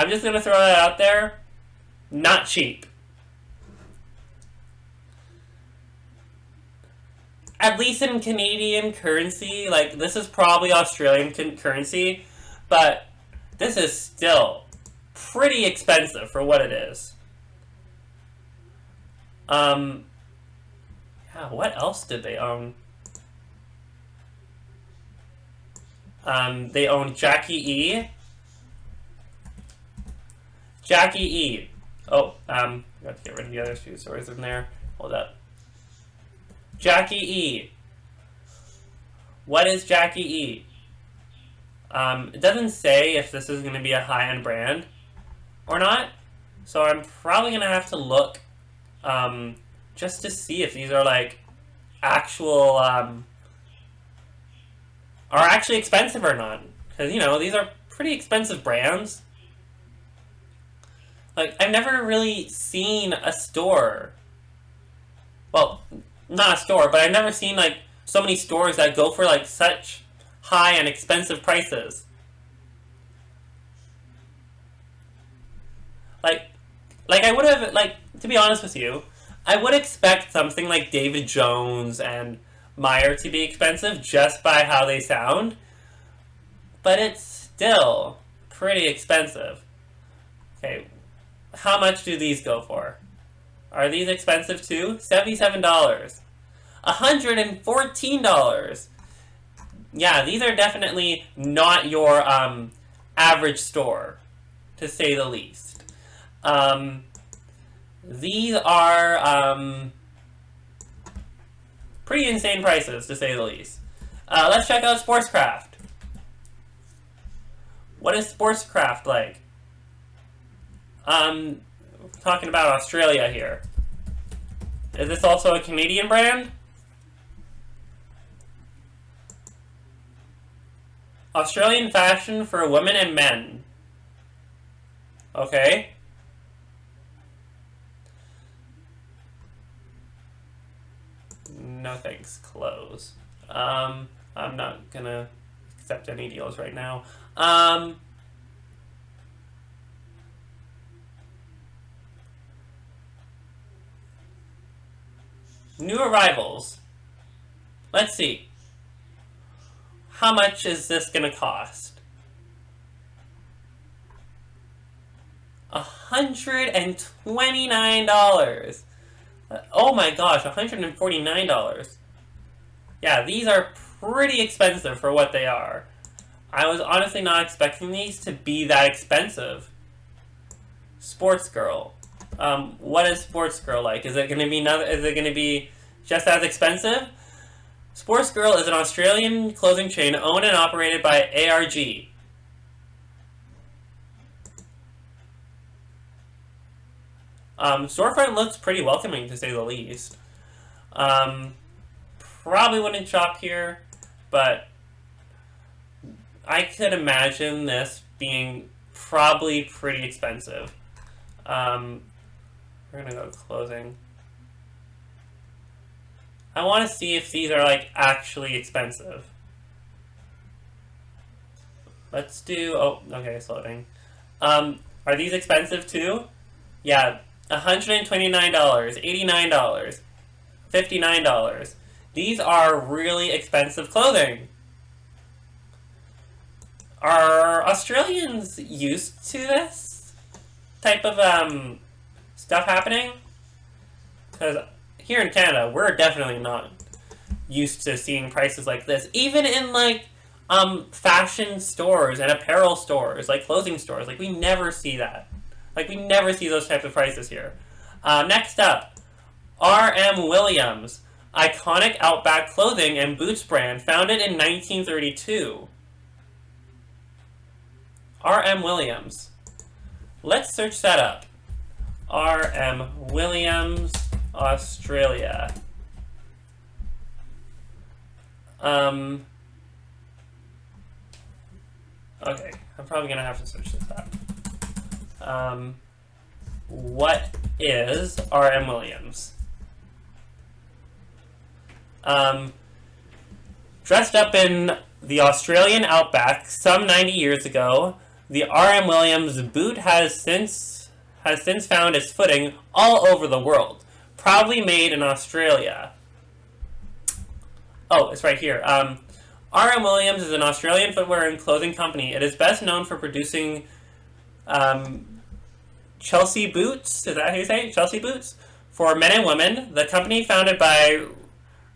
S1: just gonna throw that out there. Not cheap. At least in Canadian currency, this is probably Australian currency, but this is still pretty expensive for what it is. Yeah, what else did they own? They own Jackie E. Jackie E. Oh, I got to get rid of the other 2 stores in there. Hold up. Jackie E. What is Jackie E? It doesn't say if this is going to be a high-end brand or not, so I'm probably going to have to look just to see if these are actual are actually expensive or not, because these are pretty expensive brands. I've never really seen a store, well, not a store, but I've never seen so many stores that go for such high and expensive prices. I would have, to be honest with you, I would expect something like David Jones and Myer to be expensive just by how they sound, but it's still pretty expensive. Okay, how much do these go for? Are these expensive too? $77. $114. Yeah, these are definitely not your average store, to say the least. These are pretty insane prices, to say the least. Let's check out Sportscraft. What is Sportscraft like? Talking about Australia here. Is this also a Canadian brand? Australian fashion for women and men. Okay. No thanks. Close. I'm not gonna accept any deals right now. New arrivals. Let's see. How much is this going to cost? $129. Oh my gosh, $149. Yeah, these are pretty expensive for what they are. I was honestly not expecting these to be that expensive. Sports Girl. What is Sports Girl like? Is it going to be just as expensive? Sports Girl is an Australian clothing chain owned and operated by ARG. Storefront looks pretty welcoming, to say the least. Probably wouldn't shop here, but I could imagine this being probably pretty expensive. We're gonna go to clothing. I want to see if these are like actually expensive. Let's do, oh, okay, it's loading. Are these expensive too? Yeah, $129, $89, $59. These are really expensive clothing. Are Australians used to this type of stuff happening? Because here in Canada, we're definitely not used to seeing prices like this. Even in like fashion stores and apparel stores, like clothing stores, like we never see that. Like we never see those types of prices here. Next up, R.M. Williams, iconic Outback clothing and boots brand, founded in 1932. R.M. Williams. Let's search that up. R.M. Williams, Australia. Okay, I'm probably gonna have to search this up. What is R.M. Williams? Dressed up in the Australian outback some 90 years ago, the R.M. Williams boot has since found its footing all over the world. Proudly made in Australia. Oh, it's right here. R.M. Williams is an Australian footwear and clothing company. It is best known for producing Chelsea boots. Is that how you say it? Chelsea boots? For men and women. The company, founded by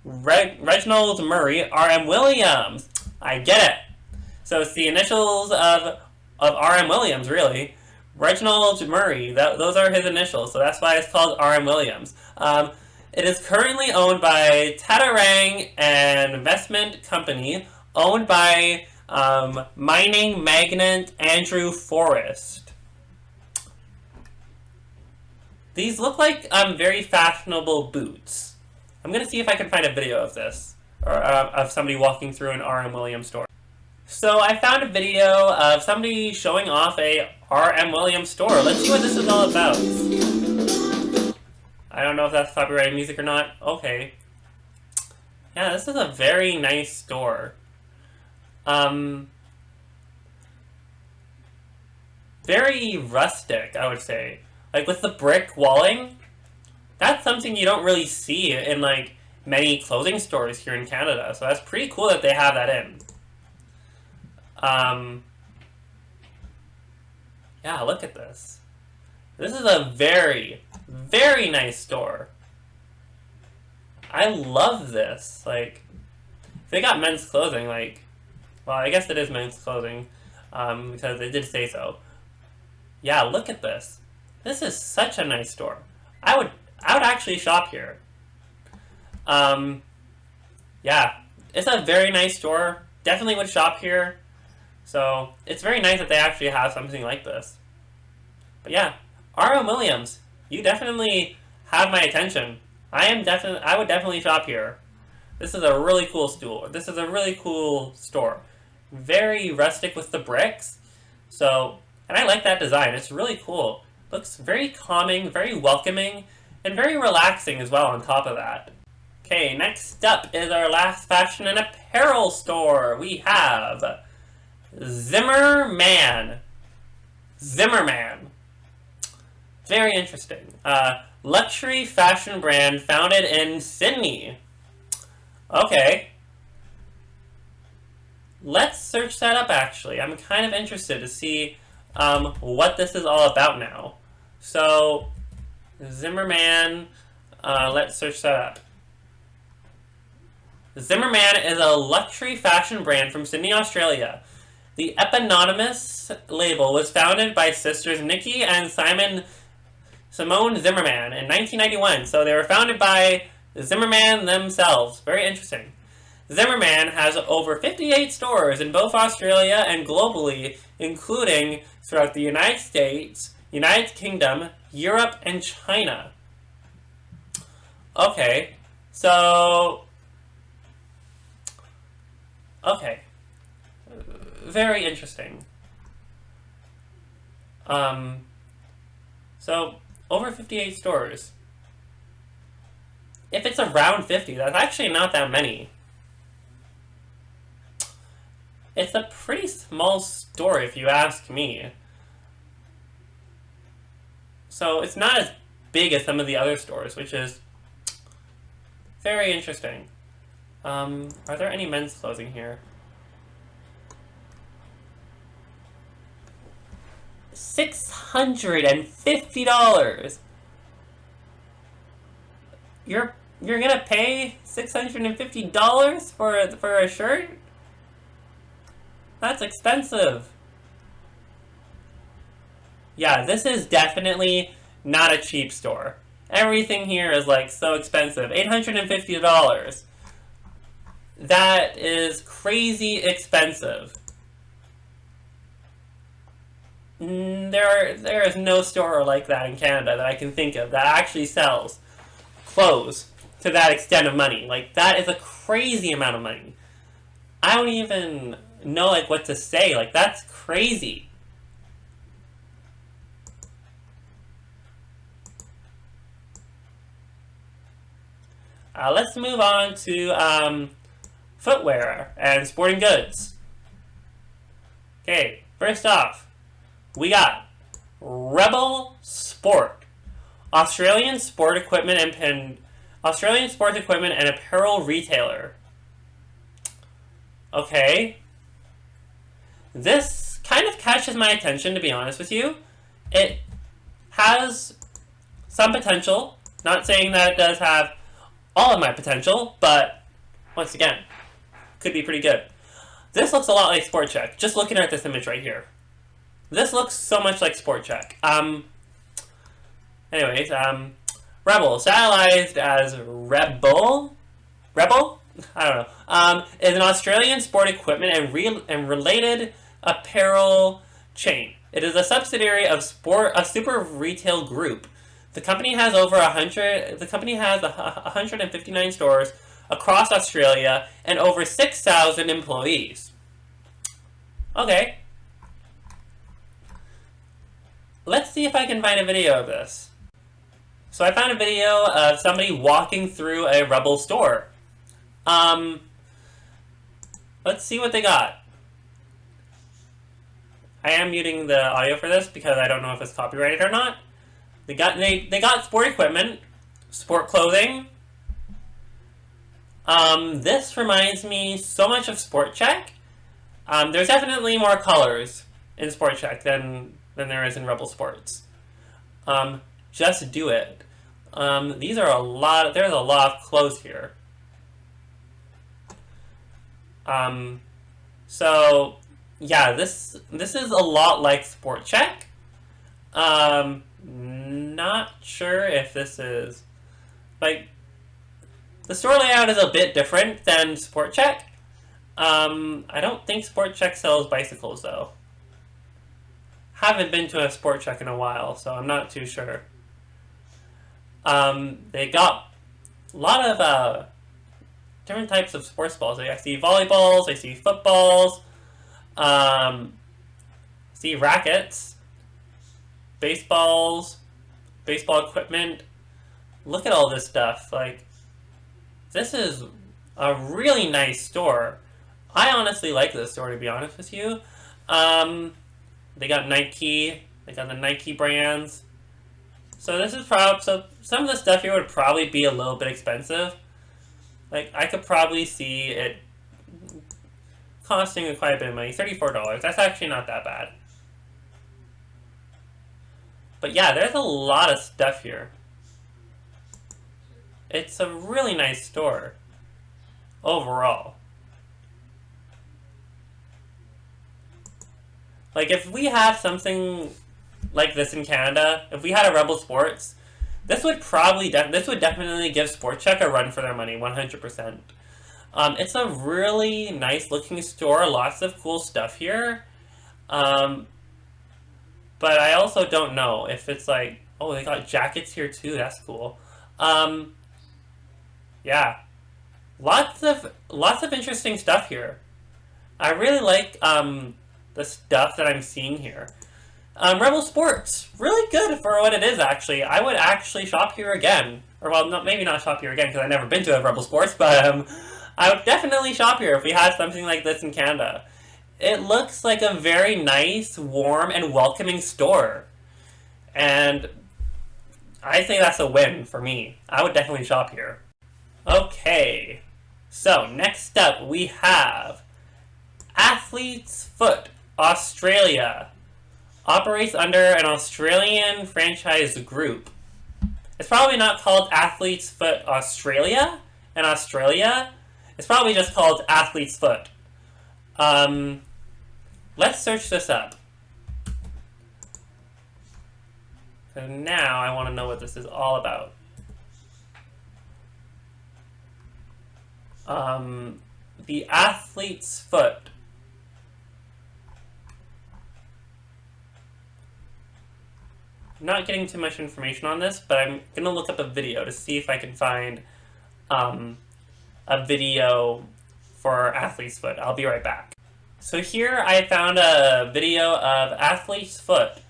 S1: Reginald Murray, R.M. Williams. I get it. So it's the initials of R.M. Williams, really. Reginald Murray. Those are his initials, so that's why it's called R.M. Williams. It is currently owned by Tatarang, an investment company owned by mining magnate Andrew Forrest. These look like very fashionable boots. I'm going to see if I can find a video of this, or of somebody walking through an R.M. Williams store. So I found a video of somebody showing off a R.M. Williams store. Let's see what this is all about. I don't know if that's copyrighted music or not. Okay. Yeah, this is a very nice store. Very rustic, I would say. Like with the brick walling, that's something you don't really see in like many clothing stores here in Canada. So that's pretty cool that they have that in. Yeah, look at this. This is a very, very nice store. I love this. Like, if they got men's clothing, like, well, I guess it is men's clothing, because they did say so. Yeah, look at this. This is such a nice store. I would actually shop here. Yeah, it's a very nice store. Definitely would shop here. So, it's very nice that they actually have something like this. But yeah, R.M. Williams, you definitely have my attention. I would definitely shop here. This is a really cool store. This is a really cool store. Very rustic with the bricks. So, and I like that design. It's really cool. Looks very calming, very welcoming, and very relaxing as well on top of that. Okay, next up is our last fashion and apparel store. We have Zimmerman. Zimmerman. Very interesting. Luxury fashion brand founded in Sydney. Okay. Let's search that up, actually. I'm kind of interested to see what this is all about now. So, Zimmerman, let's search that up. Zimmerman is a luxury fashion brand from Sydney, Australia. The eponymous label was founded by sisters Nikki and Simone Zimmerman in 1991. So they were founded by Zimmerman themselves. Very interesting. Zimmerman has over 58 stores in both Australia and globally, including throughout the United States, United Kingdom, Europe, and China. Okay, so... Okay. Very interesting. So, over 58 stores. If it's around 50, that's actually not that many. It's a pretty small store, if you ask me. So, it's not as big as some of the other stores, which is very interesting. Are there any men's clothing here? $650. You're gonna pay $650 for a shirt? That's expensive. Yeah, this is definitely not a cheap store. Everything here is like so expensive. $850. That is crazy expensive. There is no store like that in Canada that I can think of that actually sells clothes to that extent of money. Like, that is a crazy amount of money. I don't even know like what to say. Like, that's crazy. Let's move on to footwear and sporting goods. Okay, first off, we got Rebel Sport, Australian sports equipment and apparel retailer. Okay, this kind of catches my attention, to be honest with you. It has some potential. Not saying that it does have all of my potential, but once again, could be pretty good. This looks a lot like Sport Chek. Just looking at this image right here. This looks so much like Sport Chek. Anyways, Rebel, stylized as Rebel? I don't know. Is an Australian sport equipment and related apparel chain. It is a subsidiary of Super Retail Group. The company has 159 stores across Australia and over 6,000 employees. Okay. Let's see if I can find a video of this. So I found a video of somebody walking through a Rebel store. Let's see what they got. I am muting the audio for this because I don't know if it's copyrighted or not. They got sport equipment, sport clothing. This reminds me so much of Sport Chek. There's definitely more colors in Sport Chek than there is in Rebel Sports. Just do it. There's a lot of clothes here. So yeah, this is a lot like Sport Chek. Not sure if this is like the store layout is a bit different than Sport Chek. I don't think Sport Chek sells bicycles though. Haven't been to a Sport Chek in a while, so I'm not too sure. They got a lot of different types of sports balls. I see volleyballs, I see footballs, see rackets, baseballs, baseball equipment. Look at all this stuff. Like, this is a really nice store. I honestly like this store, to be honest with you. They got Nike. They got the Nike brands. So this is probably, so some of the stuff here would probably be a little bit expensive. Like, I could probably see it costing quite a bit of money. $34. That's actually not that bad. But yeah, there's a lot of stuff here. It's a really nice store overall. Like, if we had something like this in Canada, if we had a Rebel Sports, this would probably this would definitely give Sport Chek a run for their money, 100%. It's a really nice looking store, lots of cool stuff here. But I also don't know if it's like, oh, they got jackets here too, that's cool. Yeah. Lots of interesting stuff here. I really like the stuff that I'm seeing here. Rebel Sports, really good for what it is, actually. I would actually shop here again. Or, well, maybe not shop here again, because I've never been to a Rebel Sports, but I would definitely shop here if we had something like this in Canada. It looks like a very nice, warm, and welcoming store. And I think that's a win for me. I would definitely shop here. Okay, so next up we have Athlete's Foot, Australia. Operates under an Australian franchise group. It's probably not called Athlete's Foot Australia in Australia. It's probably just called Athlete's Foot. Let's search this up. So now I want to know what this is all about. The Athlete's Foot. I'm not getting too much information on this, but I'm going to look up a video to see if I can find a video for Athlete's Foot. I'll be right back. So here I found a video of Athlete's Foot.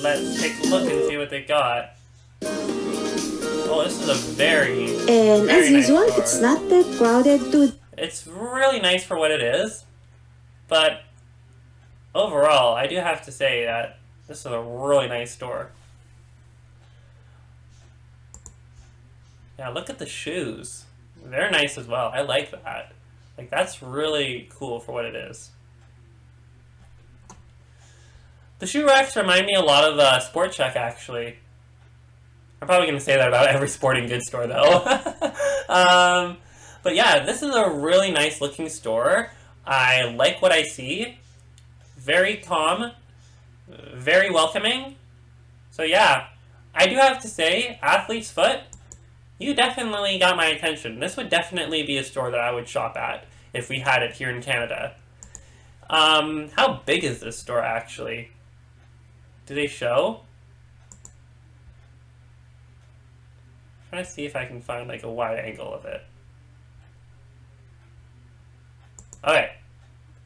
S1: Let's take a look and see what they got. Oh, this is a very
S8: as usual,
S1: nice
S8: it's not that crowded too.
S1: It's really nice for what it is, but overall, I do have to say that this is a really nice store. Yeah, look at the shoes. They're nice as well. I like that. Like, that's really cool for what it is. The shoe racks remind me a lot of Sport Chek, actually. I'm probably going to say that about every sporting goods store, though. But yeah, this is a really nice looking store. I like what I see. Very calm. Very welcoming. So yeah, I do have to say, Athlete's Foot, you definitely got my attention. This would definitely be a store that I would shop at if we had it here in Canada. How big is this store, actually? Do they show? I'm trying to see if I can find like a wide angle of it. Okay,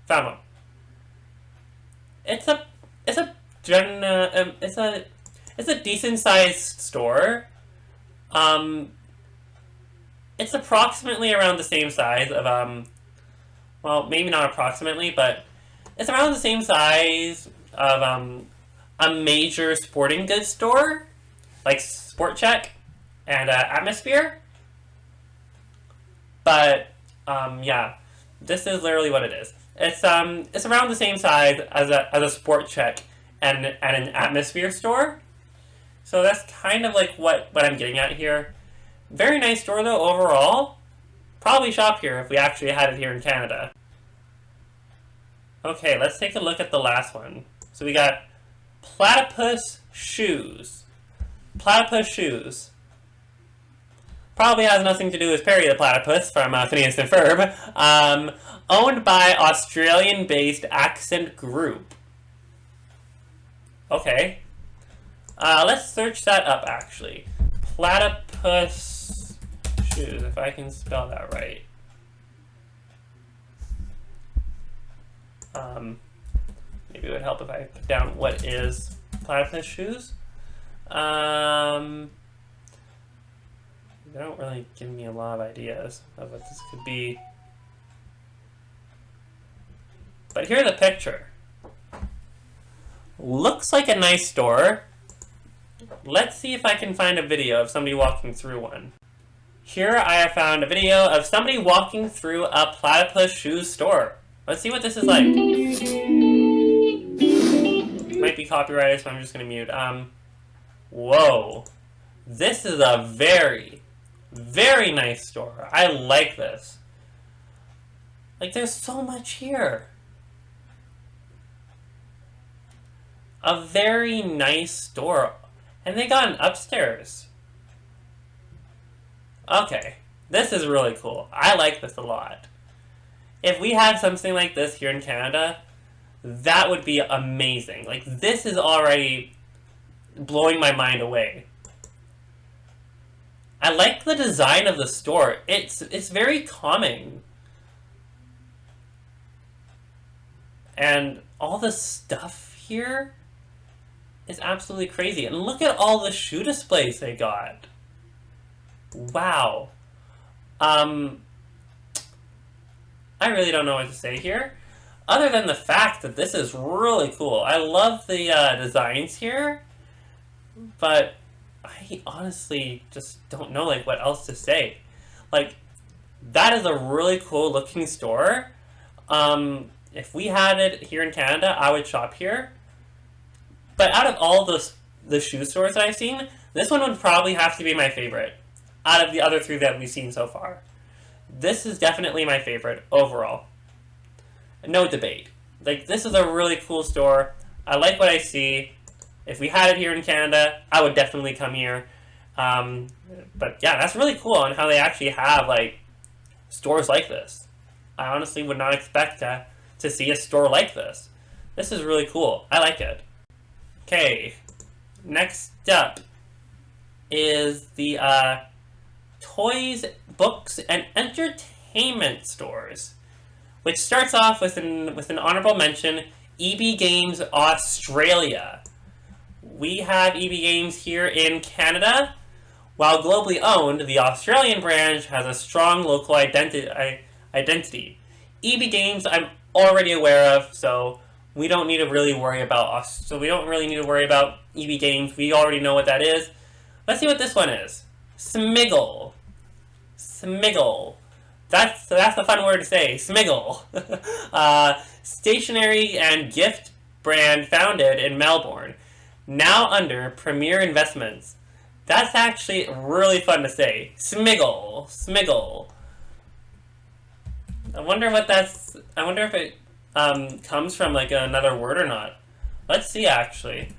S1: found one. It's a decent sized store. It's approximately around the same size of well, maybe not approximately, but it's around the same size of a major sporting goods store, like Sport Chek and Atmosphere. But yeah, this is literally what it is. It's around the same size as a Sport Chek and an Atmosphere store. So that's kind of like what I'm getting at here. Very nice store though overall. Probably shop here if we actually had it here in Canada. Okay, let's take a look at the last one. So we got Platypus Shoes. Platypus Shoes. Probably has nothing to do with Perry the Platypus from Phineas and Ferb. Owned by Australian-based Accent Group. Okay. Let's search that up, actually. Platypus Shoes, if I can spell that right. Maybe it would help if I put down what is Platypus Shoes. They don't really give me a lot of ideas of what this could be. But here's a picture. Looks like a nice store. Let's see if I can find a video of somebody walking through one. Here I have found a video of somebody walking through a Platypus Shoes store. Let's see what this is like. Might be copyrighted, so I'm just gonna mute. Whoa. This is a very, very nice store. I like this. Like, there's so much here. A very nice store. And they got an upstairs. Okay. This is really cool. I like this a lot. If we had something like this here in Canada, that would be amazing. Like, this is already blowing my mind away. I like the design of the store. It's very calming. And all the stuff here is absolutely crazy. And look at all the shoe displays they got. Wow. I really don't know what to say here, other than the fact that this is really cool. I love the designs here, but I honestly just don't know like what else to say. Like, that is a really cool looking store. If we had it here in Canada, I would shop here. But out of all the shoe stores that I've seen, this one would probably have to be my favorite out of the other three that we've seen so far. This is definitely my favorite overall. No debate. Like, this is a really cool store. I like what I see. If we had it here in Canada, I would definitely come here. But yeah, that's really cool on how they actually have like stores like this. I honestly would not expect to see a store like this. This is really cool. I like it. Okay, next up is the toys, books, and entertainment stores, which starts off with an honorable mention, EB Games Australia. We have EB Games here in Canada. While globally owned, the Australian branch has a strong local identity. EB Games I'm already aware of, so we don't need to really worry about EB Games. We already know what that is. Let's see what this one is. Smiggle. Smiggle. That's a fun word to say. Smiggle. Stationery and gift brand founded in Melbourne. Now under Premier Investments. That's actually really fun to say. Smiggle. Smiggle. I wonder if it comes from like another word or not. Let's see actually.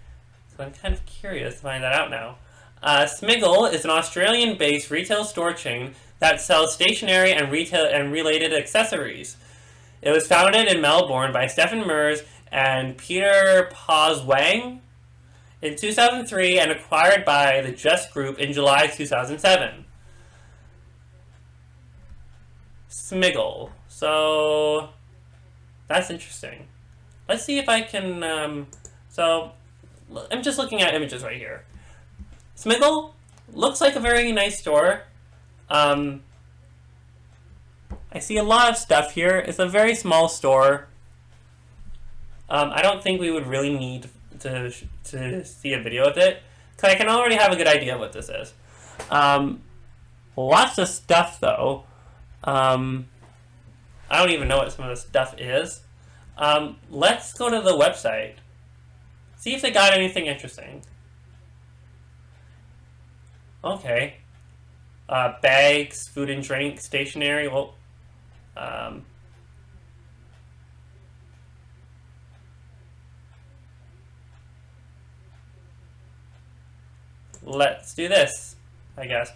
S1: So I'm kind of curious to find that out now. Smiggle is an Australian-based retail store chain that sells stationery and related accessories. It was founded in Melbourne by Stephen Mers and Peter Poswang in 2003 and acquired by the Just Group in July 2007. Smiggle. So that's interesting. Let's see if I can. So I'm just looking at images right here. Smiggle looks like a very nice store. I see a lot of stuff here. It's a very small store. I don't think we would really need to see a video of it, because I can already have a good idea of what this is. Lots of stuff though. I don't even know what some of the stuff is. Let's go to the website. See if they got anything interesting. Okay. Bags, food and drink, stationery. Well, let's do this, I guess.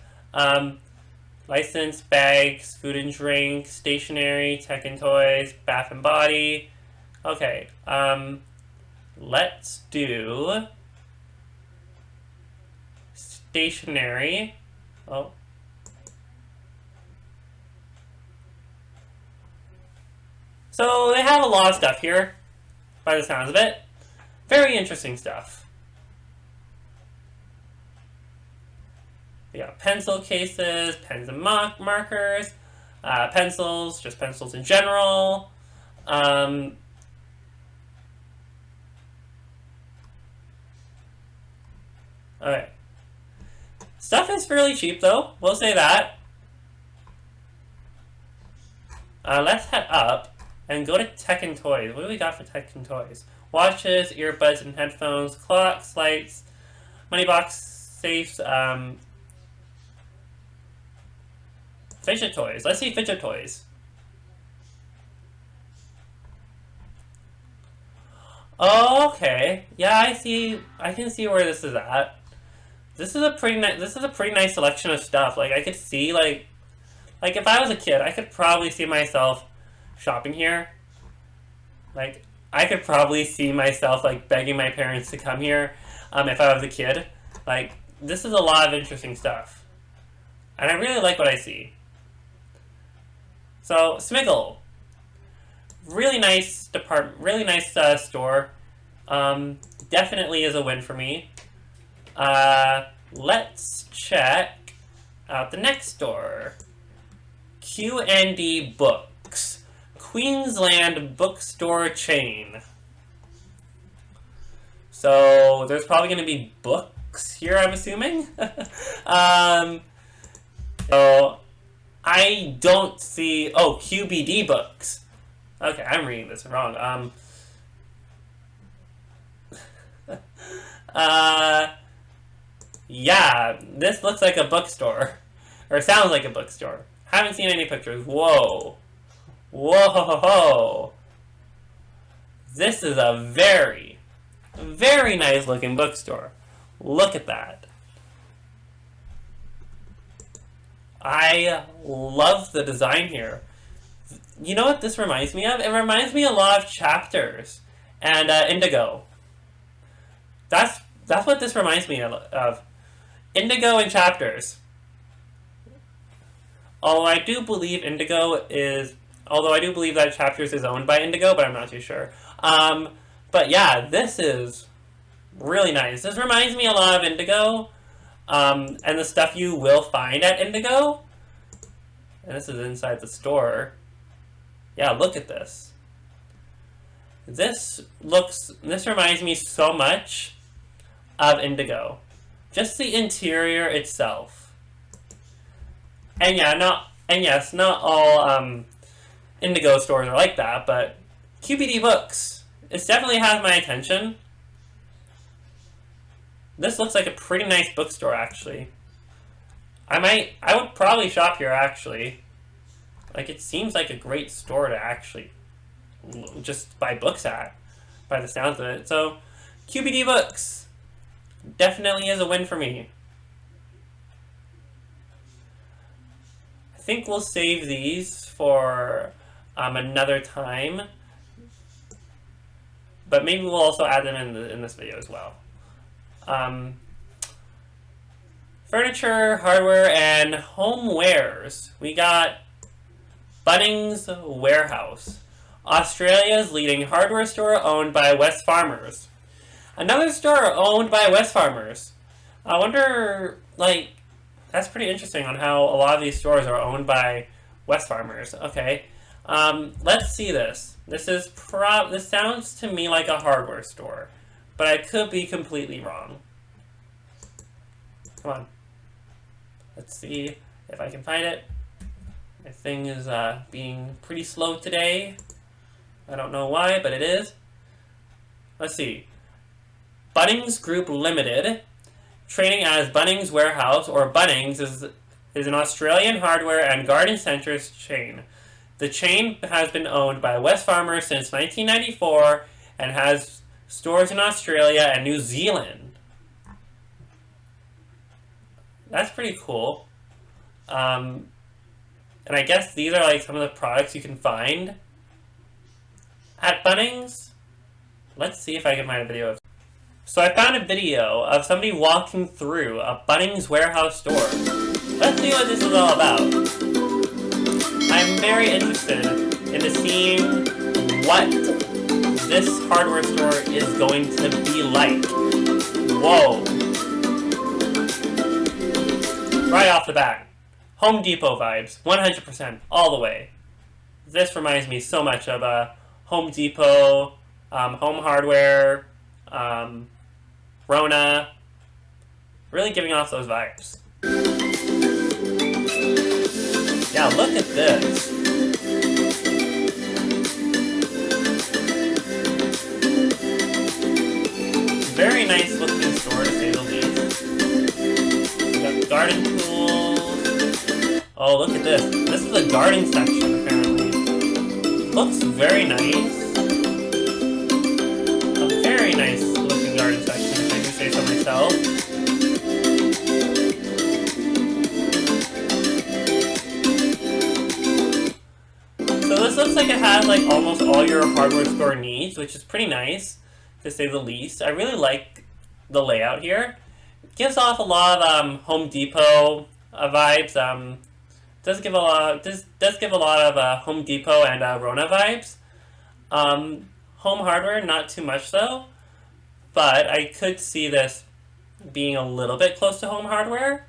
S1: Licensed bags, food and drink, stationery, tech and toys, bath and body. Okay, let's do stationery. Oh. So they have a lot of stuff here, by the sounds of it. Very interesting stuff. We got pencil cases, pens and markers, pencils, just pencils in general. Okay. Stuff is fairly cheap, though. We'll say that. Let's head up and go to Tech and Toys. What do we got for Tech and Toys? Watches, earbuds and headphones, clocks, lights, money box, safes, fidget toys. Let's see fidget toys. Oh, okay. Yeah, I see. I can see where this is at. This is a pretty nice selection of stuff. Like, I could see, like if I was a kid, I could probably see myself shopping here. Like, I could probably see myself, like, begging my parents to come here if I was a kid. Like, this is a lot of interesting stuff. And I really like what I see. So, Smiggle. Really nice department, really nice store. Definitely is a win for me. Let's check out the next store. Q&D Books. Queensland bookstore chain. So there's probably going to be books here, I'm assuming. So I don't see. Oh, QBD Books. Okay, I'm reading this wrong. Yeah, this looks like a bookstore, or sounds like a bookstore. Haven't seen any pictures. Whoa. Whoa. This is a very, very nice looking bookstore. Look at that. I love the design here. You know what this reminds me of? It reminds me a lot of Chapters and Indigo. That's what this reminds me of. Indigo and Chapters. Although I do believe that Chapters is owned by Indigo, but I'm not too sure. But yeah, this is really nice. This reminds me a lot of Indigo, and the stuff you will find at Indigo. And this is inside the store. Yeah, look at this. This reminds me so much of Indigo. Just the interior itself. And yeah, not all Indigo stores are like that, but QBD Books, it definitely has my attention. This looks like a pretty nice bookstore, actually. I would probably shop here, actually. Like, it seems like a great store to actually just buy books at, by the sounds of it. So, QBD Books definitely is a win for me. I think we'll save these for another time, but maybe we'll also add them in this video as well. Furniture, hardware, and homewares. We got Bunnings Warehouse, Australia's leading hardware store owned by Wesfarmers. Another store owned by Wesfarmers. I wonder, like, that's pretty interesting on how a lot of these stores are owned by Wesfarmers. Okay, let's see this. This sounds to me like a hardware store, but I could be completely wrong. Come on. Let's see if I can find it. My thing is being pretty slow today. I don't know why, but it is. Let's see. Bunnings Group Limited, trading as Bunnings Warehouse, or Bunnings, is an Australian hardware and garden centres chain. The chain has been owned by Wesfarmers since 1994 and has stores in Australia and New Zealand. That's pretty cool. And I guess these are like some of the products you can find at Bunnings. Let's see if I can find a video of. So I found a video of somebody walking through a Bunnings Warehouse store. Let's see what this is all about. I'm very interested in seeing what this hardware store is going to be like. Whoa. Right off the bat. Home Depot vibes, 100%, all the way. This reminds me so much of Home Depot, Home Hardware, Rona. Really giving off those vibes. Yeah, look at this. Very nice looking store, to say the least. We got garden tools. Oh, look at this. This is a garden section, apparently. Looks very nice. A very nice looking garden section, if I do say so myself. So this looks like it has like almost all your hardware store needs, which is pretty nice, to say the least. I really like the layout here. It gives off a lot of Home Depot vibes. Does give a lot of Home Depot and Rona vibes. Home Hardware, not too much though, but I could see this being a little bit close to Home Hardware.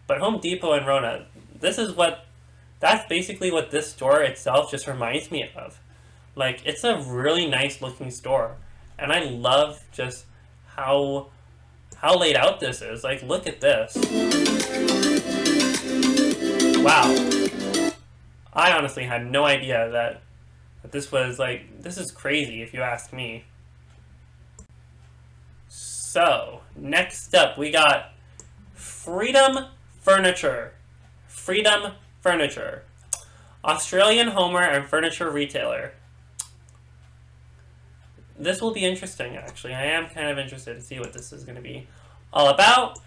S1: But Home Depot and Rona, that's basically what this store itself just reminds me of. Like, it's a really nice looking store, and I love just how laid out this is. Like, look at this. Wow. I honestly had no idea that this was like, this is crazy if you ask me. So, next up we got Freedom Furniture. Freedom Furniture. Australian homer and furniture retailer. This will be interesting, actually. I am kind of interested to see what this is going to be all about.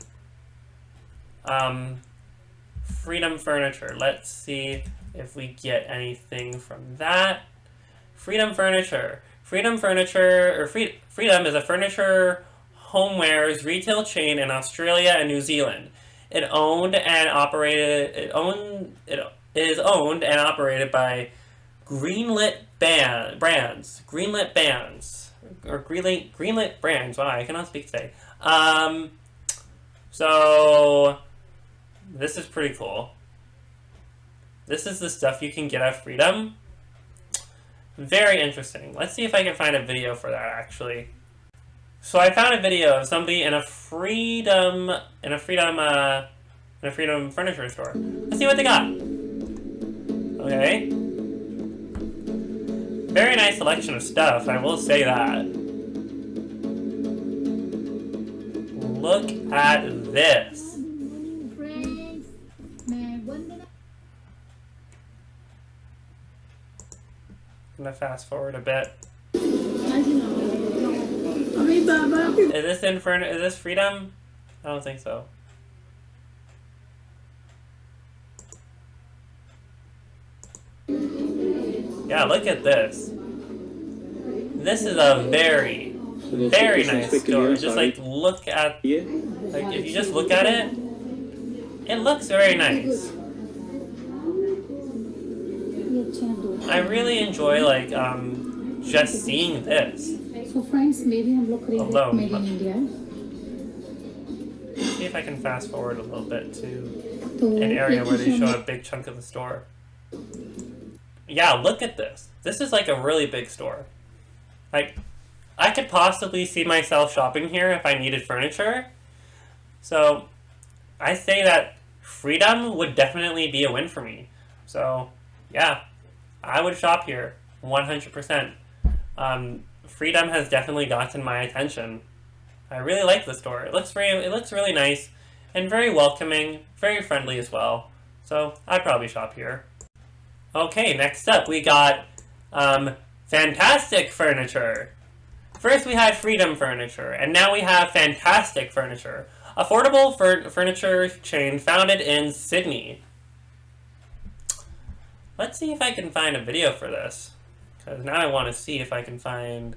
S1: Freedom Furniture. Let's see if we get anything from that. Freedom Furniture. Freedom Furniture, or Freedom is a furniture homewares retail chain in Australia and New Zealand. It is owned and operated by Greenlit Brands. Wow, I cannot speak today. So this is pretty cool. This is the stuff you can get at Freedom. Very interesting. Let's see if I can find a video for that, actually. So I found a video of somebody in a Freedom furniture store. Let's see what they got. Okay. Very nice selection of stuff, I will say that. Look at this. I'm gonna fast forward a bit. Is this Freedom? I don't think so. Yeah, look at this. This is a very nice store. Just like look at, like if you just look at it, it looks very nice. I really enjoy like just seeing this.
S7: So friends, maybe I'm looking at Made in India.
S1: See if I can fast forward a little bit to an area where they show a big chunk of the store. Yeah, look at this. This is like a really big store. Like, I could possibly see myself shopping here if I needed furniture. So, I say that Freedom would definitely be a win for me. So, yeah, I would shop here 100%. Freedom has definitely gotten my attention. I really like the store. It looks really nice and very welcoming, very friendly as well. So, I'd probably shop here. Okay, next up we got Fantastic Furniture. First we had Freedom Furniture, and now we have Fantastic Furniture, affordable furniture chain founded in Sydney. Let's see if I can find a video for this, because now I want to see if I can find,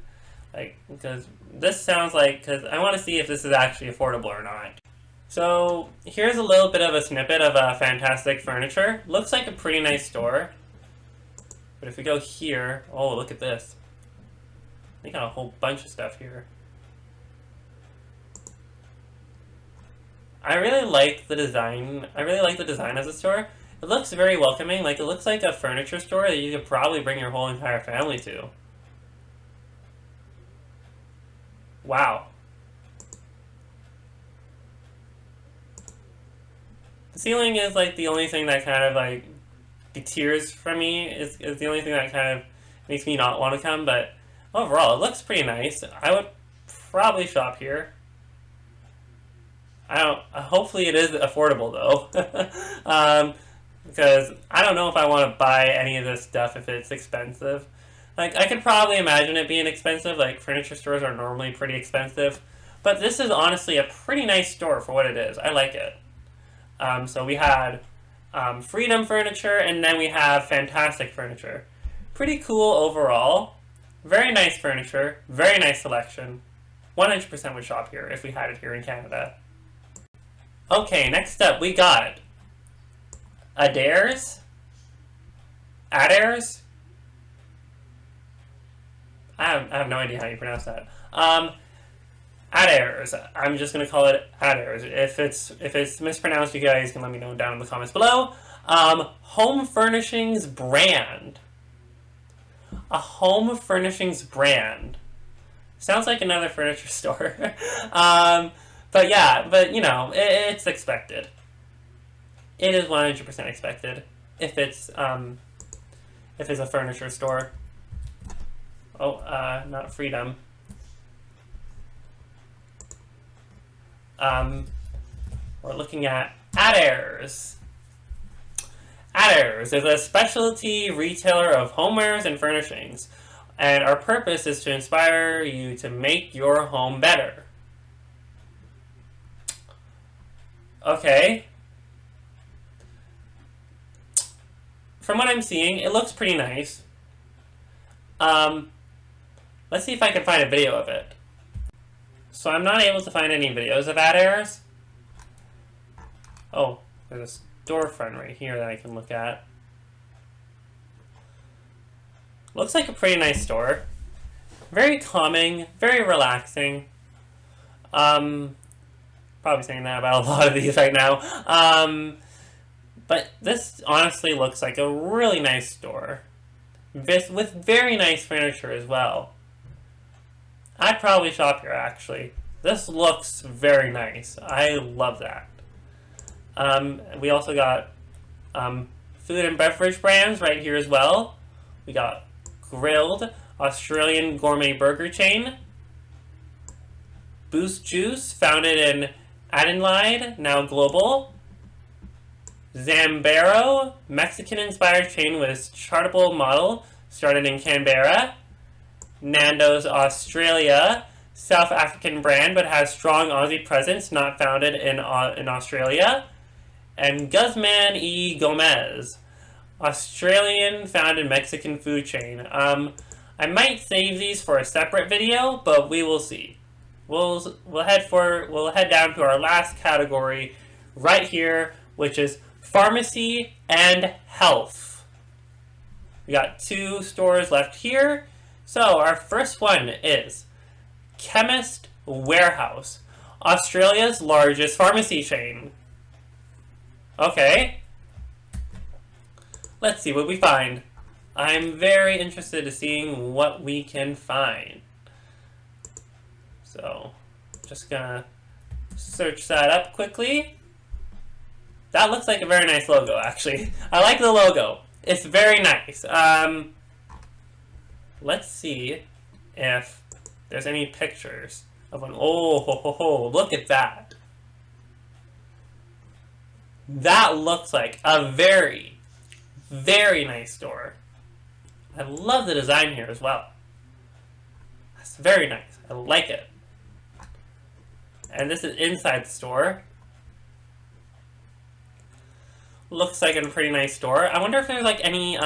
S1: like, because this sounds like, because I want to see if this is actually affordable or not. So here's a little bit of a snippet of Fantastic Furniture. Looks like a pretty nice store. But if we go here, oh, look at this. They got a whole bunch of stuff here. I really like the design. I really like the design of the store. It looks very welcoming. Like, it looks like a furniture store that you could probably bring your whole entire family to. Wow. The ceiling is like the only thing that kind of like deters from me, is the only thing that kind of makes me not want to come, but overall it looks pretty nice. I would probably shop here. Hopefully it is affordable though. Because I don't know if I want to buy any of this stuff if it's expensive. Like, I could probably imagine it being expensive, like furniture stores are normally pretty expensive, but this is honestly a pretty nice store for what it is. I like it. So we had Freedom Furniture, and then we have Fantastic Furniture. Pretty cool overall. Very nice furniture, very nice selection. 100% would shop here if we had it here in Canada. Okay, next up we got Adairs? I have no idea how you pronounce that. Adairs. I'm just gonna call it Adairs. If it's mispronounced, you guys can let me know down in the comments below. Home furnishings brand. A home furnishings brand. Sounds like another furniture store. But yeah, you know, it's expected. It is 100% expected if it's a furniture store. Oh, not Freedom. We're looking at Adairs. Adairs is a specialty retailer of homewares and furnishings, and our purpose is to inspire you to make your home better. Okay. From what I'm seeing, it looks pretty nice. Let's see if I can find a video of it. So I'm not able to find any videos of Adairs. Oh, there's a storefront right here that I can look at. Looks like a pretty nice store. Very calming, very relaxing. Probably saying that about a lot of these right now. But this honestly looks like a really nice store. With very nice furniture as well. I'd probably shop here, actually. This looks very nice. I love that. We also got food and beverage brands right here as well. We got Grilled, Australian gourmet burger chain. Boost Juice, founded in Adelaide, now global. Zambero, Mexican-inspired chain with chartable model, started in Canberra. Nando's Australia, South African brand but has strong Aussie presence, not founded in Australia. And Guzman y Gomez, Australian founded Mexican food chain. I might save these for a separate video, but we will see. We'll head down to our last category right here, which is pharmacy and health. We got 2 stores left here. So our first one is Chemist Warehouse, Australia's largest pharmacy chain. Okay. Let's see what we find. I'm very interested in seeing what we can find. So, just gonna search that up quickly. That looks like a very nice logo, actually. I like the logo. It's very nice. Let's see if there's any pictures of one. Oh, ho, ho, ho. Look at that. That looks like a very, very nice store. I love the design here as well. It's very nice. I like it. And this is inside the store. Looks like a pretty nice store. I wonder if there's like any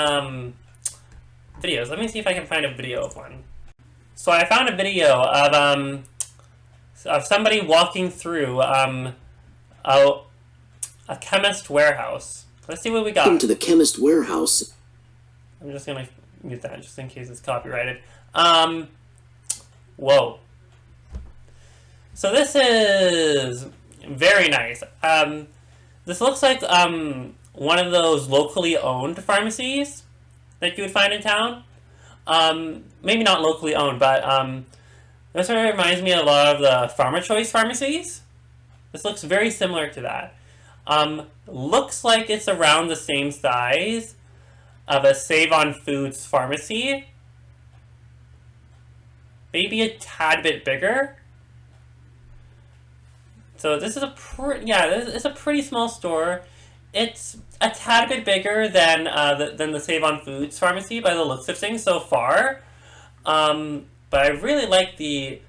S1: videos. Let me see if I can find a video of one. So I found a video of somebody walking through a Chemist Warehouse. Let's see what we got.
S5: Welcome to the Chemist Warehouse.
S1: I'm just gonna mute that just in case it's copyrighted. Whoa. So this is very nice. This looks like one of those locally owned pharmacies that you would find in town. Maybe not locally owned, but this sort of reminds me a lot of the Pharma Choice pharmacies. This looks very similar to that. Looks like it's around the same size of a Save On Foods pharmacy. Maybe a tad bit bigger. So this is it's a pretty small store. It's a tad bit bigger than the Save On Foods pharmacy by the looks of things so far. But I really like the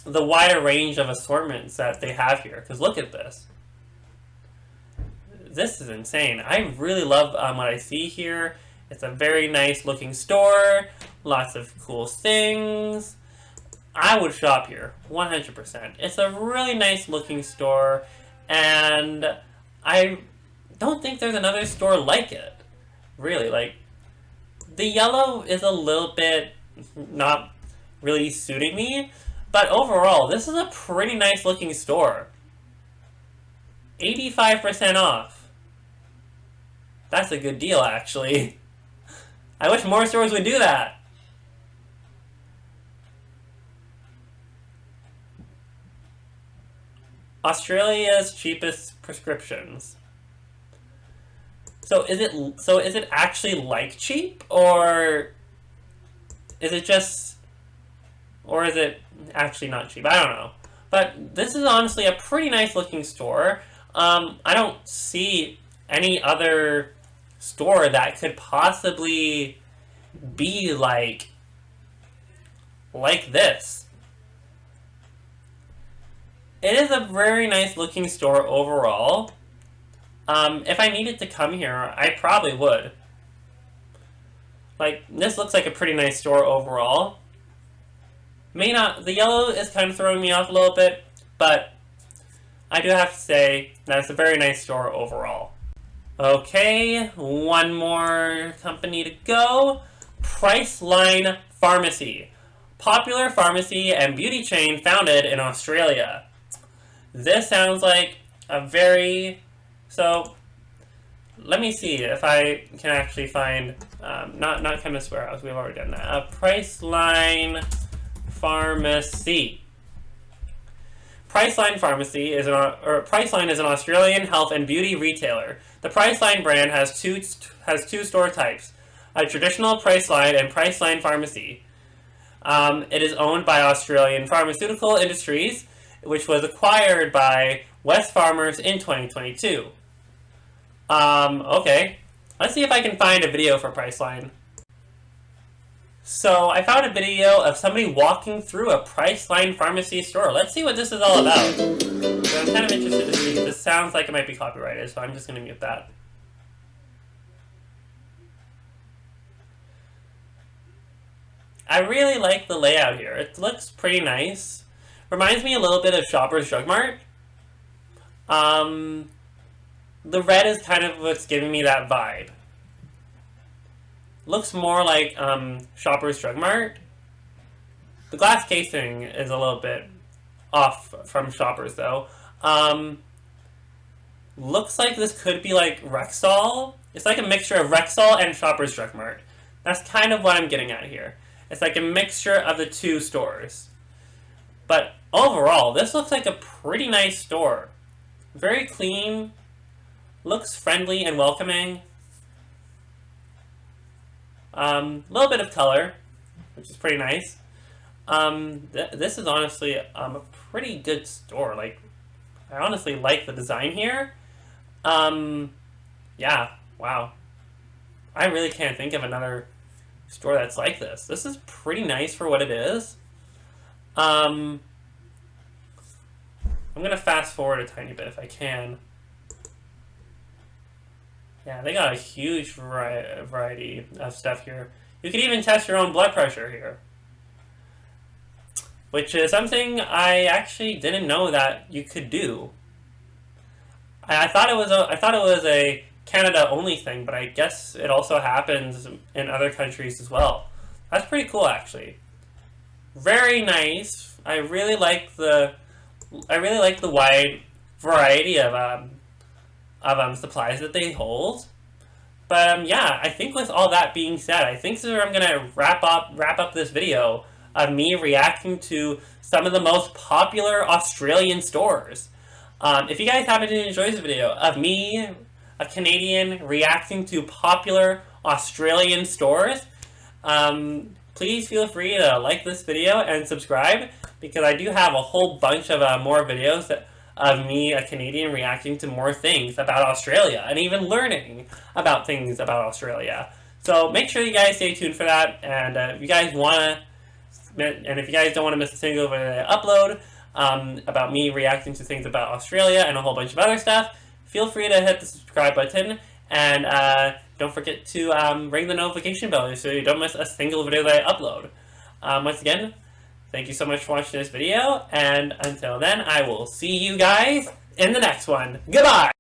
S1: wider range of assortments that they have here. Because look at this. This is insane. I really love what I see here. It's a very nice looking store. Lots of cool things. I would shop here, 100%. It's a really nice looking store, and I don't think there's another store like it. Really, like, the yellow is a little bit not really suiting me, but overall, this is a pretty nice looking store. 85% off. That's a good deal, actually. I wish more stores would do that. Australia's cheapest prescriptions. So is it actually like cheap, or is it actually not cheap? I don't know. But this is honestly a pretty nice looking store. I don't see any other store that could possibly be like this. It is a very nice looking store overall. If I needed to come here, I probably would. Like, this looks like a pretty nice store overall. The yellow is kind of throwing me off a little bit, but I do have to say that it's a very nice store overall. Okay, one more company to go. Priceline Pharmacy. Popular pharmacy and beauty chain founded in Australia. This sounds like a very... So, let me see if I can actually find... not Chemist Warehouse, we've already done that. Priceline Pharmacy. Priceline Pharmacy is Priceline is an Australian health and beauty retailer. The Priceline brand has two store types: a traditional Priceline and Priceline Pharmacy. It is owned by Australian Pharmaceutical Industries, which was acquired by Wesfarmers in 2022. Okay, let's see if I can find a video for Priceline. So I found a video of somebody walking through a Priceline Pharmacy store. Let's see what this is all about. So I'm kind of interested to see. This sounds like it might be copyrighted, so I'm just going to mute that. I really like the layout here. It looks pretty nice. Reminds me a little bit of Shoppers Drug Mart. The red is kind of what's giving me that vibe. Looks more like Shoppers Drug Mart. The glass casing is a little bit off from Shoppers though. Looks like this could be like Rexall. It's like a mixture of Rexall and Shoppers Drug Mart. That's kind of what I'm getting at here. It's like a mixture of the two stores. But overall, this looks like a pretty nice store. Very clean. Looks friendly and welcoming. Little bit of color, which is pretty nice. This is honestly a pretty good store. Like, I honestly like the design here. Yeah, wow. I really can't think of another store that's like this. This is pretty nice for what it is. I'm gonna fast forward a tiny bit if I can. Yeah, they got a huge variety of stuff here. You can even test your own blood pressure here, which is something I actually didn't know that you could do. I thought it was a Canada only thing, but I guess it also happens in other countries as well. That's pretty cool, actually. Very nice. I really like the wide variety of supplies that they hold. But yeah, I think with all that being said, I think this is where I'm gonna wrap up this video of me reacting to some of the most popular Australian stores. If you guys happen to enjoy this video of me, a Canadian, reacting to popular Australian stores, please feel free to like this video and subscribe, because I do have a whole bunch of more videos of me, a Canadian, reacting to more things about Australia and even learning about things about Australia. So make sure you guys stay tuned for that, and if you guys don't want to miss a single video I upload about me reacting to things about Australia and a whole bunch of other stuff, feel free to hit the subscribe button, and don't forget to ring the notification bell so you don't miss a single video that I upload. Once again, thank you so much for watching this video, and until then, I will see you guys in the next one. Goodbye!